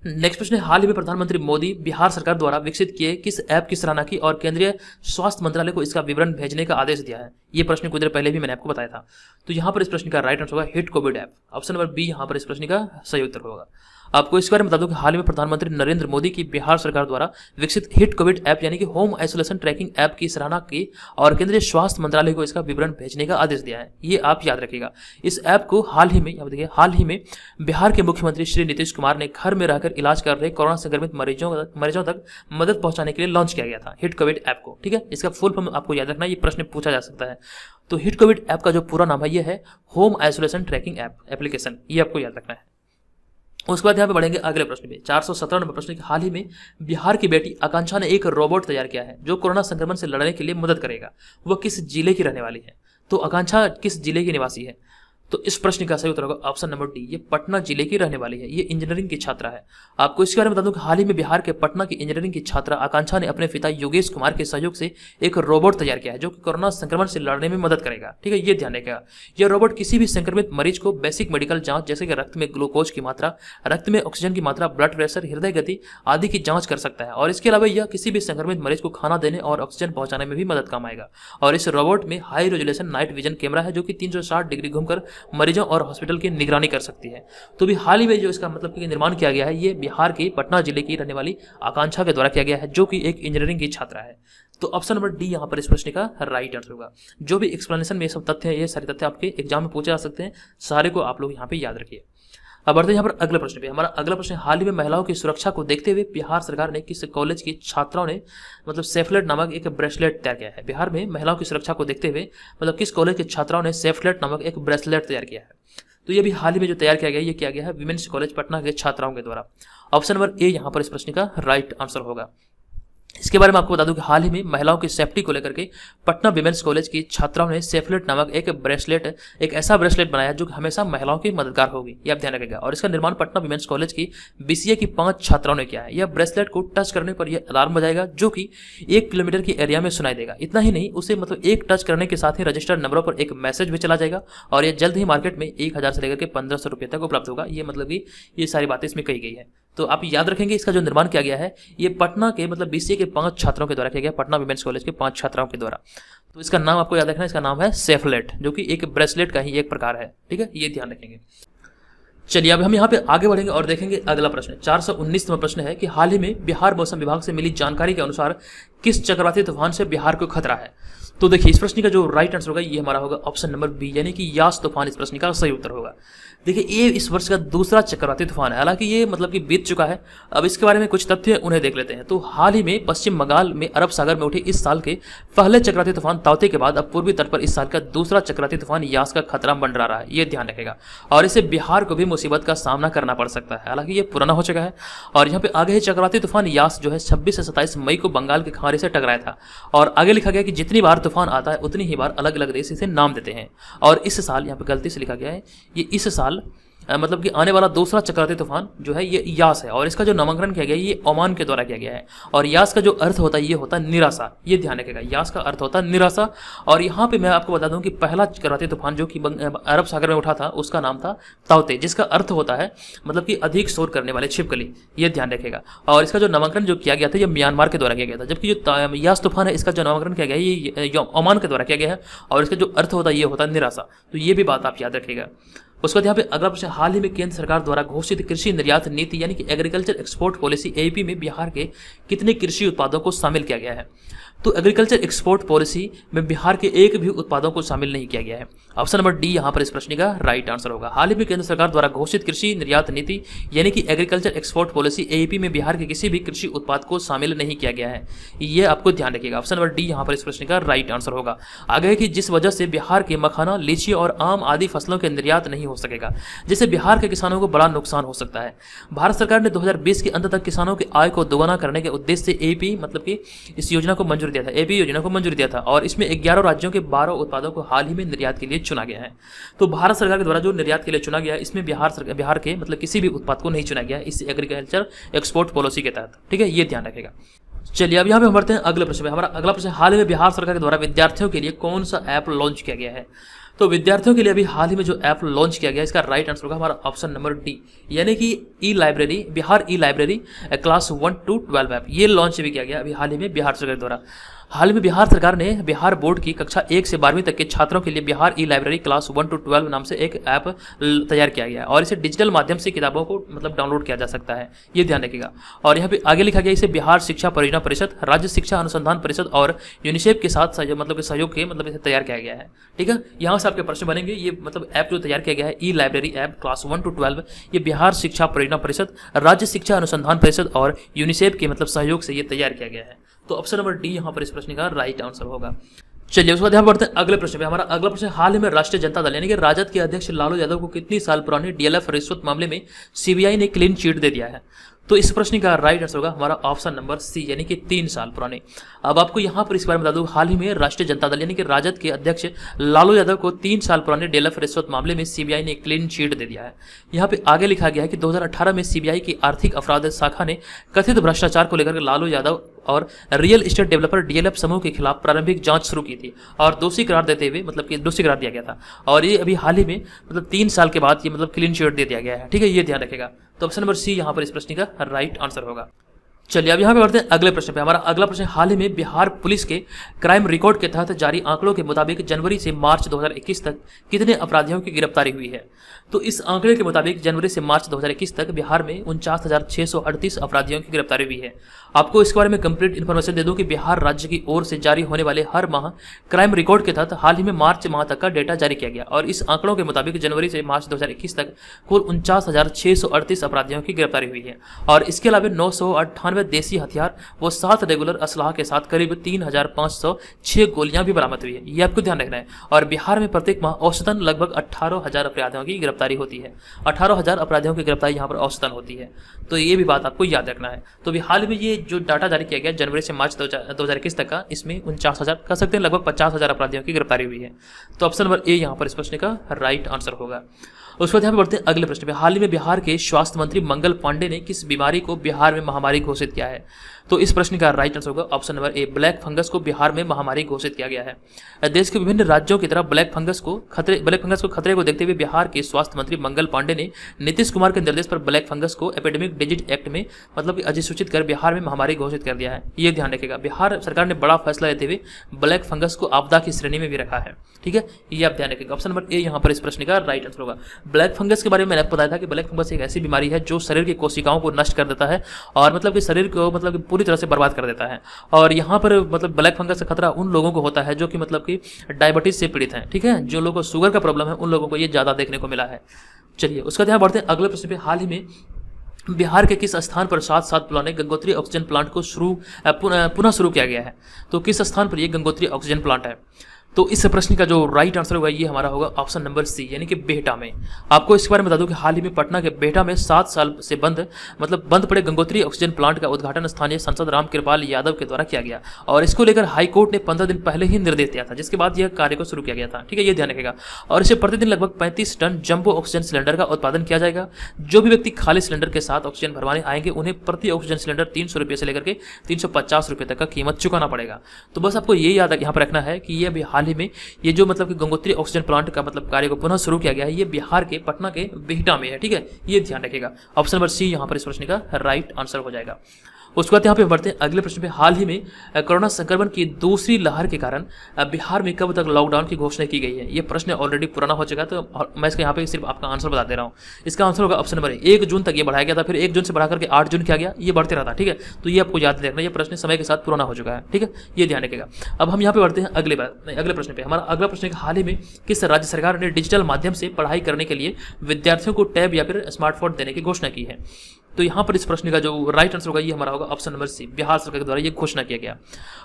नेक्स्ट प्रश्न है हाल ही में प्रधानमंत्री मोदी बिहार सरकार द्वारा विकसित किए किस ऐप की सराहना की और केंद्रीय स्वास्थ्य मंत्रालय को इसका विवरण भेजने का आदेश दिया है। ये प्रश्न कुछ देर पहले भी मैंने आपको बताया था। तो यहाँ पर इस प्रश्न का राइट आंसर होगा hit covid app. Option number B यहाँ पर इस प्रश्न का सही उत्तर होगा। आपको इस बारे में बता दूं कि हाल ही में प्रधानमंत्री नरेंद्र मोदी की बिहार सरकार द्वारा विकसित हिट कोविड ऐप यानी कि होम आइसोलेशन ट्रैकिंग ऐप की सराहना की और केंद्रीय स्वास्थ्य मंत्रालय को इसका विवरण भेजने का आदेश दिया है। ये आप याद रखिएगा। इस ऐप को हाल ही में बिहार के मुख्यमंत्री श्री नीतीश कुमार ने घर में रहकर इलाज कर रहे कोरोना संक्रमित मरीजों तक मदद पहुंचाने के लिए लॉन्च किया गया था हिट कोविड ऐप को। ठीक है, इसका फुल फॉर्म आपको याद रखना, ये प्रश्न पूछा जा सकता है। तो हिट कोविड ऐप का जो पूरा नाम है ये है home isolation tracking app application, ये आपको याद रखना है। उसके बाद यहाँ पे बढ़ेंगे अगले प्रश्न पे। 417 नंबर प्रश्न, हाल ही में बिहार की बेटी आकांक्षा ने एक रोबोट तैयार किया है जो कोरोना संक्रमण से लड़ने के लिए मदद करेगा। वह किस जिले की रहने वाली है। तो आकांक्षा किस जिले की निवासी है। तो इस प्रश्न का सही उत्तर होगा ऑप्शन नंबर डी, ये पटना जिले की रहने वाली है। ये इंजीनियरिंग की छात्रा है। आपको इसके बारे में बता दूं कि हाल ही में बिहार के पटना की इंजीनियरिंग की छात्रा आकांक्षा ने अपने पिता योगेश कुमार के सहयोग से एक रोबोट तैयार किया है जो कि कोरोना संक्रमण से लड़ने में मदद करेगा। ठीक है, ये ध्यान रखिएगा। यह रोबोट किसी भी संक्रमित मरीज को बेसिक मेडिकल जांच जैसे कि रक्त में ग्लूकोज की मात्रा, रक्त में ऑक्सीजन की मात्रा, ब्लड प्रेशर, हृदय गति आदि की जांच कर सकता है। और इसके अलावा यह किसी भी संक्रमित मरीज को खाना देने और ऑक्सीजन पहुंचाने में भी मदद काम आएगा। और इस रोबोट में high resolution night vision camera है जो कि 360 डिग्री घूमकर मरीजों और हॉस्पिटल की निगरानी कर सकती है। तो भी हाल ही में जो इसका मतलब कि निर्माण किया गया है ये बिहार के पटना जिले की रहने वाली आकांक्षा के द्वारा किया गया है जो कि एक इंजीनियरिंग की छात्रा है। तो ऑप्शन नंबर डी यहाँ पर इस प्रश्न का राइट आंसर होगा। जो भी एक्सप्लेनेशन में ये सब तथ्य है, ये सारे तथ्य आपके एग्जाम में पूछे जा सकते हैं, सारे को आप लोग यहाँ पे याद रखिए। अब बढ़ते हैं यहाँ पर अगले प्रश्न पे। हमारा अगला प्रश्न, हाल ही में महिलाओं की सुरक्षा को देखते हुए बिहार सरकार ने किस कॉलेज की छात्राओं ने मतलब सेफलेट नामक एक ब्रेसलेट तैयार किया है। बिहार में महिलाओं की सुरक्षा को देखते हुए मतलब किस कॉलेज के छात्राओं ने सेफलेट नामक एक ब्रेसलेट तैयार किया है। तो ये भी हाल ही में जो तैयार किया गया है, ये किया गया है विमेंस कॉलेज पटना के छात्राओं के द्वारा। ऑप्शन नंबर ए यहाँ पर इस प्रश्न का राइट आंसर होगा। इसके बारे में आपको बता दूं कि हाल ही में महिलाओं की सेफ्टी को लेकर के पटना विमेंस कॉलेज की छात्राओं ने सेफलेट नामक एक ऐसा ब्रेसलेट बनाया जो कि हमेशा महिलाओं की मददगार होगी, ये आप ध्यान रखिएगा। और इसका निर्माण पटना विमेंस कॉलेज की BCA की 5 छात्राओं ने किया है। यह ब्रेसलेट को टच करने पर यह अलार्म बजाएगा जो कि 1 किलोमीटर की एरिया में सुनाई देगा। इतना ही नहीं, उसे मतलब एक टच करने के साथ ही रजिस्टर्ड नंबरों पर एक मैसेज भी चला जाएगा और यह जल्द ही मार्केट में 1000 से लेकर के 1500 रुपये तक उपलब्ध होगा। ये मतलब कि ये सारी बातें इसमें कही गई है। तो आप याद रखेंगे इसका जो निर्माण किया गया है ये पटना के मतलब BCA के 5 छात्रों के द्वारा किया गया, पटना विमेंस कॉलेज के 5 छात्राओं के द्वारा। तो इसका नाम आपको याद रखना है, इसका नाम है सेफलेट, जो कि एक ब्रेसलेट का ही एक प्रकार है। ठीक है, ये ध्यान रखेंगे। चलिए अब हम यहाँ पे आगे बढ़ेंगे और देखेंगे अगला प्रश्न। 419वां प्रश्न है कि हाल ही में बिहार मौसम विभाग से मिली जानकारी के अनुसार किस चक्रवाती तूफान से बिहार को खतरा है। तो देखिए इस प्रश्न का जो राइट आंसर होगा ये हमारा होगा ऑप्शन नंबर बी, यानी कि यास तूफान इस प्रश्न का सही उत्तर होगा। देखिए ये इस वर्ष का दूसरा चक्रवाती तूफान है, हालांकि ये मतलब कि बीत चुका है। अब इसके बारे में कुछ तथ्य उन्हें देख लेते हैं। तो हाल ही में पश्चिम बंगाल में अरब सागर में उठे इस साल के पहले चक्रवाती तूफान ताउते के बाद अब पूर्वी तट पर इस साल का दूसरा चक्रवाती तूफान यास का खतरा मंडरा रहा है, ये ध्यान रखेगा। और इससे बिहार को भी मुसीबत का सामना करना पड़ सकता है, हालांकि ये पुराना हो चुका है। और यहाँ पे आगे है चक्रवाती तूफान यास जो है 26 से 27 मई को बंगाल के खाड़ी से टकराया था। और आगे लिखा गया कि जितनी बार तूफान आता है उतनी ही बार अलग अलग देश इसे नाम देते हैं। और इस साल यहाँ पे गलती से लिखा गया है, ये इस साल मतलब कि आने वाला दूसरा चक्रवाती तूफान जो है ये यास है। और इसका जो नामकरण किया गया है ये ओमान के द्वारा किया गया है। और यास का जो अर्थ होता है ये होता है निराशा, ये ध्यान रखेगा। यास का अर्थ होता है निराशा। और यहाँ पे मैं आपको बता दूं कि पहला चक्रवाती तूफान जो कि अरब सागर में उठा था उसका नाम था ताउते, जिसका अर्थ होता है मतलब कि अधिक शोर करने वाले छिपकली, ये ध्यान रखेगा। और इसका जो नामकरण जो किया गया था ये म्यांमार के द्वारा किया गया था, जबकि जो यास तूफान है इसका जो नामकरण किया गया है ये ओमान के द्वारा किया गया है। और इसका जो अर्थ होता है ये होता है निराशा। तो ये भी बात आप याद रखिएगा। उसके बाद यहाँ पे अगला प्रश्न, हाल ही में केंद्र सरकार द्वारा घोषित कृषि निर्यात नीति यानी कि एग्रीकल्चर एक्सपोर्ट पॉलिसी AEP में बिहार के कितने कृषि उत्पादों को शामिल किया गया है। तो एग्रीकल्चर एक्सपोर्ट पॉलिसी में बिहार के एक भी उत्पादों को शामिल नहीं किया गया है। ऑप्शन नंबर डी यहाँ पर इस प्रश्न का राइट आंसर होगा। हाल ही में केंद्र सरकार द्वारा घोषित कृषि निर्यात नीति यानी कि एग्रीकल्चर एक्सपोर्ट पॉलिसी AEP में बिहार के किसी भी कृषि उत्पाद को शामिल नहीं किया गया है, ये आपको ध्यान रखिएगा। ऑप्शन नंबर डी यहाँ पर इस प्रश्न का राइट आंसर होगा। आगे है कि जिस वजह से बिहार के मखाना, लीची और आम आदि फसलों के निर्यात नहीं हो सकेगा, जिससे बिहार के किसानों को बड़ा नुकसान हो सकता है। भारत सरकार ने 2020 के अंत तक किसानों की आय को दोगुना करने के उद्देश्य से AEP मतलब कि इस योजना को मंजूरी दिया था, AEP योजना को मंजूरी दिया था। और इसमें 11 राज्यों के 12 उत्पादों को हाल ही में निर्यात के लिए चुना गया है। तो भारत सरकार के द्वारा जो निर्यात के लिए चुना गया इसमें बिहार के मतलब किसी भी उत्पाद को नहीं चुना गया इस एग्रीकल्चर एक्सपोर्ट पॉलिसी के तहत। ठीक है, ये ध्यान रखेगा। चलिए अब यहाँ पे हम बढ़ते हैं अगले प्रश्न पे। हमारा अगला प्रश्न, हाल ही में बिहार सरकार के द्वारा विद्यार्थियों के लिए कौन सा ऐप लॉन्च किया गया है। तो विद्यार्थियों के लिए अभी हाल ही में जो ऐप लॉन्च किया गया इसका राइट आंसर होगा हमारा ऑप्शन नंबर डी, यानी कि e-library, Bihar e-library class 1 to 12 app, ये लॉन्च भी किया गया अभी हाल ही में बिहार सरकार द्वारा। हाल ही में बिहार सरकार ने बिहार बोर्ड की कक्षा 1 से 12वीं तक के छात्रों के लिए बिहार ई-लाइब्रेरी क्लास 1 to 12 नाम से एक ऐप तैयार किया गया है। और इसे डिजिटल माध्यम से किताबों को मतलब डाउनलोड किया जा सकता है, ये ध्यान रखिएगा। और यहाँ पे आगे लिखा गया इसे बिहार शिक्षा परियोजना परिषद, राज्य शिक्षा अनुसंधान परिषद और यूनिसेफ के साथ मतलब सहयोग के मतलब इसे तैयार किया गया है। ठीक है, यहाँ से आपके प्रश्न बनेंगे। ये मतलब ऐप जो तैयार किया गया है ई-लाइब्रेरी ऐप क्लास 1 to 12, ये बिहार शिक्षा परियोजना परिषद, राज्य शिक्षा अनुसंधान परिषद और यूनिसेफ के मतलब सहयोग से ये तैयार किया गया है। तो ऑप्शन नंबर डी यहाँ पर इस प्रश्न का राइट आंसर होगा। चलिए उसके बाद यहाँ बढ़ते हैं अगले प्रश्न पे। हमारा अगला प्रश्न, हाल ही में राष्ट्रीय जनता दल यानी कि राजद के अध्यक्ष लालू यादव को कितनी साल पुरानी DLF रिश्वत मामले में CBI ने क्लीन चिट दे दिया है। तो इस प्रश्न का राइट आंसर होगा हमारा ऑप्शन नंबर सी, यानी कि 3 साल पुराने। अब आपको यहाँ पर इस बारे में बता दूं, हाल ही में राष्ट्रीय जनता दल यानी कि राजद के अध्यक्ष लालू यादव को 3 साल पुराने DLF रिश्वत मामले में CBI ने क्लीन चिट दे दिया है। यहाँ पे आगे लिखा गया है कि 2018 में CBI की आर्थिक अपराध शाखा ने कथित भ्रष्टाचार को लेकर लालू यादव और रियल एस्टेट डेवलपर DLF समूह के खिलाफ प्रारंभिक जांच शुरू की थी और दोषी करार देते हुए मतलब कि दोषी करार दिया गया था। और ये अभी हाल ही में मतलब 3 साल के बाद ये मतलब क्लीन चिट दे दिया गया है। ठीक है, ये ध्यान रखेगा। तो ऑप्शन नंबर सी यहाँ पर इस प्रश्न का राइट आंसर होगा। चलिए अब यहाँ पे बढ़ते हैं अगले प्रश्न पे। हमारा अगला प्रश्न, हाल ही में बिहार पुलिस के क्राइम रिकॉर्ड के तहत जारी आंकड़ों के मुताबिक जनवरी से मार्च 2021 तक कितने अपराधियों की गिरफ्तारी हुई है। तो इस आंकड़े के मुताबिक जनवरी से मार्च 2021 तक बिहार में 49,638 अपराधियों की गिरफ्तारी हुई है। आपको इसके बारे में कंप्लीट इन्फॉर्मेशन दे दूं कि बिहार राज्य की ओर से जारी होने वाले हर माह क्राइम रिकॉर्ड के तहत हाल ही में मार्च माह तक का डेटा जारी किया गया और इस आंकड़ों के मुताबिक जनवरी से मार्च 2021 तक कुल 49,638 अपराधियों की गिरफ्तारी हुई है। और इसके अलावा देसी हथियार व 7 रेगुलर असलाह के साथ करीब 3,506 गोलियां भी बरामद हुई है। ये आपको ध्यान रखना है। और बिहार में प्रत्येक माह औसतन लगभग 18,000 अपराधियों की गिरफ्तारी होती है। 18,000 अपराधियों की गिरफ्तारी यहाँ पर औसतन होती है, तो ये भी बात आपको याद रखना है। तो हाल में ये जो डाटा जारी किया गया जनवरी से मार्च 2021 तक का, इसमें 49,000 कह सकते हैं, लगभग 50,000 अपराधियों की गिरफ्तारी हुई है। तो ऑप्शन नंबर ए यहाँ पर इस प्रश्न का राइट आंसर होगा। उसके बाद यहाँ पे बढ़ते हैं अगले प्रश्न पे। हाल ही में बिहार के स्वास्थ्य मंत्री मंगल पांडे ने किस बीमारी को बिहार में महामारी घोषित किया है? तो इस प्रश्न का राइट आंसर होगा option number A, black fungus को बिहार में महामारी घोषित किया गया है। देश के विभिन्न राज्यों की तरह ब्लैक फंगस को खतरे को देखते हुए बिहार के स्वास्थ्य मंत्री मंगल पांडे ने नीतीश कुमार के निर्देश पर ब्लैक फंगस को एपिडेमिक डिजीज एक्ट में मतलब अधिसूचित कर बिहार में महामारी घोषित कर दिया है। ये ध्यान रखिएगा, बिहार सरकार ने बड़ा फैसला लेते हुए ब्लैक फंगस को आपदा की श्रेणी में भी रखा है। ठीक है, ये आप ध्यान रखिएगा। ऑप्शन नंबर ए यहाँ पर इस प्रश्न का राइट आंसर होगा। ब्लैक फंगस के बारे में मैंने आपको बताया था कि ब्लैक फंगस एक ऐसी बीमारी है जो शरीर की कोशिकाओं को नष्ट कर देता है और मतलब कि शरीर को मतलब पूरी तरह से बर्बाद कर देता है। और यहाँ पर मतलब ब्लैक फंगस का खतरा उन लोगों को होता है जो कि मतलब कि डायबिटीज से पीड़ित हैं। ठीक है, जो लोगों को शुगर का प्रॉब्लम है उन लोगों को ये ज्यादा देखने को मिला है। चलिए उसका ध्यान बढ़ते हैं अगले प्रश्न पे। हाल ही में बिहार के किस स्थान पर 7 पुराने गंगोत्री ऑक्सीजन प्लांट को पुनः शुरू किया गया है? तो किस स्थान पर ये गंगोत्री ऑक्सीजन प्लांट है? तो इस प्रश्न का जो राइट आंसर होगा ये हमारा होगा ऑप्शन नंबर सी, यानी कि बेहटा में। आपको इसके बारे में बता दूं कि हाल ही में पटना के बेहटा में 7 साल से बंद पड़े गंगोत्री ऑक्सीजन प्लांट का उद्घाटन स्थानीय सांसद रामकृपाल यादव के द्वारा किया गया और इसको लेकर हाईकोर्ट ने 15 दिन पहले ही निर्देश दिया था, जिसके बाद यह कार्य को शुरू किया गया था। ठीक है, ये ध्यान रखेगा। और इसे प्रतिदिन लगभग 35 टन जंबो ऑक्सीजन सिलेंडर का उत्पादन किया जाएगा। जो भी व्यक्ति खाली सिलेंडर के साथ ऑक्सीजन भरवाने आएंगे उन्हें प्रति ऑक्सीजन सिलेंडर 300 रुपये से लेकर के 350 रुपये तक का कीमत चुकाना पड़ेगा। तो बस आपको ये याद यहाँ पर रखना है कि ये अभी हाल ही में ये जो मतलब कि गंगोत्री ऑक्सीजन प्लांट का मतलब कार्य को पुनः शुरू किया गया है, ये बिहार के पटना के बिहटा में है। ठीक है, ये ध्यान रखिएगा। ऑप्शन नंबर सी यहाँ पर इस प्रश्न का राइट आंसर हो जाएगा। उसके बाद यहाँ पे बढ़ते हैं अगले प्रश्न पे। हाल ही में कोरोना संक्रमण की दूसरी लहर के कारण बिहार में कब तक लॉकडाउन की घोषणा की गई है? ये प्रश्न ऑलरेडी पुराना हो चुका है, तो मैं इसका यहाँ पे सिर्फ आपका आंसर बता दे रहा हूँ। इसका आंसर होगा ऑप्शन नंबर 1 जून तक ये बढ़ाया गया था, फिर 1 जून से बढ़ा करके 8 जून किया गया, ये बढ़ते रहा था। ठीक है, तो ये आपको याद रखना, ये प्रश्न समय के साथ पुराना हो चुका है। ठीक है, ये ध्यान रखेगा। अब हम यहाँ पे बढ़ते हैं अगले प्रश्न पे। हमारा अगला प्रश्न है हाल ही में किस राज्य सरकार ने डिजिटल माध्यम से पढ़ाई करने के लिए विद्यार्थियों को टैब या फिर स्मार्टफोन देने की घोषणा की है? तो यहाँ पर इस प्रश्न का जो राइट आंसर होगा ये हमारा होगा ऑप्शन नंबर सी, बिहार सरकार के द्वारा ये घोषणा किया गया।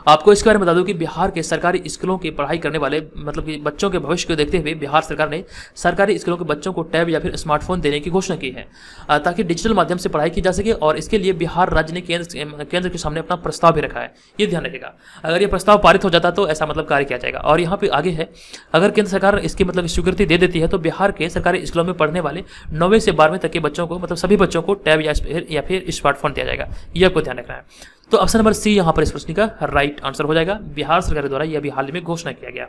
आपको इसके बारे में बता दूं कि बिहार के सरकारी स्कूलों की पढ़ाई करने वाले मतलब कि बच्चों के भविष्य को देखते हुए बिहार सरकार ने सरकारी स्कूलों के बच्चों को टैब या फिर स्मार्टफोन देने की घोषणा की है ताकि डिजिटल माध्यम से पढ़ाई की जा सके। और इसके लिए बिहार राज्य ने केंद्र के सामने अपना प्रस्ताव भी रखा है। ये ध्यान रखेगा, अगर ये प्रस्ताव पारित हो जाता तो ऐसा मतलब कार्य किया जाएगा। और यहाँ पे आगे है, अगर केंद्र सरकार इसकी मतलब स्वीकृति दे देती है तो बिहार के सरकारी स्कूलों में पढ़ने वाले 9वीं से 12वीं तक के बच्चों को मतलब सभी बच्चों को टैब या फिर स्मार्टफोन दिया जाएगा। ये आपको ध्यान रखना है। तो ऑप्शन नंबर सी यहां पर इस प्रश्न का राइट आंसर हो जाएगा। बिहार सरकार द्वारा यह भी हाल ही में घोषणा किया गया।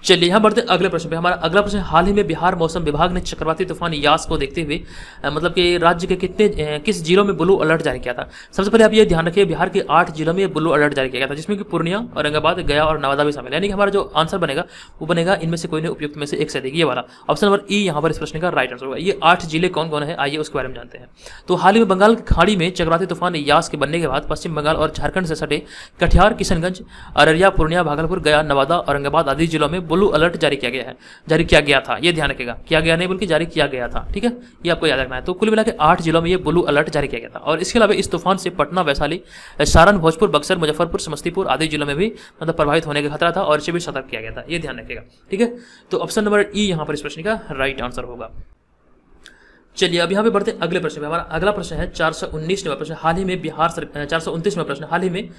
चलिए यहां बढ़ते अगले प्रश्न पे। हमारा अगला प्रश्न, हाल ही में बिहार मौसम विभाग ने चक्रवाती तूफान यास को देखते हुए मतलब कि राज्य के किस जिलों में ब्लू अलर्ट जारी किया था? सबसे पहले आप ये ध्यान रखिए, बिहार के 8 जिलों में ब्लू अलर्ट जारी किया गया था, जिसमें कि पूर्णिया, औरंगाबाद, गया और नवादा भी शामिल है। यानी कि हमारा जो आंसर बनेगा वो बनेगा इनमें से कोई नहीं उपयुक्त में से एक से अधिक, ये वाला ऑप्शन नंबर ई यहाँ पर इस प्रश्न का राइट आंसर होगा। ये 8 जिले कौन कौन है आइए उसके बारे में जानते हैं। तो हाल ही में बंगाल की खाड़ी में चक्रवाती तूफान यास के बनने के बाद पश्चिम बंगाल और झारखंड से सटे कटिहार, किशनगंज, अररिया, पूर्णिया, भागलपुर, गया, नवादा, औरंगाबाद आदि जिलों में ब्लू अलर्ट जारी किया गया था। ये ध्यान रखेगा, किया गया नहीं बल्कि जारी किया गया था। ठीक है, ये आपको याद रखना है। तो कुल मिला के 8 जिलों में ये ब्लू अलर्ट जारी किया गया था। और इसके अलावा इस तूफान से पटना, वैशाली, सारण, भोजपुर, बक्सर, मुजफ्फरपुर, समस्तीपुर आदि जिलों में भी मतलब प्रभावित होने का खतरा था और इसे भी सतर्क किया गया था। ये ध्यान रखेगा। ठीक है, तो ऑप्शन नंबर ई यहाँ पर इस प्रश्न का राइट आंसर होगा। चलिए अब यहाँ पे बढ़ते हैं अगले प्रश्न पे। हमारा अगला प्रश्न है 419वां प्रश्न। हाल ही में 429वां प्रश्न, हाल ही में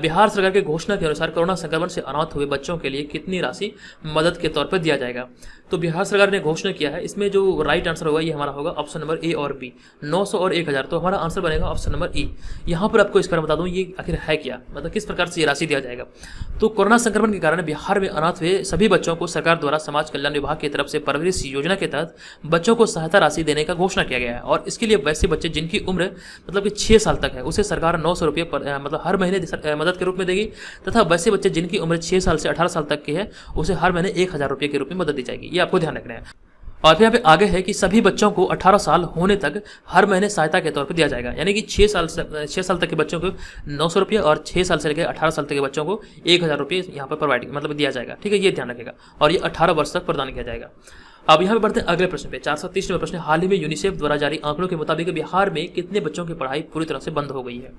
बिहार सरकार की घोषणा के अनुसार कोरोना संक्रमण से अनाथ हुए बच्चों के लिए कितनी राशि मदद के तौर पर दिया जाएगा? तो बिहार सरकार ने घोषणा किया है, इसमें जो राइट आंसर होगा ये हमारा होगा ऑप्शन नंबर ए और बी, 900 और 1000। तो हमारा आंसर बनेगा ऑप्शन नंबर ई। यहाँ पर आपको इस बारे में बता दूं ये आखिर है क्या, मतलब किस प्रकार से ये राशि दिया जाएगा। तो कोरोना संक्रमण के कारण बिहार में अनाथ हुए सभी बच्चों को सरकार द्वारा समाज कल्याण विभाग की तरफ से परवरिश योजना के तहत बच्चों को सहायता राशि देने का घोषणा किया गया है। और इसके लिए वैसे बच्चे जिनकी उम्र मतलब कि 6 साल तक है उसे सरकार 900 रुपये मतलब हर महीने मदद के रूप में देगी, तथा वैसे बच्चे जिनकी उम्र 6 साल से 18 साल तक की है उसे हर महीने 1000 रुपये के रूप में मदद दी जाएगी। ये आपको ध्यान रखना है। और फिर यहाँ पे आगे है कि सभी बच्चों को 18 साल होने तक हर महीने सहायता के तौर पर दिया जाएगा। यानी कि 6 साल तक के बच्चों को 900 रुपये और 6 साल से लेकर 18 साल तक के बच्चों को 1000 रुपये यहाँ पर प्रोवाइड मतलब दिया जाएगा। ठीक है, ये ध्यान रखेगा। और ये 18 वर्ष तक प्रदान किया जाएगा। अब यहाँ पे बढ़ते हैं अगले प्रश्न पे। 430 नंबर प्रश्न, हाल ही में यूनिसेफ द्वारा जारी आंकड़ों के मुताबिक बिहार में कितने बच्चों की पढ़ाई पूरी तरह से बंद हो गई है?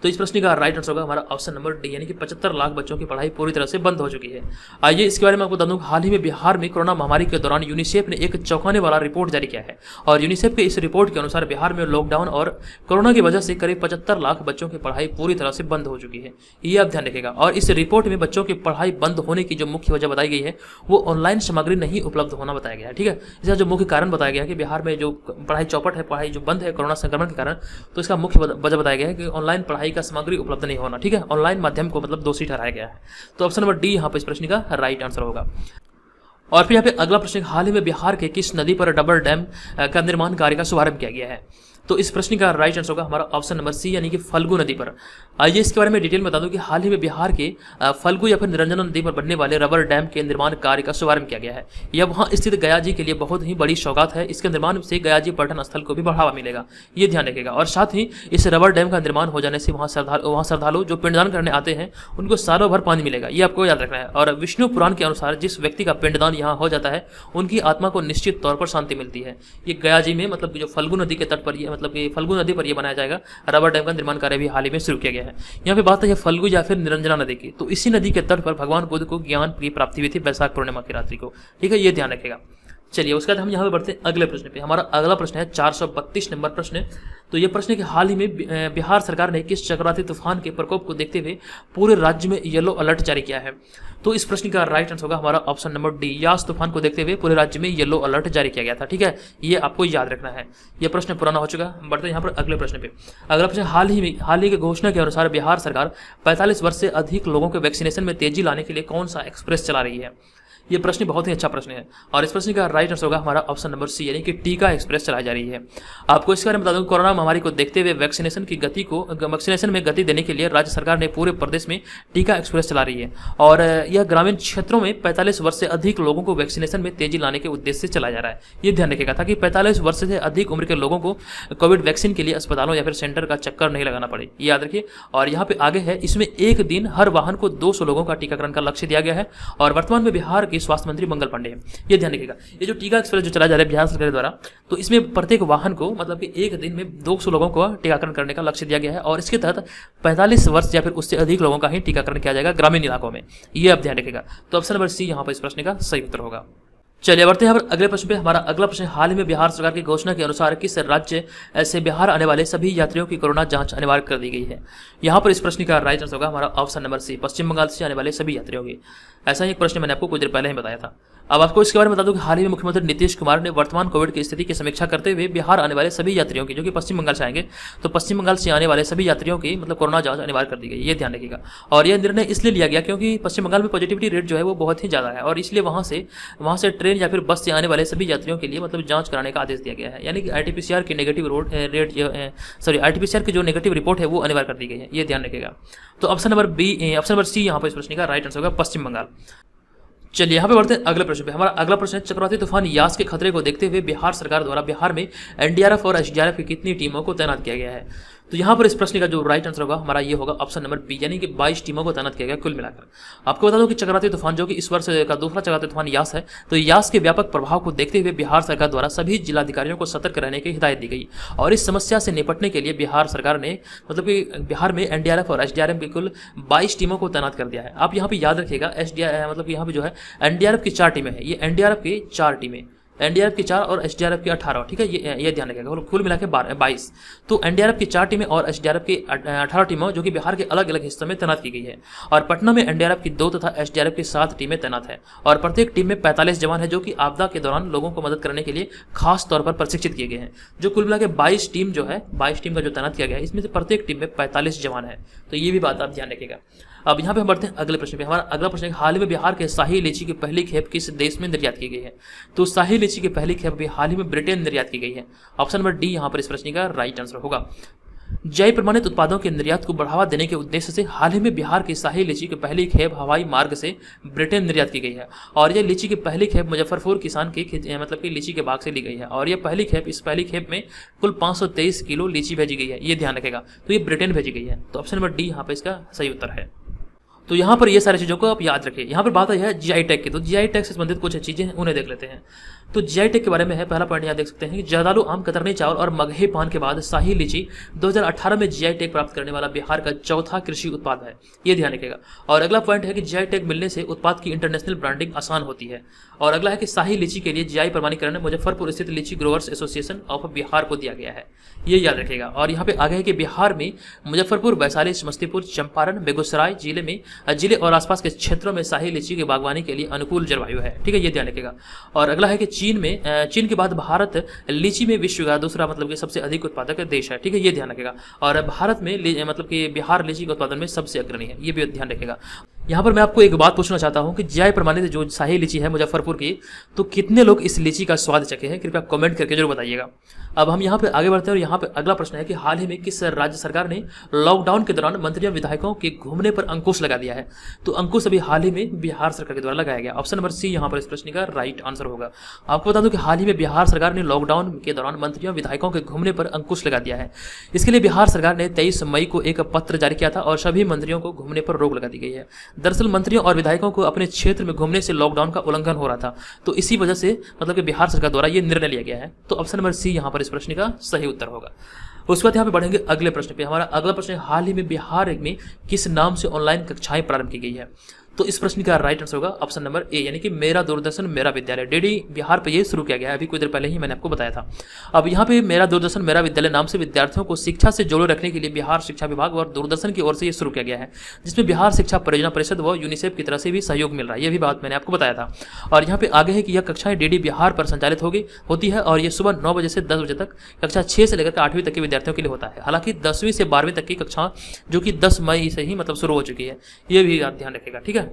तो इस प्रश्न का राइट आंसर होगा हमारा ऑप्शन नंबर डी, यानी कि 75 लाख बच्चों की पढ़ाई पूरी तरह से बंद हो चुकी है। आइए इसके बारे में आपको बता दूं, हाल ही में बिहार में कोरोना महामारी के दौरान यूनिसेफ ने एक चौंकाने वाला रिपोर्ट जारी किया है और यूनिसेफ के इस रिपोर्ट के अनुसार बिहार में लॉकडाउन और कोरोना की वजह से करीब 75 लाख बच्चों की पढ़ाई पूरी तरह से बंद हो चुकी है। ये आप ध्यान रखिएगा। और इस रिपोर्ट में बच्चों की पढ़ाई बंद होने की जो मुख्य वजह बताई गई है वो ऑनलाइन सामग्री नहीं उपलब्ध होना बताया गया है। ठीक है, इसका जो मुख्य कारण बताया गया है कि बिहार में जो पढ़ाई चौपट है, पढ़ाई जो बंद है कोरोना संक्रमण के कारण, तो इसका मुख्य वजह बताया गया है कि ऑनलाइन पढ़ाई का सामग्री उपलब्ध नहीं होना। ठीक है, ऑनलाइन माध्यम को मतलब दोषी ठहराया गया है। तो ऑप्शन नंबर डी यहाँ पे इस प्रश्न का राइट आंसर होगा। और फिर यहाँ पे अगला प्रश्न, हाल ही में बिहार के किस नदी पर डबल डैम का निर्माण कार्य का शुभारंभ किया गया है? तो इस प्रश्न का राइट आंसर होगा हमारा ऑप्शन नंबर सी, यानी कि फल्गु नदी पर। आइए इसके बारे में डिटेल में बता दूं कि हाल ही में बिहार के फल्गु या फिर निरंजना नदी पर बनने वाले रबर डैम के निर्माण कार्य का शुभारंभ किया गया है। यह वहां स्थित गया जी के लिए बहुत ही बड़ी सौगात है। इसके निर्माण से गया जी पर्यटन स्थल को भी बढ़ावा मिलेगा, ये ध्यान रखिएगा। और साथ ही इस रबर डैम का निर्माण हो जाने से वहाँ श्रद्धालु जो पिंडदान करने आते हैं उनको सालों भर पानी मिलेगा, ये आपको याद रखना है। और विष्णु पुराण के अनुसार जिस व्यक्ति का पिंडदान यहाँ हो जाता है उनकी आत्मा को निश्चित तौर पर शांति मिलती है। ये गया जी में मतलब जो फल्गु नदी के तट पर, ये मतलब कि फल्गु नदी पर यह बनाया जाएगा रबर डैम का निर्माण कार्य भी हाल ही में शुरू किया गया है। यहाँ पे बात है फल्गु या फिर निरंजना नदी की, तो इसी नदी के तट पर भगवान बुद्ध को ज्ञान की प्राप्ति हुई थी वैशाख पूर्णिमा की रात्रि को। ठीक है, ये ध्यान रखेगा। चलिए उसके बाद हम यहाँ पे बढ़ते हैं अगले प्रश्न पे। हमारा अगला प्रश्न है 432 नंबर प्रश्न। तो ये प्रश्न है कि हाल ही में बिहार सरकार ने किस चक्रवाती तूफान के प्रकोप को देखते हुए पूरे राज्य में येलो अलर्ट जारी किया है? तो इस प्रश्न का राइट आंसर होगा हमारा ऑप्शन नंबर डी, यास तूफान को देखते हुए पूरे राज्य में येलो अलर्ट जारी किया गया था। ठीक है, ये आपको याद रखना है। यह प्रश्न पुराना हो चुका है। बढ़ते हैं यहाँ पर अगले प्रश्न पे। अगला प्रश्न, हाल ही की घोषणा के अनुसार बिहार सरकार 45 वर्ष से अधिक लोगों के वैक्सीनेशन में तेजी लाने के लिए कौन सा एक्सप्रेस चला रही है? ये प्रश्न बहुत ही अच्छा प्रश्न है और इस प्रश्न का राइट आंसर होगा हमारा ऑप्शन नंबर सी, यानी कि टीका एक्सप्रेस चलाई जा रही है। आपको इसके बारे में बता दूं, कोरोना महामारी को देखते हुए वैक्सीनेशन में गति देने के लिए राज्य सरकार ने पूरे प्रदेश में टीका एक्सप्रेस चला रही है और यह ग्रामीण क्षेत्रों में 45 वर्ष से अधिक लोगों को वैक्सीनेशन में तेजी लाने के उद्देश्य से चलाया जा रहा है। ये ध्यान रखिएगा ताकि 45 वर्ष से अधिक उम्र के लोगों को कोविड वैक्सीन के लिए अस्पतालों या फिर सेंटर का चक्कर नहीं लगाना पड़े, ये याद रखिए। और यहाँ पे आगे है, इसमें एक दिन हर वाहन को 200 लोगों का टीकाकरण का लक्ष्य दिया गया है और वर्तमान में बिहार के स्वास्थ्य मंत्री मंगल पांडे हैं। ये ध्यान रखिएगा, ये जो टीका एक्सप्रेस जो चला जा रहा है बिहार सरकार द्वारा, तो इसमें प्रत्येक वाहन को मतलब कि एक दिन में 200 लोगों को टीकाकरण करने का लक्ष्य दिया गया है और इसके तहत 45 वर्ष या फिर उससे अधिक लोगों का ही टीकाकरण किया जाएगा ग्रामीण इलाकों में, ये आप ध्यान रखिएगा। तो ऑप्शन नंबर सी यहाँ पर इस प्रश्न का सही उत्तर होगा। चलिए बढ़ते हैं अगले प्रश्न पे। हमारा अगला प्रश्न, हाल ही में बिहार सरकार की घोषणा के अनुसार किस राज्य से बिहार आने वाले सभी यात्रियों की कोरोना जांच अनिवार्य कर दी गई है? यहाँ पर इस प्रश्न का राइट आंसर होगा हमारा ऑप्शन नंबर सी, पश्चिम बंगाल से आने वाले सभी यात्रियों की। ऐसा ही एक प्रश्न मैंने आपको कुछ देर पहले ही बताया था। अब आपको इसके बारे में बता दूं कि हाल ही में मुख्यमंत्री नीतीश कुमार ने वर्तमान कोविड की स्थिति की समीक्षा करते हुए बिहार आने वाले सभी यात्रियों की, जो कि पश्चिम बंगाल से आएंगे, तो पश्चिम बंगाल से आने वाले सभी यात्रियों की मतलब कोरोना जांच अनिवार्य कर दी गई, ये ध्यान रखिएगा। और यह निर्णय इसलिए लिया गया क्योंकि पश्चिम बंगाल में पॉजिटिविटी रेट जो है वो बहुत ही ज़्यादा है और इसलिए वहाँ से ट्रेन या फिर बस से आने वाले सभी यात्रियों के लिए मतलब जांच कराने का आदेश दिया गया है, यानी कि RT-PCR की RT-PCR की जो नेगेटिव रिपोर्ट है वो अनिवार्य कर दी गई है, ये ध्यान रखिएगा। तो ऑप्शन नंबर सी यहाँ पर इस प्रश्न का राइट आंसर होगा पश्चिम बंगाल। चलिए यहाँ पे बढ़ते हैं अगले प्रश्न पे। हमारा अगला प्रश्न है, चक्रवाती तूफान यास के खतरे को देखते हुए बिहार सरकार द्वारा बिहार में NDRF और SDRF की कितनी टीमों को तैनात किया गया है? तो यहाँ पर इस प्रश्न का जो राइट आंसर होगा हमारा ये होगा ऑप्शन नंबर बी, यानी कि 22 टीमों को तैनात किया गया कुल मिलाकर। आपको बता दूं कि चक्रवाती तूफान जो कि इस वर्ष का दूसरा चक्रवाती तूफान यास है, तो यास के व्यापक प्रभाव को देखते हुए बिहार सरकार द्वारा सभी जिलाधिकारियों को सतर्क रहने की हिदायत दी गई और इस समस्या से निपटने के लिए बिहार सरकार ने मतलब कि बिहार में NDRF और SDRF की कुल 22 टीमों को तैनात कर दिया है। आप यहाँ पे याद रखिएगा, मतलब यहाँ पे जो है NDRF की 4 टीमें हैं, ये NDRF की 4 टीमें, NDRF की 4 और SDRF की 18, ठीक है, ये ध्यान रखिएगा, कुल मिला के 22। तो NDRF की 4 टीमें और SDRF की 18 टीमें जो कि बिहार के अलग अलग हिस्सों में तैनात की गई है और पटना में NDRF की 2 तथा SDRF की 7 टीमें तैनात है और प्रत्येक टीम में 45 जवान है जो कि आपदा के दौरान लोगों को मदद करने के लिए खास तौर पर प्रशिक्षित किए गए हैं। जो कुल मिला के 22 टीम जो है, 22 टीम का जो तैनात किया गया है, इसमें से प्रत्येक टीम में 45 जवान है, तो ये भी बात आप ध्यान रखिएगा। अब यहाँ पे हम बढ़ते हैं अगले प्रश्न पे। हमारा अगला प्रश्न है, हाल ही में बिहार के शाही लीची की पहली खेप किस देश में निर्यात की गई है? तो शाही लीची की पहली खेप भी हाल ही में ब्रिटेन निर्यात की गई है। ऑप्शन नंबर डी यहाँ पर इस प्रश्न का राइट आंसर होगा। जय प्रमाणित उत्पादों के निर्यात को बढ़ावा देने के उद्देश्य से हाल ही में बिहार की शाही लीची की पहली खेप हवाई मार्ग से ब्रिटेन निर्यात की गई है और यह लीची की पहली खेप मुजफ्फरपुर किसान की मतलब कि लीची के बाग से ली गई है और यह इस पहली खेप में कुल 523 किलो लीची भेजी गई है, ये ध्यान रखेगा। तो ये ब्रिटेन भेजी गई है, तो ऑप्शन नंबर डी यहाँ पे इसका सही उत्तर है। तो यहाँ पर ये सारी चीज़ों को आप याद रखिए। यहाँ पर बात है GI टैग की, तो GI टैग से संबंधित कुछ चीज़ें हैं उन्हें देख लेते हैं। तो जीआई टैग के बारे में है, पहला पॉइंट यहाँ देख सकते हैं कि जर्दालू आम, कतरनी चावल और मगही पान के बाद शाही लीची 2018 में जीआई टैग प्राप्त करने वाला बिहार का चौथा कृषि उत्पाद है, ये ध्यान रखिएगा। और अगला पॉइंट है कि जीआई टैग मिलने से उत्पाद की इंटरनेशनल ब्रांडिंग आसान होती है। और अगला है कि शाही लीची के लिए जीआई प्रमाणीकरण मुजफ्फरपुर स्थित लीची ग्रोवर्स एसोसिएशन ऑफ बिहार को दिया गया है, ये याद रखिएगा। और यहाँ पे आगे है कि बिहार में मुजफ्फरपुर, वैशाली, समस्तीपुर, चंपारण, बेगूसराय जिले और आसपास के क्षेत्रों में शाही लीची की बागवानी के लिए अनुकूल जलवायु है, ठीक है, ये ध्यान रखिएगा। और अगला है कि चीन के बाद भारत लीची में विश्व का दूसरा मतलब कि सबसे अधिक उत्पादक देश है, ठीक है, ये ध्यान रखिएगा। और भारत में मतलब कि बिहार लीची के उत्पादन में सबसे अग्रणी है, ये भी ध्यान रखिएगा। यहाँ पर मैं आपको एक बात पूछना चाहता हूँ कि जीआई प्रमाणित जो शाही लीची है मुजफ्फरपुर की, तो कितने लोग इस लीची का स्वाद चखे हैं, कृपया कमेंट करके जरूर बताइएगा। अब हम यहाँ पे आगे बढ़ते हैं और यहाँ पे अगला प्रश्न है कि हाल ही में किस राज्य सरकार ने लॉकडाउन के दौरान मंत्रियों विधायकों के घूमने पर अंकुश लगा दिया है? तो अंकुश अभी हाल ही में बिहार सरकार के द्वारा लगाया गया। ऑप्शन नंबर सी यहाँ पर इस प्रश्न का राइट आंसर होगा। आपको बता दूं कि हाल ही में बिहार सरकार ने लॉकडाउन के दौरान मंत्रियों विधायकों के घूमने पर अंकुश लगा दिया है। इसके लिए बिहार सरकार ने 23 मई को एक पत्र जारी किया था और सभी मंत्रियों को घूमने पर रोक लगा दी गई है। दरअसल मंत्रियों और विधायकों को अपने क्षेत्र में घूमने से लॉकडाउन का उल्लंघन हो रहा था, तो इसी वजह से मतलब कि बिहार सरकार द्वारा यह निर्णय लिया गया है। तो ऑप्शन नंबर सी यहाँ पर इस प्रश्न का सही उत्तर होगा। उसके बाद यहाँ पे बढ़ेंगे अगले प्रश्न पे। हमारा अगला प्रश्न है, हाल ही में बिहार में किस नाम से ऑनलाइन कक्षाएं प्रारंभ की गई है? तो इस प्रश्न का राइट आंसर होगा ऑप्शन नंबर ए, यानी कि मेरा दूरदर्शन मेरा विद्यालय। डीडी बिहार पे ये शुरू किया गया है, अभी कुछ देर पहले ही मैंने आपको बताया था। अब यहाँ पे मेरा दूरदर्शन मेरा विद्यालय नाम से विद्यार्थियों को शिक्षा से जोड़े रखने के लिए बिहार शिक्षा विभाग और दूरदर्शन की ओर से ये शुरू किया गया है, जिसमें बिहार शिक्षा परियोजना परिषद व यूनिसेफ की तरफ से भी सहयोग मिल रहा है, ये भी बात मैंने आपको बताया था। और यहाँ पे आगे है कि यह कक्षाएं डीडी बिहार पर संचालित होती है और ये सुबह 9 बजे से 10 बजे तक कक्षा 6 से लेकर 8वीं तक के विद्यार्थियों के लिए होता है। हालांकि 10वीं से 12वीं तक की कक्षा जो कि 10 मई से ही मतलब शुरू हो चुकी है, ये भी आप ध्यान रखिएगा, ठीक है।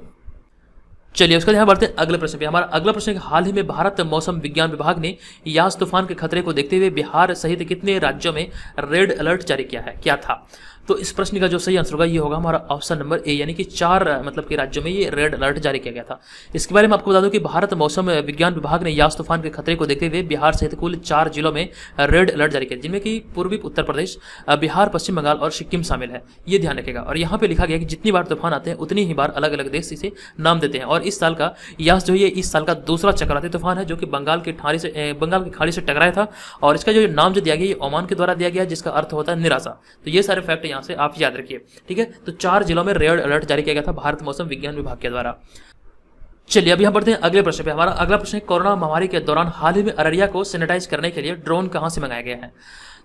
चलिए उसका यहाँ बढ़ते हैं अगले प्रश्न पे। हमारा अगला प्रश्न है, हाल ही में भारत मौसम विज्ञान विभाग ने यास तूफान के खतरे को देखते हुए बिहार सहित कितने राज्यों में रेड अलर्ट जारी किया है, क्या था? तो इस प्रश्न का जो सही आंसर होगा ये होगा हमारा ऑप्शन नंबर ए, यानी कि 4 मतलब के राज्यों में ये रेड अलर्ट जारी किया गया था। इसके बारे में आपको बता दूं कि भारत मौसम विज्ञान विभाग ने यास तूफान के खतरे को देखते हुए बिहार सहित कुल 4 जिलों में रेड अलर्ट जारी किया, जिनमें कि पूर्वी उत्तर प्रदेश, बिहार, पश्चिम बंगाल और सिक्किम शामिल है, ये ध्यान रखेगा। और यहाँ पे लिखा गया कि जितनी बार तूफान आते हैं उतनी ही बार अलग अलग देश इसे नाम देते हैं। और इस साल का यास जो है इस साल का दूसरा चक्रवाती तूफान है, जो कि बंगाल की खाड़ी से टकराया था। और इसका जो नाम जो दिया गया ये ओमान के द्वारा दिया गया, जिसका अर्थ होता है निराशा। तो ये सारे फैक्ट यहाँ से आप याद रखिए, ठीक है। तो 4 जिलों में रेड अलर्ट जारी किया गया था भारत मौसम विज्ञान विभाग के द्वारा। चलिए अब यहाँ बढ़ते हैं अगले प्रश्न पे। हमारा अगला प्रश्न है, कोरोना महामारी के दौरान हाल ही में अररिया को सैनिटाइज करने के लिए ड्रोन कहां से मंगाया गया है?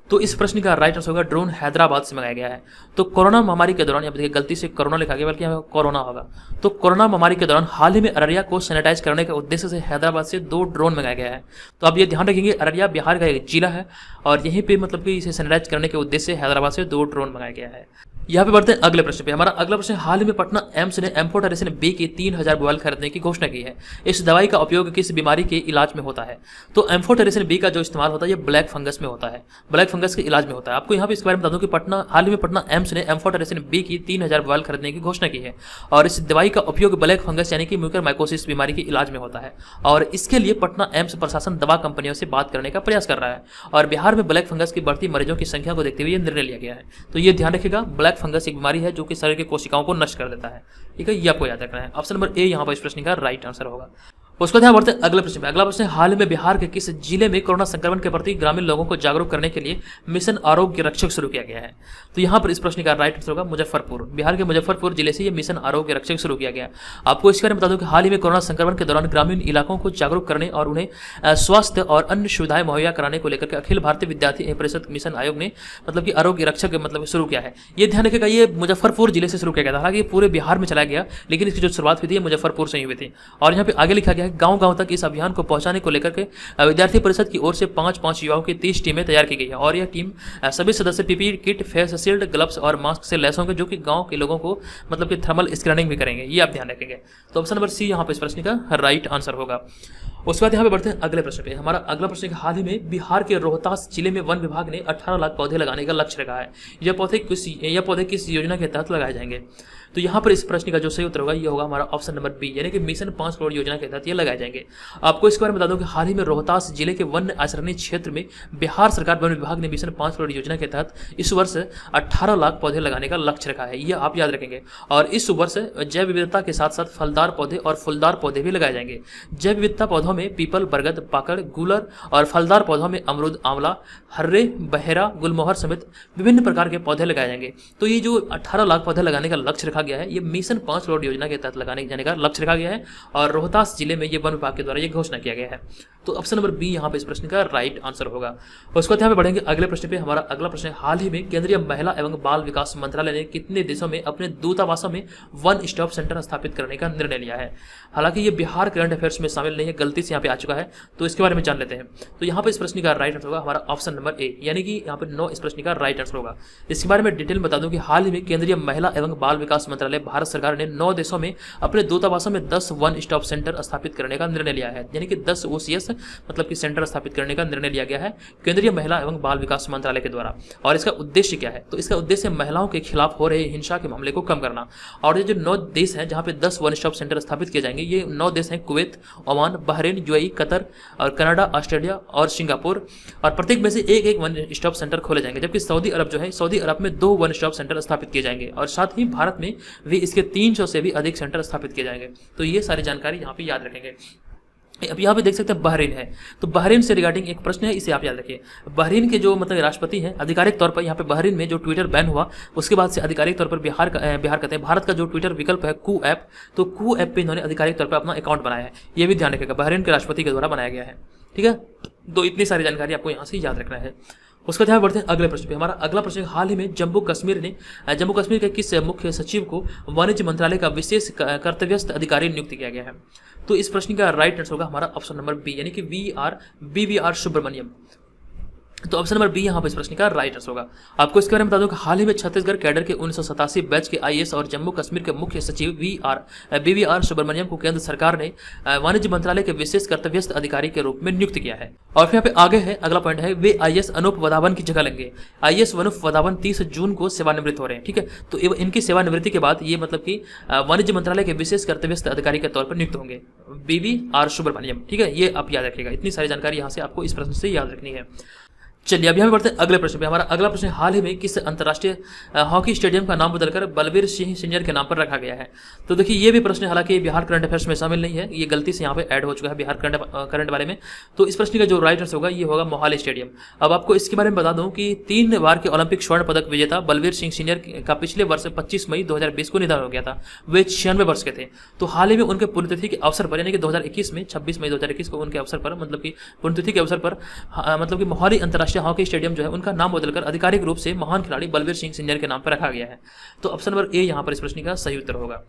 तो इस प्रश्न का राइट आंसर होगा ड्रोन हैदराबाद से मंगाया गया है। तो कोरोना महामारी के दौरान, यहाँ देखिए गलती से कोरोना लिखा गया बल्कि यहाँ कोरोना होगा। तो कोरोना महामारी के दौरान हाल ही में अररिया को सैनिटाइज करने के उद्देश्य से हैदराबाद से 2 ड्रोन मंगाया गया है। तो आप ये ध्यान रखेंगे, अररिया बिहार का एक जिला है और यहीं पे मतलब कि इसे सैनिटाइज करने के उद्देश्य से हैदराबाद से 2 ड्रोन मंगाया गया है। यहाँ पे बढ़ते हैं अगले प्रश्न पे। हमारा अगला प्रश्न, हाल ही में पटना एम्स ने एम्फोटेरेसिन बी की 3000 बॉयल खरीदने की घोषणा की है। इस दवाई का उपयोग किस बीमारी के इलाज में होता है? तो एम्फोटेरेसिन बी का जो इस्तेमाल होता है ये ब्लैक फंगस में होता है, ब्लैक फंगस के इलाज में होता है। आपको यहाँ पे इसके बारे में बता दूं कि हाल ही में पटना एम्स ने एम्फोटेरेसिन बी की 3000 बॉयल खरीदने की घोषणा की है। और इस दवाई का उपयोग ब्लैक फंगस यानी कि म्यूकरमाइकोसिस बीमारी के इलाज में होता है। और इसके लिए पटना एम्स प्रशासन दवा कंपनियों से बात करने का प्रयास कर रहा है। और बिहार में ब्लैक फंगस की बढ़ती मरीजों की संख्या को देखते हुए यह निर्णय लिया गया है। तो ये ध्यान रखिएगा, ब्लैक फंगस एक बीमारी है जो कि शरीर की कोशिकाओं को नष्ट कर देता है, ठीक है, ये आपको याद रखना है। ऑप्शन नंबर ए यहाँ पर इस प्रश्न का राइट आंसर होगा। उसको ध्यान बढ़ते हैं अगले प्रश्न में। अगला प्रश्न है, हाल में बिहार के किस जिले में कोरोना संक्रमण के प्रति ग्रामीण लोगों को जागरूक करने के लिए मिशन आरोग्य रक्षक शुरू किया गया है? तो यहाँ पर इस प्रश्न का राइट आंसर होगा मुजफ्फरपुर। बिहार के मुजफ्फरपुर जिले से ये मिशन आरोग्य रक्षक शुरू किया गया। आपको इसके बारे में बता दूं कि हाल ही में कोरोना संक्रमण के दौरान ग्रामीण इलाकों को जागरूक करने और उन्हें स्वास्थ्य और अन्य सुविधाएं मुहैया कराने को लेकर के अखिल भारतीय विद्यार्थी परिषद मिशन आयोग ने मतलब कि आरोग्य रक्षक मतलब शुरू किया है। ये ध्यान रखेगा, ये मुजफ्फरपुर जिले से शुरू किया गया था। हालांकि पूरे बिहार में चलाया गया, लेकिन इसकी जो शुरुआत हुई थी मुजफ्फरपुर से ही हुई थी। और यहाँ पे आगे लिखा गया है, गाँव-गाँव तक इस अभियान को पहुंचाने को लेकर के विद्यार्थी परिषद की ओर से 5-5 युवाओं की 30 टीमें तैयार की गई है। और यह टीम सभी सदस्य PPE kit, face shield, gloves और मास्क से लैस होंगे, जो कि गांव के लोगों को मतलब कि थर्मल स्कैनिंग भी करेंगे, ये आप ध्यान रखेंगे। तो ऑप्शन नंबर सी यहाँ पे इस प्रश्न का राइट आंसर होगा। उसके बाद यहाँ पे बढ़ते हैं अगले प्रश्न पे। हमारा अगला प्रश्न है, हाल ही में बिहार के रोहतास जिले में वन विभाग ने 18 लाख पौधे लगाने का लक्ष्य रखा है। यह पौधे किस योजना के तहत लगाए जाएंगे? तो यहाँ पर इस प्रश्न का जो सही उत्तर होगा ये होगा हमारा ऑप्शन नंबर बी, यानी कि मिशन 5 करोड़ योजना के तहत ये लगाए जाएंगे। आपको इसके बारे में बता दूं कि हाल ही में रोहतास जिले के वन आचरणीय क्षेत्र में बिहार सरकार वन विभाग ने मिशन 5 करोड़ योजना के तहत इस वर्ष 18 लाख पौधे लगाने का लक्ष्य रखा है, ये आप याद रखेंगे। और इस वर्ष जैव विविधता के साथ साथ फलदार पौधे और फूलदार पौधे भी लगाए जाएंगे। जैव विविधता पौधों पौधों में पीपल, बरगद, पाकड़, गूलर और फलदार पौधों में अमरूद, आंवला, हर्रे, बहेरा, गुलमोहर समेत विभिन्न प्रकार के पौधे लगाए जाएंगे। तो ये जो 18 लाख पौधे लगाने का लक्ष्य रखा गया है, ये मिशन 5 करोड़ योजना के तहत लगाने जाने का लक्ष्य रखा गया है और रोहतास जिले में ये वन विभाग के द्वारा ये घोषणा किया गया है। तो ऑप्शन नंबर बी यहाँ पे इस प्रश्न का राइट आंसर होगा। उसके बाद यहाँ पे बढ़ेंगे अगले प्रश्न पे। हमारा अगला प्रश्न, हाल ही में केंद्रीय महिला एवं बाल विकास मंत्रालय ने कितने देशों में अपने दूतावासों में वन स्टॉप सेंटर स्थापित करने का निर्णय लिया है? हालांकि ये बिहार करंट अफेयर्स में शामिल नहीं है, गलती से यहाँ पे आ चुका है, तो इसके बारे में जान लेते हैं। तो यहाँ पे इस प्रश्न का राइट आंसर होगा हमारा ऑप्शन नंबर ए, यानी कि यहाँ पे 9 इस प्रश्न का राइट आंसर होगा। इसके बारे में डिटेल बता दूं कि हाल ही में केंद्रीय महिला एवं बाल विकास मंत्रालय भारत सरकार ने 9 देशों में अपने दूतावासों में 10 वन स्टॉप सेंटर स्थापित करने का निर्णय लिया है, यानी कि 10 OCS मतलब कि सेंटर स्थापित करने का निर्णय लिया गया है केंद्रीय महिला एवं बाल विकास मंत्रालय के द्वारा। और इसका उद्देश्य क्या है? तो इसका उद्देश्य महिलाओं के खिलाफ हो रहे हिंसा के मामले को कम करना। और ये जो 9 देश हैं जहां पे 10 वन स्टॉप सेंटर स्थापित किए जाएंगे, ये 9 देश हैं Kuwait, Oman, Bahrain, UAE, Qatar और कनाडा, ऑस्ट्रेलिया और सिंगापुर। और प्रत्येक में से एक वन स्टॉप सेंटर खोले जाएंगे, जबकि सऊदी अरब जो है, सऊदी अरब में 2 वन स्टॉप सेंटर स्थापित किए जाएंगे और साथ ही भारत में भी इसके 300 से भी अधिक सेंटर स्थापित किए जाएंगे। तो ये सारी जानकारी यहाँ पे याद रखेंगे। अब यहाँ पे देख सकते हैं बहरीन है, तो बहरीन से रिगार्डिंग एक प्रश्न है, इसे आप याद रखिए। बहरीन के जो मतलब राष्ट्रपति हैं, आधिकारिक तौर पर यहाँ पे बहरीन में जो ट्विटर बैन हुआ उसके बाद से आधिकारिक तौर पर बिहार कहते हैं भारत का जो ट्विटर विकल्प है कू ऐप, तो कू ऐप पे इन्होंने आधिकारिक तौर पर अपना अकाउंट बनाया है, ये भी ध्यान रखिएगा, बहरीन के राष्ट्रपति के द्वारा बनाया गया है। ठीक है, तो इतनी सारी जानकारी आपको यहाँ से याद रखना है। उसका ध्यान बढ़ते हैं अगले प्रश्न पे। हमारा अगला प्रश्न, हाल ही में जम्मू कश्मीर के किस मुख्य सचिव को वाणिज्य मंत्रालय का विशेष कर्तव्यस्थ अधिकारी नियुक्त किया गया है? तो इस प्रश्न का राइट आंसर होगा हमारा ऑप्शन नंबर बी, यानी कि BVR सुब्रमण्यम। तो ऑप्शन नंबर बी यहाँ पर इस प्रश्न का राइट आंसर होगा। आपको इसके बारे में बता दूं कि हाल ही में छत्तीसगढ़ कैडर के 1987 बैच के IAS और जम्मू कश्मीर के मुख्य सचिव BVR सुब्रमण्यम को केंद्र सरकार ने वाणिज्य मंत्रालय के विशेष कर्तव्यस्थ अधिकारी के रूप में नियुक्त किया है। और फिर यहाँ पे आगे है अगला पॉइंट है, वे IAS अनूप वधावन की जगह लेंगे। IAS अनूप वधावन 30 जून को सेवानिवृत्त हो रहे हैं। ठीक है, तो इनकी सेवानिवृत्ति के बाद ये मतलब कि वाणिज्य मंत्रालय के विशेष कर्तव्यस्थ अधिकारी के तौर पर नियुक्त होंगे BVR सुब्रमण्यम। ठीक है, ये आप याद रखिएगा, इतनी सारी जानकारी यहाँ से आपको इस प्रश्न से याद रखनी है। चलिए अभी हम बढ़ते हैं अगले प्रश्न पे। हमारा अगला प्रश्न, हाल ही में किस अंतर्राष्ट्रीय हॉकी स्टेडियम का नाम बदलकर बलबीर सिंह सीनियर के नाम पर रखा गया है? तो देखिए ये भी प्रश्न हालांकि बिहार करंट अफेयर्स में शामिल नहीं है, ये गलती से यहाँ पे ऐड हो चुका है बिहार करंट वाले में। तो इस प्रश्न का जो राइट आंसर होगा ये होगा मोहाली स्टेडियम। अब आपको इसके बारे में बता दूं कि 3 बार के ओलंपिक स्वर्ण पदक विजेता बलबीर सिंह सीनियर का पिछले वर्ष 25 मई 2020 को निधन हो गया था। वे 96 वर्ष के थे। तो हाल ही में उनके पुण्यतिथि के अवसर पर, यानी कि 2021 में 26 मई 2021 को उनके अवसर पर, मतलब कि पुण्यतिथि के अवसर पर मतलब कि मोहाली अंतर्राष्ट्रीय हॉकी स्टेडियम जो है उनका नाम बदलकर आधिकारिक रूप से महान खिलाड़ी बलबीर सिंह सीनियर के नाम पर रखा गया है। तो ऑप्शन नंबर ए यहां पर इस प्रश्न का सही उत्तर होगा।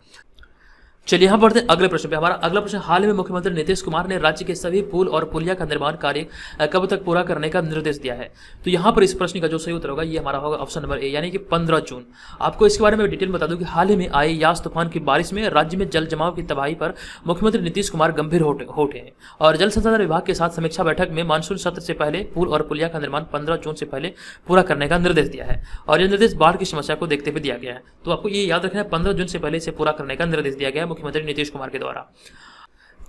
चलिए यहां बढ़ते हैं अगले प्रश्न पे। हमारा अगला प्रश्न, हाल ही में मुख्यमंत्री नीतीश कुमार ने राज्य के सभी पुल और पुलिया का निर्माण कार्य कब तक पूरा करने का निर्देश दिया है? तो यहां पर इस प्रश्न का जो सही उत्तर होगा ये हमारा होगा ऑप्शन नंबर ए, यानी कि 15 जून। आपको इसके बारे में डिटेल बता दूं कि हाल ही में आए यास तूफान की बारिश में राज्य में जल जमाव की तबाही पर मुख्यमंत्री नीतीश कुमार गंभीर हो उठे हैं और जल संसाधन विभाग के साथ समीक्षा बैठक में मानसून सत्र से पहले पुल और पुलिया का निर्माण 15 जून से पहले पूरा करने का निर्देश दिया है। और यह निर्देश बाढ़ की समस्या को देखते हुए दिया गया है। तो आपको ये याद रखना है, 15 जून से पहले इसे पूरा करने का निर्देश दिया गया है मुख्यमंत्री नीतीश कुमार के द्वारा।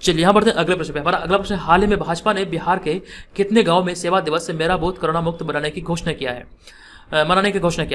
चलिए यहां बढ़ते हैं अगले प्रश्न पे। हमारा अगला प्रश्न, हाल ही में भाजपा ने बिहार के कितने गांव में सेवा दिवस से मेरा बूथ कोरोना मुक्त बनाने की घोषणा किया है?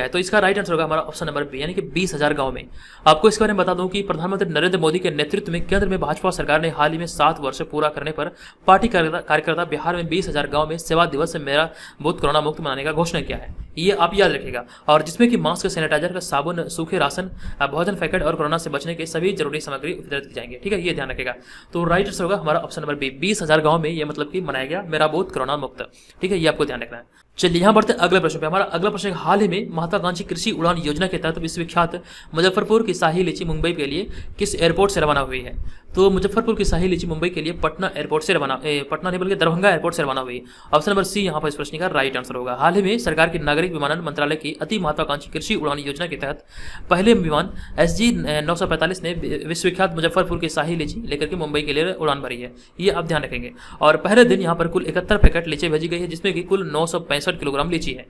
तो इसका राइट आंसर होगा हमारा ऑप्शन नंबर बी, यानी कि 20,000 गांव में। आपको इसके बारे में बता दूं कि प्रधानमंत्री नरेंद्र मोदी के नेतृत्व में केंद्र में भाजपा सरकार ने हाल ही में 7 वर्ष पूरा करने पर पार्टी कार्यकर्ता बिहार में 20,000 गांव में सेवा दिवस से मेरा बूथ कोरोना मुक्त बनाने का घोषणा किया है। ये आप याद रखिएगा, और जिसमें कि मास्क, सैनिटाइजर का साबुन, सूखे राशन, भोजन पैकेट और कोरोना से बचने के सभी जरूरी सामग्री वितरित की जाएंगे। ठीक है, ये ध्यान रखिएगा। तो राइट आंसर होगा हमारा ऑप्शन नंबर बी, 20,000 गांव में ये मतलब कि मनाया गया मेरा बूथ कोरोना मुक्त। ठीक है, ये आपको ध्यान रखना है। चलिए यहां बढ़ते हैं अगले प्रश्न पे। हमारा अगला प्रश्न, हाल ही में महत्वाकांक्षी कृषि उड़ान योजना के तहत विश्वविख्यात मुजफ्फरपुर की शाही लीची मुंबई के लिए किस एयरपोर्ट से रवाना हुई है? तो मुजफ्फरपुर की शाही लीची मुंबई के लिए पटना एयरपोर्ट से रवाना, पटना नहीं बल्कि दरभंगा एयरपोर्ट से रवाना हुई। ऑप्शन नंबर सी यहाँ पर इस प्रश्न का राइट आंसर होगा। हाल ही में सरकार की नागरिक विमानन मंत्रालय की अति महत्वाकांक्षी कृषि उड़ान योजना के तहत पहले विमान SG 945 ने विश्वविख्यात मुजफ्फरपुर की शाही लीची लेकर के मुंबई के लिए उड़ान भरी है। ये आप ध्यान रखेंगे। और पहले दिन यहाँ पर कुल 71 पैकेट लीची भेजी गई है, जिसमें कि कुल 965 किलोग्राम लीची है।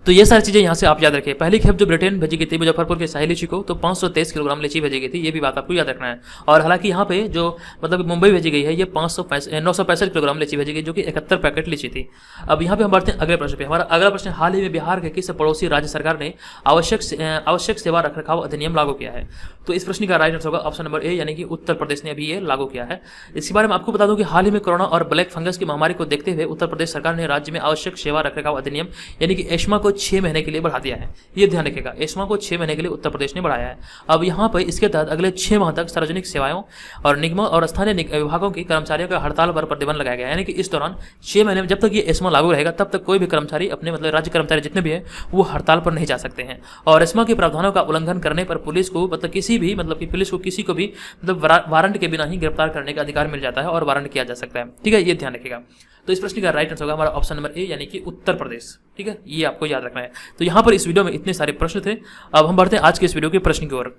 तो ये सारी चीज़ें यहाँ से आप याद रखें। पहली खेप जो ब्रिटेन भेजी गई थी मुजफ्फरपुर के शाही लीची को, तो 523 किलोग्राम लीची भेजी गई थी, ये भी बात आपको याद रखना है। और हालांकि यहाँ पे जो मतलब मुंबई भेजी गई है ये 965 किलोग्राम लीची भेजी गई, जो कि 71 पैकेट लीची थी। अब यहाँ पे हम बढ़ते हैं अगले प्रश्न पे। हमारा अगला प्रश्न, हाल ही में बिहार के किस पड़ोसी राज्य सरकार ने आवश्यक सेवा रखरखाव अधिनियम लागू किया है? तो इस प्रश्न का राइट आंसर होगा ऑप्शन नंबर ए, यानी कि उत्तर प्रदेश ने अभी ये लागू किया है। इसके बारे में आपको बता दूं कि हाल ही में कोरोना और ब्लैक फंगस की महामारी को देखते हुए उत्तर प्रदेश सरकार ने राज्य में आवश्यक सेवा रखरखाव अधिनियम यानी कि एस्मा को 6 महीने के लिए बढ़ा दिया है। ये ध्यान रखिएगा, एस्मा को 6 महीने के लिए उत्तर प्रदेश ने बढ़ाया है। अब यहाँ पर इसके तहत अगले 6 माह तक सार्वजनिक सेवाओं और निगमों और स्थानीय विभागों की कर्मचारियों का हड़ताल पर प्रतिबंध लगाया गया है। यानी कि इस दौरान 6 महीने में जब तक ये एस्मा लागू रहेगा तब तक कोई भी कर्मचारी अपने मतलब राज्य कर्मचारी जितने भी हैं वो हड़ताल पर नहीं जा सकते हैं। और एस्मा के प्रावधानों का उल्लंघन करने पर पुलिस को मतलब किसी भी मतलब कि पुलिस को किसी को भी मतलब वारंट के बिना ही गिरफ्तार करने का अधिकार मिल जाता है और वारंट किया जा सकता है। ठीक है, ये ध्यान रखिएगा। तो इस प्रश्न का राइट आंसर होगा हमारा ऑप्शन नंबर ए, यानी कि उत्तर प्रदेश। ठीक है, ये आपको याद रखना है। तो यहाँ पर इस वीडियो में इतने सारे प्रश्न थे। अब हम बढ़ते हैं आज के इस वीडियो के प्रश्न की ओर।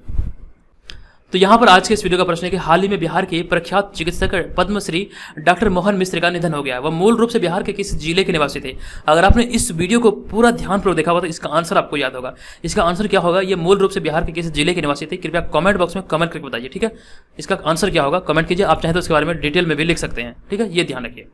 तो यहाँ पर आज के इस वीडियो का प्रश्न है कि हाल ही में बिहार के प्रख्यात चिकित्सक पद्मश्री डॉक्टर मोहन मिश्र का निधन हो गया। वह मूल रूप से बिहार के किस जिले के निवासी थे? अगर आपने इस वीडियो को पूरा ध्यानपूर्वक देखा होगा तो इसका आंसर आपको याद होगा। इसका आंसर क्या होगा? ये मूल रूप से बिहार के किस जिले के निवासी थे? कृपया कमेंट बॉक्स में कमेंट करके बताइए। ठीक है, इसका आंसर क्या होगा कमेंट कीजिए। आप चाहें तो इसके बारे में डिटेल में भी लिख सकते हैं। ठीक है, ये ध्यान रखिए।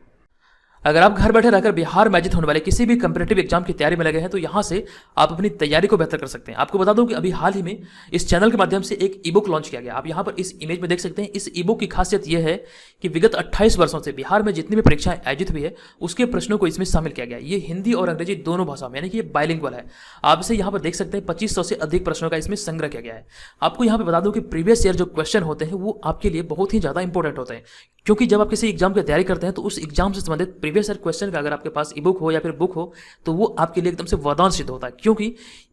अगर आप घर बैठे रहकर बिहार में आयोजित होने वाले किसी भी कंपीटेटिव एग्जाम की तैयारी में लगे हैं तो यहाँ से आप अपनी तैयारी को बेहतर कर सकते हैं। आपको बता दूं कि अभी हाल ही में इस चैनल के माध्यम से एक ई बुक लॉन्च किया गया। आप यहाँ पर इस इमेज में देख सकते हैं। इस ई बुक की खासियत यह है कि विगत 28 वर्षों से बिहार में जितनी भी परीक्षाएं आयोजित हुई है उसके प्रश्नों को इसमें शामिल किया गया। ये हिंदी और अंग्रेजी दोनों भाषाओं में, यानी कि ये बाइलिंगुअल है। आप इसे यहाँ पर देख सकते हैं। 2500 से अधिक प्रश्नों का इसमें संग्रह किया गया है। आपको यहाँ पर बता दूं कि प्रीवियस ईयर जो क्वेश्चन होते हैं वो आपके लिए बहुत ही ज्यादा इंपॉर्टेंट होते हैं, क्योंकि जब आप किसी एग्जाम की तैयारी करते हैं तो उस एग्जाम से संबंधित प्रीवियस ईयर क्वेश्चन का अगर आपके पास ई बुक हो या फिर बुक हो तो वो आपके लिए एकदम से वरदान सिद्ध होता है। क्योंकि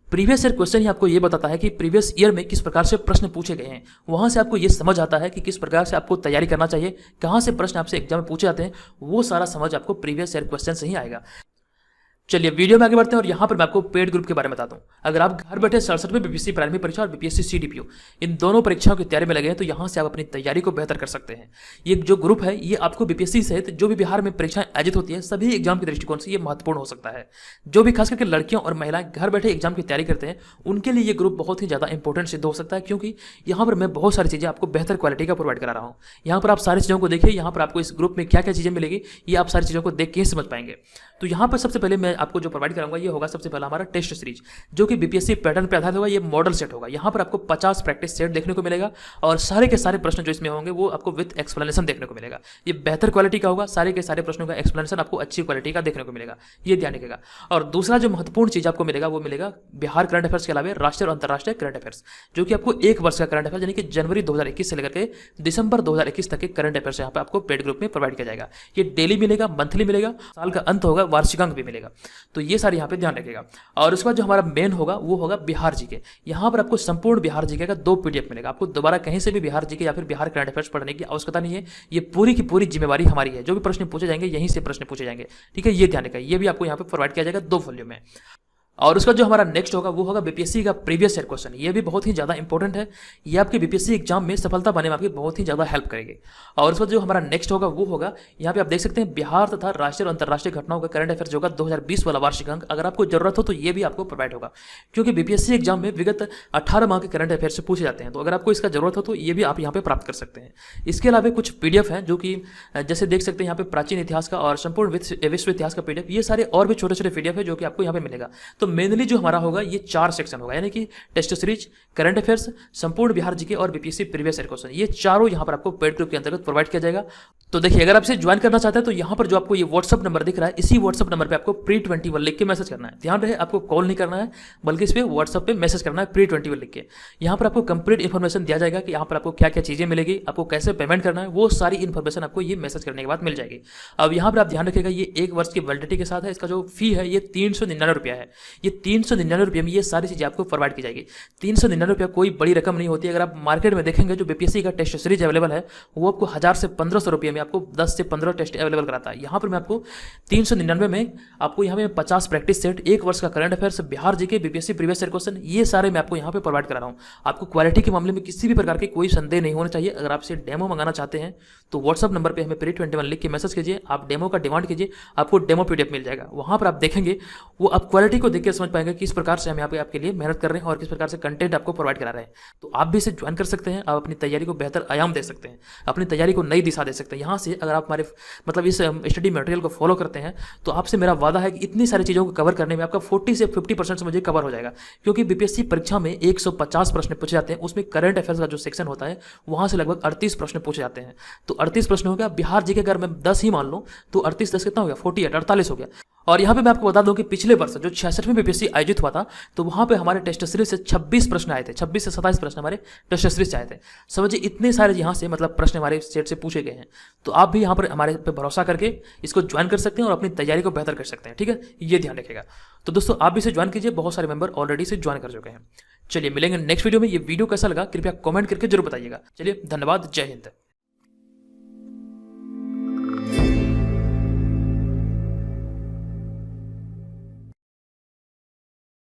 प्रीवियस ईयर क्वेश्चन ही आपको ये बताता है कि प्रीवियस ईयर में किस प्रकार से प्रश्न पूछे गए हैं। वहां से आपको ये समझ आता है कि किस प्रकार से आपको तैयारी करना चाहिए, कहां से प्रश्न आपसे एग्जाम में पूछे जाते हैं। वो सारा समझ आपको प्रीवियस ईयर क्वेश्चन से ही आएगा। चलिए वीडियो में आगे बढ़ते हैं और यहाँ पर मैं आपको पेड ग्रुप के बारे में बताता हूँ। अगर आप घर बैठे 67वें बीपीएससी प्राइमरी परीक्षा और बीपीएससी सीडीपीओ इन दोनों परीक्षाओं की तैयारी में लगे हैं तो यहाँ से आप अपनी तैयारी को बेहतर कर सकते हैं। ये जो ग्रुप है ये आपको बीपीएससी सहित जो भी बिहार में परीक्षाएं आयोजित होती है सभी एग्जाम के दृष्टिकोण से ये महत्वपूर्ण हो सकता है। जो भी खास करके लड़कियों और महिलाएं घर बैठे एग्जाम की तैयारी करते हैं उनके लिए ये ग्रुप बहुत ही ज़्यादा इंपॉर्टेंट सिद्ध हो सकता है, क्योंकि यहाँ पर मैं बहुत सारी चीज़ें आपको बेहतर क्वालिटी का प्रोवाइड करा रहा हूँ। यहाँ पर आप सारी चीज़ों को देखिए। यहाँ पर आपको इस ग्रुप में क्या क्या चीज़ें मिलेगी ये आप सारी चीज़ों को देख के ही समझ पाएंगे। तो यहाँ पर सबसे पहले मैं आपको जो प्रोवाइड कराऊंगा ये होगा सबसे पहला हमारा टेस्ट सीरीज, जो कि बीपीएससी पैटर्न पर आधारित होगा। ये मॉडल सेट होगा। यहाँ पर आपको 50 प्रैक्टिस सेट देखने को मिलेगा और सारे के सारे प्रश्न जो इसमें होंगे वो आपको विद एक्सप्लेनेशन देखने को मिलेगा। ये बेहतर क्वालिटी का होगा। सारे के सारे प्रश्नों का एक्सप्लेनेशन आपको अच्छी क्वालिटी का देखने को मिलेगा, ये ध्यान रखिएगा। और दूसरा जो महत्वपूर्ण चीज आपको मिलेगा वो मिलेगा बिहार करंट अफेयर्स के अलावा राष्ट्रीय और अंतर्राष्ट्रीय करंट अफेयर्स, जो कि आपको 1 वर्ष का करंट अफेयर्स यानी कि जनवरी 2021 से लेकर के दिसंबर 2021 तक के करंट अफेयर्स यहाँ पे आपको पेड ग्रुप में प्रोवाइड किया जाएगा। ये डेली मिलेगा, मंथली मिलेगा, साल का अंत होगा, वार्षिकांक भी मिलेगा। तो ये सारे यहाँ पे ध्यान रखिएगा। और उसके बाद जो हमारा मेन होगा वो होगा बिहार जीके। यहाँ पर आपको संपूर्ण बिहार जीके का 2 पीडीएफ मिलेगा। आपको दोबारा कहीं से भी बिहार जीके या फिर बिहार करंट अफेयर्स पढ़ने की आवश्यकता नहीं है। ये पूरी की पूरी जिम्मेवारी हमारी है। जो भी प्रश्न पूछे जाएंगे यहीं से प्रश्न पूछे जाएंगे। ठीक है, ये ध्यान रखिएगा। ये भी आपको यहाँ पे प्रोवाइड किया जाएगा 2 वॉल्यूम में। और उसका जो हमारा नेक्स्ट होगा वो होगा बीपीएससी का प्रीवियस ईयर क्वेश्चन। ये भी बहुत ही ज़्यादा इंपॉर्टेंट है। ये आपके बीपीएससी एग्जाम में सफलता पाने में आपकी बहुत ही ज़्यादा हेल्प करेगी। और उसका जो हमारा नेक्स्ट होगा वो होगा, यहाँ पे आप देख सकते हैं बिहार तथा राष्ट्रीय और अंतर्राष्ट्रीय घटनाओं का करंट अफेयर्स होगा 2020 वाला वार्षिकांक। अगर आपको जरूरत हो तो ये भी आपको प्रोवाइड होगा, क्योंकि बीपीएससी एग्जाम में विगत 18 माह के करंट अफेयर्स से पूछे जाते हैं। तो अगर आपको इसका जरूरत हो तो ये भी आप यहाँ पे प्राप्त कर सकते हैं। इसके अलावा कुछ पीडीएफ हैं जो कि जैसे देख सकते हैं यहाँ पे प्राचीन इतिहास का और संपूर्ण विश्व इतिहास का पीडीएफ, ये सारे और भी छोटे छोटे पीडीएफ है जो कि आपको यहाँ पे मिलेगा। तो मेनली जो हमारा होगा ये 4 सेक्शन होगा, यानी कि टेस्ट सीरीज, करंट अफेयर्स, संपूर्ण बिहार जीके और बीपीएससी प्रीवियस ईयर क्वेश्चन। ये चारों यहां पर आपको पेड ग्रुप के अंतर्गत प्रोवाइड किया जाएगा। तो देखिए, अगर आप इसे ज्वाइन करना चाहते हैं तो यहां पर जो आपको ये व्हाट्सअप नंबर दिख रहा है, इसी व्हाट्सअप नंबर पे आपको pre21 लिख के मैसेज करना है। ध्यान रहे, आपको कॉल नहीं करना है बल्कि इस पे व्हाट्सअप पे मैसेज करना है pre21 लिख के। यहाँ पर आपको कंप्लीट इन्फॉर्मेशन दिया जाएगा कि यहाँ पर आपको क्या क्या चीजें मिलेगी, आपको कैसे पेमेंट करना है, वो सारी इन्फॉर्मेशन आपको ये मैसेज करने के बाद मिल जाएगी। अब यहाँ पर आप ध्यान रखिएगा, ये 1 वर्ष की वैलिडिटी के साथ है। इसका जो फी है ये 399 रुपया है। ये 399 रुपये में ये सारी चीजें आपको प्रोवाइड की जाएगी। 399 रुपया कोई बड़ी रकम नहीं होती है। अगर आप मार्केट में देखेंगे जो बीपीएससी का टेस्ट सीरीज अवेलेबल है वो आपको 1000 से 1500 रुपये में आपको 10 से 15 टेस्ट अवेलेबल कराता है। यहाँ पर मैं आपको 399 में आपको यहाँ पे 50 प्रैक्टिस सेट, 1 वर्ष का current affairs, Bihar GK, BPSC previous year question, ये सारे मैं आपको यहाँ पे प्रोवाइड करा रहा हूँ। आपको क्वालिटी के मामले में किसी भी प्रकार के कोई संदेह नहीं होना चाहिए। अगर आपसे डेमो मंगाना चाहते हैं तो व्हाट्सअप नंबर पर हमें pre21 लिख के मैसेज कीजिए, आप डेमो का डिमांड कीजिए, आपको डेमो पीडीएफ मिल जाएगा। वहाँ पर आप देखेंगे, वो आप क्वालिटी को देख तरीके से समझ पाएंगे कि किस प्रकार से हम यहाँ पे आपके लिए मेहनत कर रहे हैं और किस प्रकार से कंटेंट आपको प्रोवाइड करा रहे हैं। तो आप भी इसे ज्वाइन कर सकते हैं, आप अपनी तैयारी को बेहतर आयाम दे सकते हैं, अपनी तैयारी को नई दिशा दे सकते हैं। यहाँ से अगर आप हमारे मतलब इस स्टडी मटेरियल को फॉलो करते हैं तो आपसे मेरा वादा है कि इतनी सारी चीज़ों को कवर करने में आपका 40 से 50% समझिए कवर हो जाएगा। क्योंकि बीपीएससी परीक्षा में 150 प्रश्न पूछे जाते हैं, उसमें करंट अफेयर्स का जो सेक्शन होता है वहाँ से लगभग 38 प्रश्न पूछे जाते हैं। तो 38 प्रश्न हो गया। बिहार जी के अगर मैं 10 ही मान लूँ तो 38 10 कितना हो गया, 48 48 हो गया। और यहाँ पे मैं आपको बता दूं कि पिछले वर्ष जो 66वें बीपीएससी आयोजित हुआ था तो वहाँ पे हमारे टेस्ट सीरीज से 26 प्रश्न आए थे, 26 से 27 प्रश्न हमारे टेस्ट सीरीज से आए थे। समझिए इतने सारे यहाँ से मतलब प्रश्न हमारे स्टेट से पूछे गए हैं। तो आप भी यहाँ पर हमारे पे भरोसा करके इसको ज्वाइन कर सकते हैं और अपनी तैयारी को बेहतर कर सकते हैं। ठीक है, ये ध्यान रखिएगा। तो दोस्तों आप भी इसे ज्वाइन कीजिए, बहुत सारे मेंबर ऑलरेडी से ज्वाइन कर चुके हैं। चलिए मिलेंगे नेक्स्ट वीडियो में। ये वीडियो कैसा लगा कृपया कमेंट करके जरूर बताइएगा। चलिए धन्यवाद, जय हिंद।